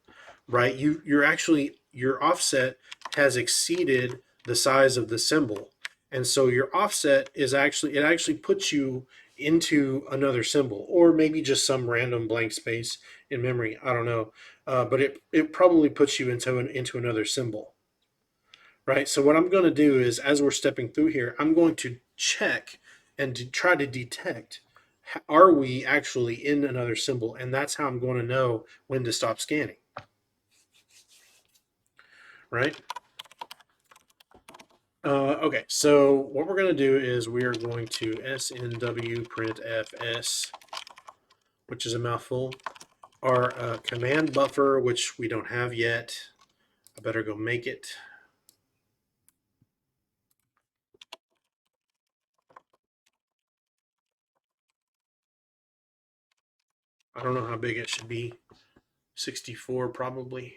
right? You're actually, your offset has exceeded the size of the symbol. And so your offset is actually, it actually puts you into another symbol, or maybe just some random blank space in memory. I don't know. But it probably puts you into another symbol, right? So what I'm going to do is, as we're stepping through here, I'm going to check and to try to detect, are we actually in another symbol? And that's how I'm going to know when to stop scanning, right? Okay, so what we're going to do is we are going to snw printfs, which is a mouthful, our command buffer, which we don't have yet. I better go make it. I don't know how big it should be. 64 probably.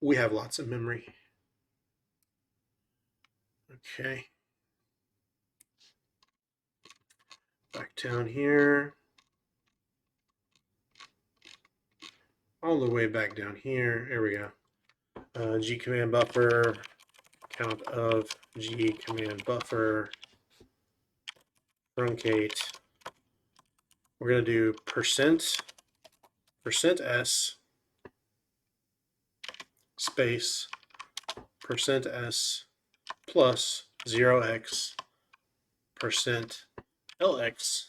We have lots of memory. Okay. Back down here. All the way back down here. There we go. G command buffer, count of G command buffer, truncate. We're going to do %s space %s plus 0x %lx.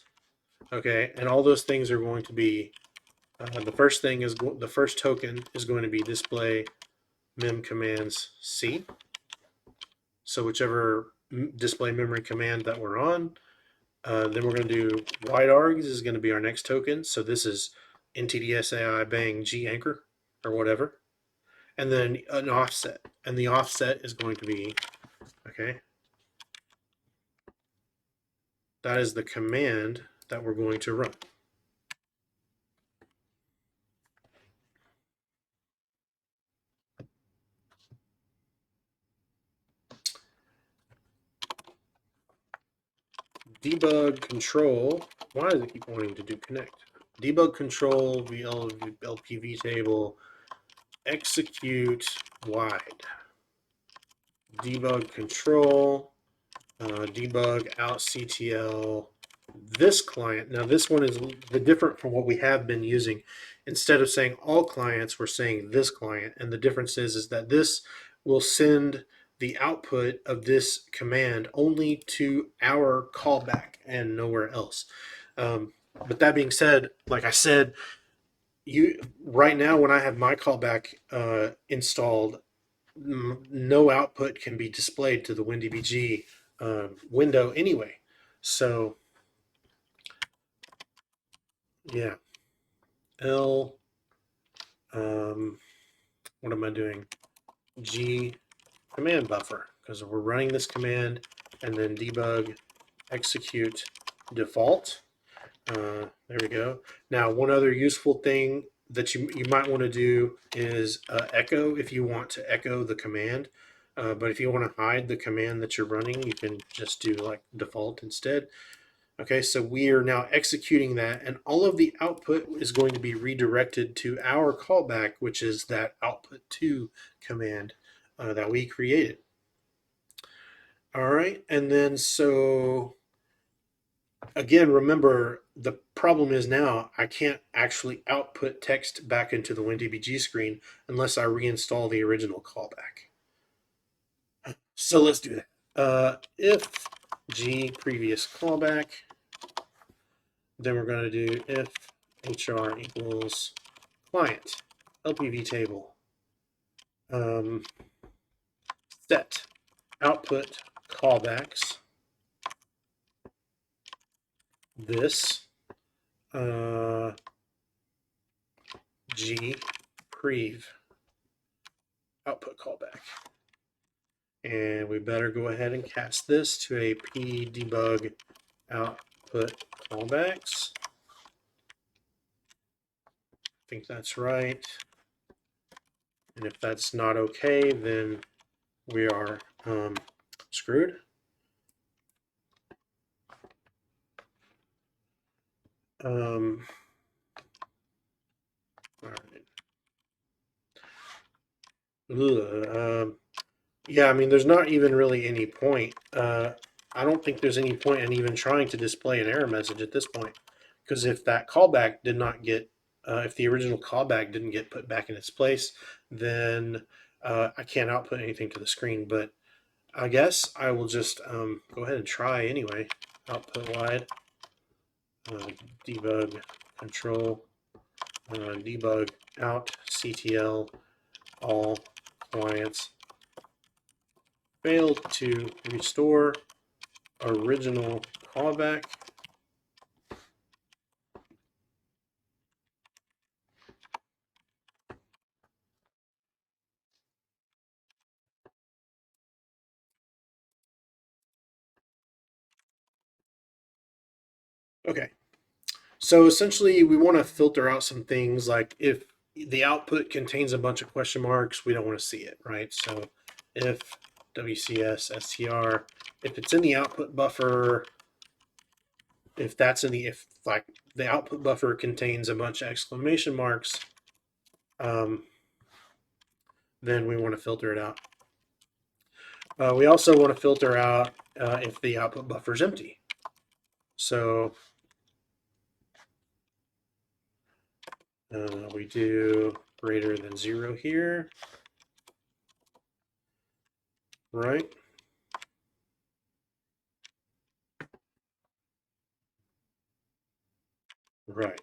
Okay, and all those things are going to be, the first thing is, the first token is going to be display mem commands C. So whichever display memory command that we're on. Then we're going to do wide args is going to be our next token. So this is ntdsai bang G anchor or whatever. And then an offset. And the offset is going to be, okay, that is the command that we're going to run. Debug control. Why does it keep wanting to do connect? Debug control LPV table execute wide. Debug control debug out CTL this client. Now this one is the different from what we have been using. Instead of saying all clients, we're saying this client, and the difference is that this will send the output of this command only to our callback and nowhere else. But that being said, like I said, you right now when I have my callback installed, no output can be displayed to the WinDbg window anyway. So yeah, L, what am I doing? G command buffer, because we're running this command, and then debug execute default. There we go. Now, one other useful thing that you might want to do is echo if you want to echo the command. But if you want to hide the command that you're running, you can just do like default instead. Okay, so we are now executing that, and all of the output is going to be redirected to our callback, which is that output to command that we created. All right, and then so again, remember the problem is now I can't actually output text back into the WinDbg screen unless I reinstall the original callback. So let's do that. If G previous callback, then we're going to do if HR equals client LPV table set output callbacks this G prev output callback. And we better go ahead and cast this to a p debug output output callbacks. I think that's right. And if that's not okay, then we are screwed. All right. Yeah, I mean, there's not even really any point. I don't think there's any point in even trying to display an error message at this point, because if that callback did not get, if the original callback didn't get put back in its place, then I can't output anything to the screen. But I guess I will just go ahead and try anyway. Output wide, debug control, debug out CTL all clients failed to restore original callback. Okay, so essentially we want to filter out some things like if the output contains a bunch of question marks, we don't want to see it, right? So if WCS str, if it's in the output buffer, if that's in the, if like the output buffer contains a bunch of exclamation marks, then we want to filter it out. We also want to filter out if the output buffer is empty. So we do greater than 0 here, right? Right.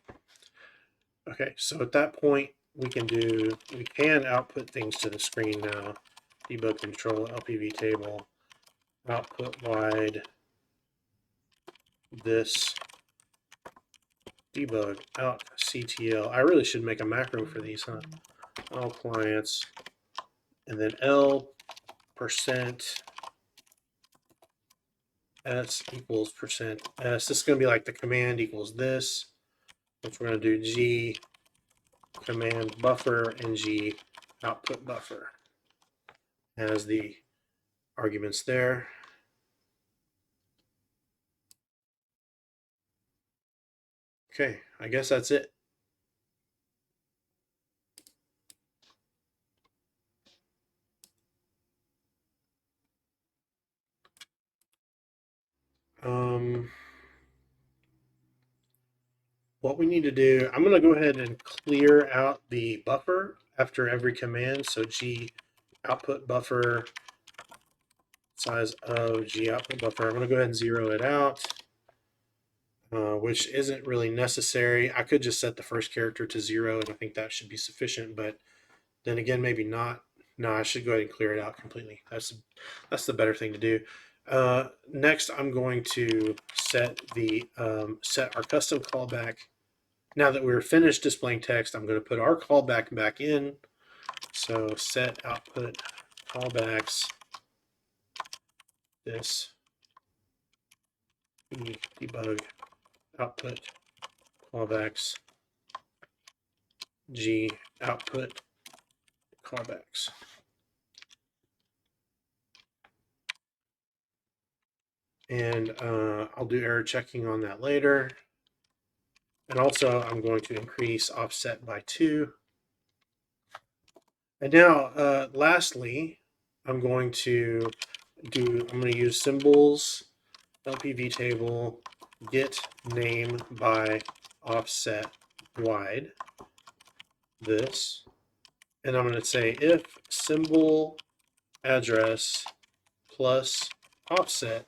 Okay, so at that point, we can output things to the screen now. Debug control, LPV table, output wide, this, debug out CTL. I really should make a macro for these, huh? All clients, and then L percent S equals percent S. This is going to be like the command equals this, which we're going to do G command buffer and G output buffer as the arguments there. Okay, I guess that's it. What we need to do, I'm going to go ahead and clear out the buffer after every command. So G output buffer, size of G output buffer. I'm going to go ahead and 0 it out, which isn't really necessary. I could just set the first character to 0, and I think that should be sufficient. But then again, maybe not. No, I should go ahead and clear it out completely. That's the better thing to do. Next, I'm going to set our custom callback. Now that we're finished displaying text, I'm going to put our callback back in. So set output callbacks, this debug output callbacks, G output callbacks. And I'll do error checking on that later. And also I'm going to increase offset by 2. And now lastly, I'm going to use symbols, LPV table, get name by offset wide, this, and I'm going to say if symbol address plus offset,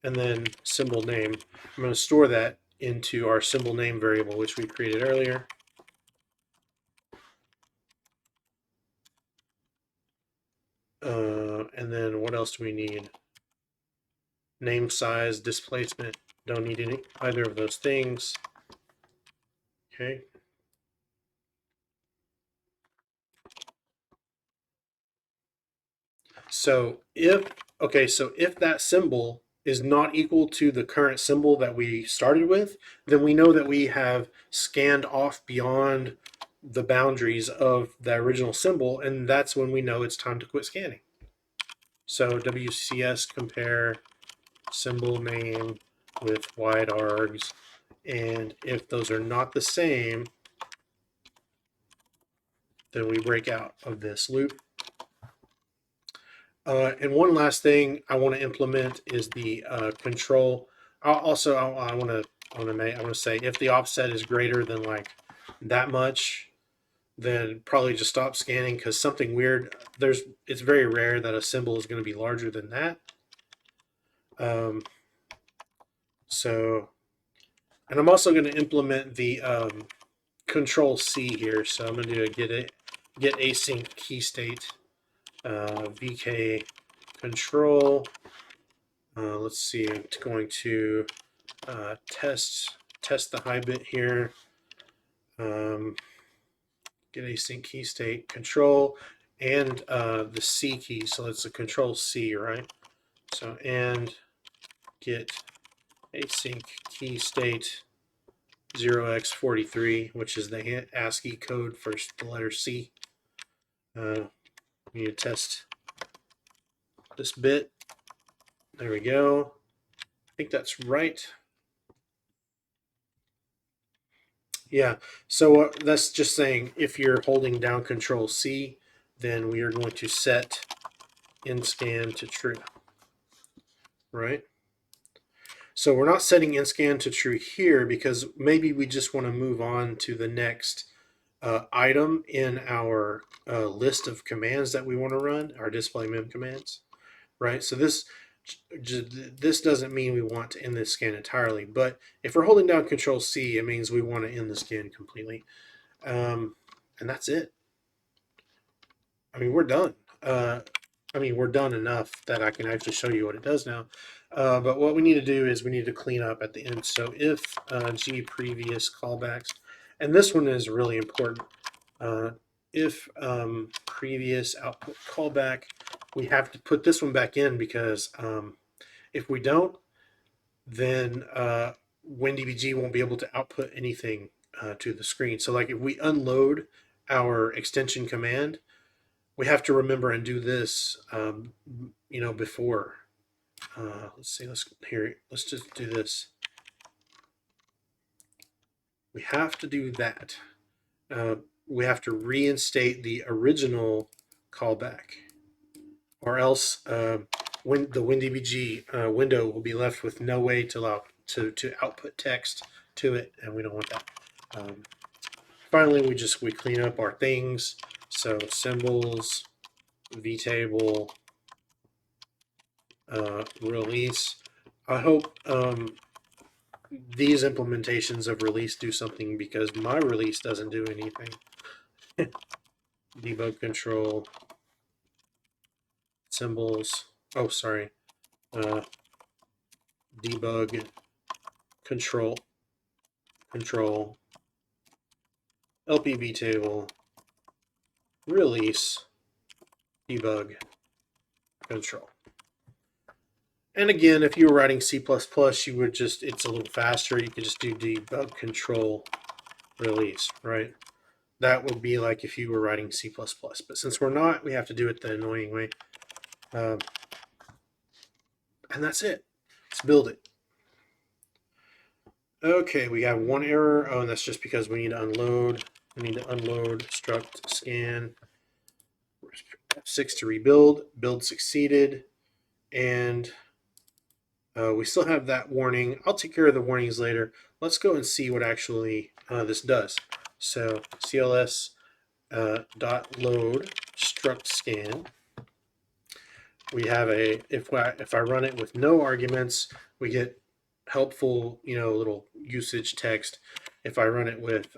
and then symbol name. I'm going to store that into our symbol name variable, which we created earlier. And then what else do we need? Name size, displacement. Don't need either of those things. Okay. So if that symbol is not equal to the current symbol that we started with, then we know that we have scanned off beyond the boundaries of the original symbol, and that's when we know it's time to quit scanning. So WCS compare symbol name with wide args, and if those are not the same, then we break out of this loop. And one last thing I want to implement is the control. I want to say if the offset is greater than like that much, then probably just stop scanning, because something weird. It's very rare that a symbol is going to be larger than that. So, and I'm also going to implement the control C here. So I'm going to do a get async key state vk control. Let's see, I'm going to test the high bit here. Get async key state control and the C key. So it's a control C, right? So and get async key state 0x43, which is the ASCII code for the letter C. We need to test this bit. There we go. I think that's right. Yeah, so that's just saying if you're holding down Control C, then we are going to set in-scan to true, right? So we're not setting in-scan to true here because maybe we just want to move on to the next item in our list of commands that we want to run, our display mem commands, right? So this doesn't mean we want to end this scan entirely, but if we're holding down Control C, it means we want to end the scan completely. And that's it. I mean, we're done. We're done enough that I can actually show you what it does now. But what we need to do is we need to clean up at the end. So if g previous callbacks, and this one is really important. If previous output callback, we have to put this one back in because if we don't, then WinDbg won't be able to output anything to the screen. So like if we unload our extension command, we have to remember and do this, before. Let's see. Let's just do this. We have to do that. We have to reinstate the original callback, or else when the WinDbg window will be left with no way to allow to output text to it, and we don't want that. Finally, we clean up our things. So symbols, vtable, release. I hope these implementations of release do something, because my release doesn't do anything. Debug control, symbols. Oh, sorry. Debug control, LPV table, release, debug control. And again, if you were writing C++, you would just, it's a little faster. You could just do debug control release, right? That would be like if you were writing C++. But since we're not, we have to do it the annoying way. And that's it. Let's build it. Okay, we have one error. Oh, and that's just because we need to unload. We need to unload struct scan. F6 to rebuild. Build succeeded. And we still have that warning. I'll take care of the warnings later. Let's go and see what actually this does. So cls dot load struct scan. We have if I run it with no arguments, we get helpful, little usage text. If I run it with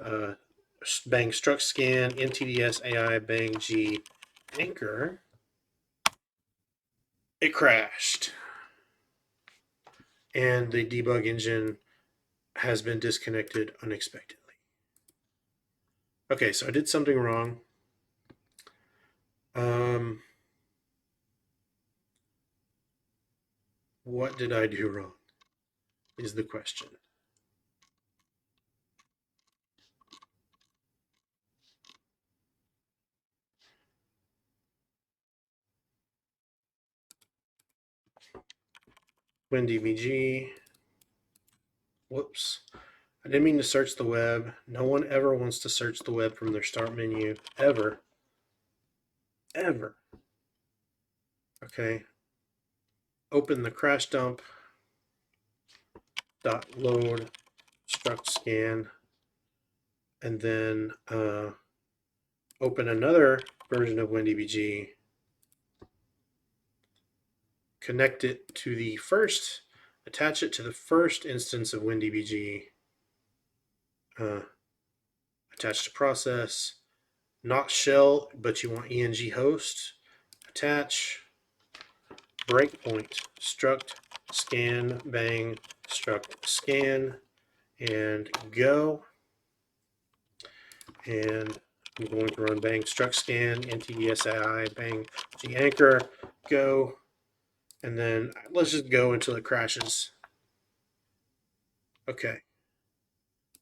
bang struct scan ntds ai bang g anchor, it crashed, and the debug engine has been disconnected unexpectedly. Okay, so I did something wrong. What did I do wrong? Is the question. WinDbg. Whoops. I didn't mean to search the web. No one ever wants to search the web from their start menu. Ever. Ever. Okay. Open the crash dump. .load struct scan. And then open another version of WinDbg. Connect it to the first. Attach it to the first instance of WinDbg. Attach to process. Not shell, but you want eng host. Attach. Breakpoint. Struct scan bang struct scan and go. And I'm going to run bang struct scan ntdsai bang g anchor go. And then let's just go until it crashes. Okay.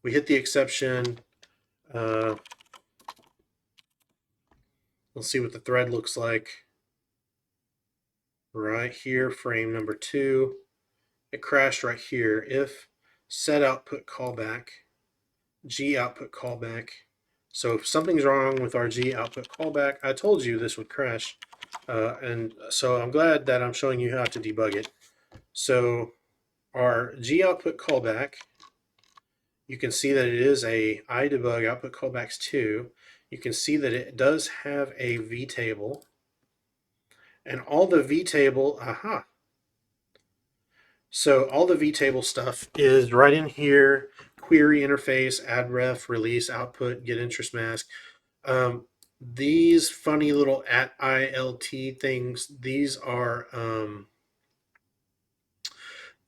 We hit the exception. Let's see what the thread looks like. Right here, frame number 2. It crashed right here. If set output callback, G output callback. So if something's wrong with our G output callback, I told you this would crash. And so I'm glad that I'm showing you how to debug it. So our G output callback, you can see that it is a iDebug output callbacks 2. You can see that it does have a vtable. And all the vtable, So all the vtable stuff is right in here. Query interface, add ref, release, output, get interest mask. These funny little @ILT things, these are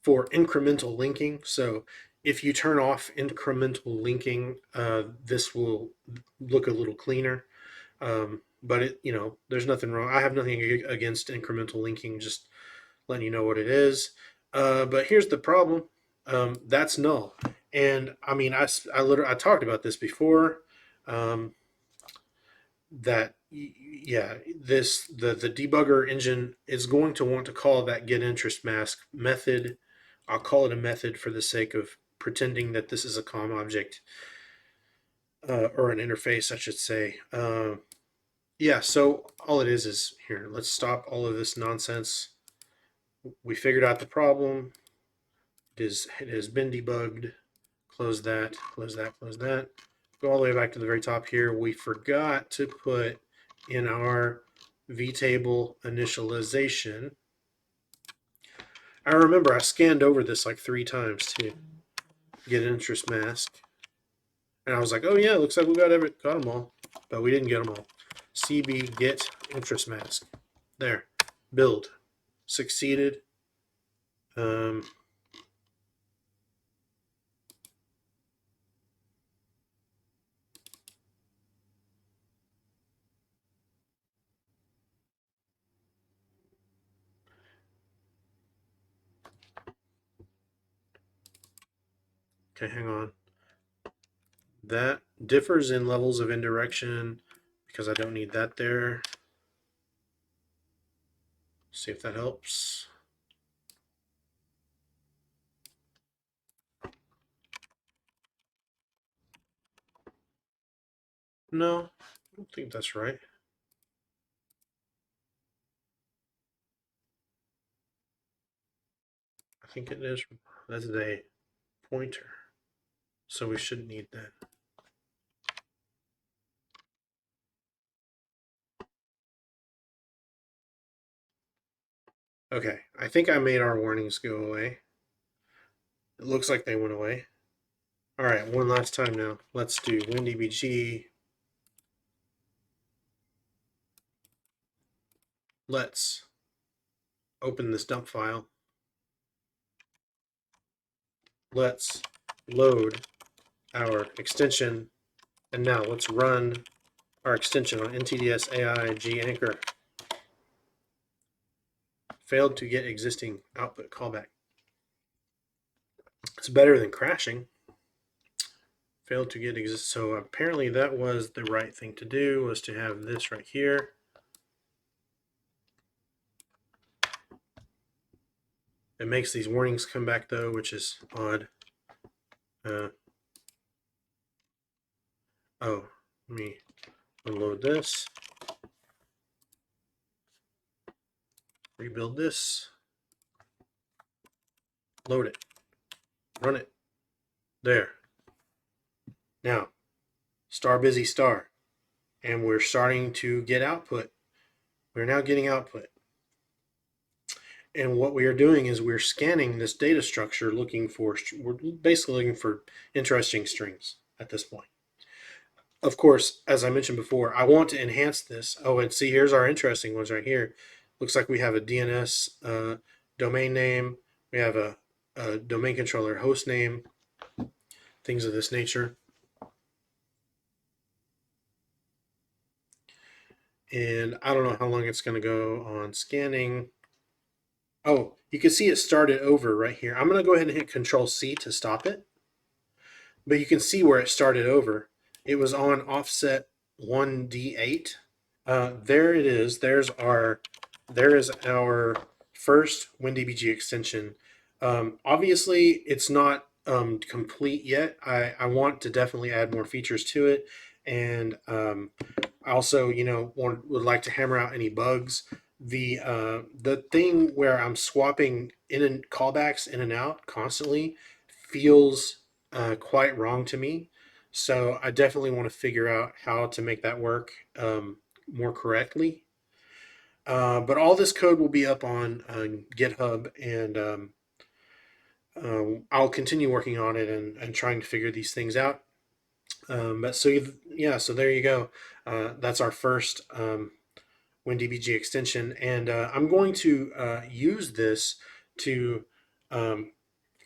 for incremental linking. So if you turn off incremental linking, this will look a little cleaner. But it, there's nothing wrong. I have nothing against incremental linking, just letting you know what it is. But here's the problem. That's null. And I mean, I talked about this before. That yeah, the debugger engine is going to want to call that get interest mask method. I'll call it a method for the sake of pretending that this is a COM object or an interface, I should say. Yeah, so all it is here. Let's stop all of this nonsense. We figured out the problem. It has been debugged. Close that, close that, close that. Go all the way back to the very top here. We forgot to put in our vtable initialization. I remember I scanned over this like 3 times too. Get an interest mask. And I was like, oh yeah, looks like we got them all. But we didn't get them all. CB get interest mask. There. Build. Succeeded. Okay, hang on. That differs in levels of indirection because I don't need that there. See if that helps. No, I don't think that's right. I think it is. That's a pointer. So we shouldn't need that. Okay, I think I made our warnings go away. It looks like they went away. All right, one last time now. Let's do WinDbg. Let's open this dump file. Let's load our extension. And now let's run our extension on ntds AI g anchor. Failed to get existing output callback. It's better than crashing. Failed to get exist. So apparently that was the right thing to do, was to have this right here. It makes these warnings come back though, which is odd. Oh, let me unload this. Rebuild this. Load it. Run it. There. Now, star busy star. And we're starting to get output. We're now getting output. And what we are doing is we're scanning this data structure we're basically looking for interesting strings at this point. Of course, as I mentioned before, I want to enhance this. Oh, and see, here's our interesting ones right here. Looks like we have a DNS domain name. We have a domain controller host name, things of this nature. And I don't know how long it's going to go on scanning. Oh, you can see it started over right here. I'm going to go ahead and hit Control-C to stop it. But you can see where it started over. It was on offset 1D8. There it is. There is our first WinDbg extension. Obviously, it's not complete yet. I want to definitely add more features to it, and I also, would like to hammer out any bugs. The thing where I'm swapping in and callbacks in and out constantly feels quite wrong to me. So I definitely want to figure out how to make that work more correctly. But all this code will be up on GitHub, and I'll continue working on it and trying to figure these things out. But so there you go. That's our first WinDbg extension, and I'm going to use this to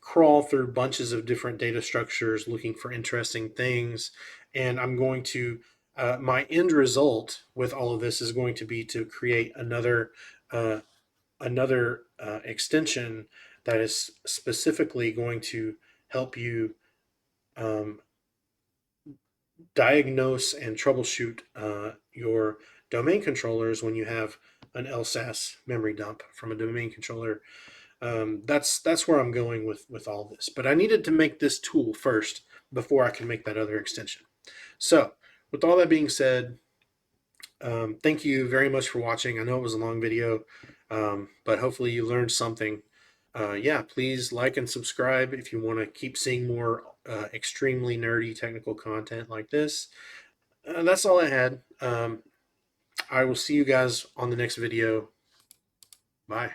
crawl through bunches of different data structures looking for interesting things, and I'm going to my end result with all of this is going to be to create another extension that is specifically going to help you um, diagnose and troubleshoot your domain controllers when you have an lsas memory dump from a domain controller. That's where I'm going with all this. But I needed to make this tool first before I can make that other extension. So with all that being said, thank you very much for watching. I know it was a long video, but hopefully you learned something. Yeah, please like and subscribe if you want to keep seeing more extremely nerdy technical content like this. That's all I had. I will see you guys on the next video. Bye.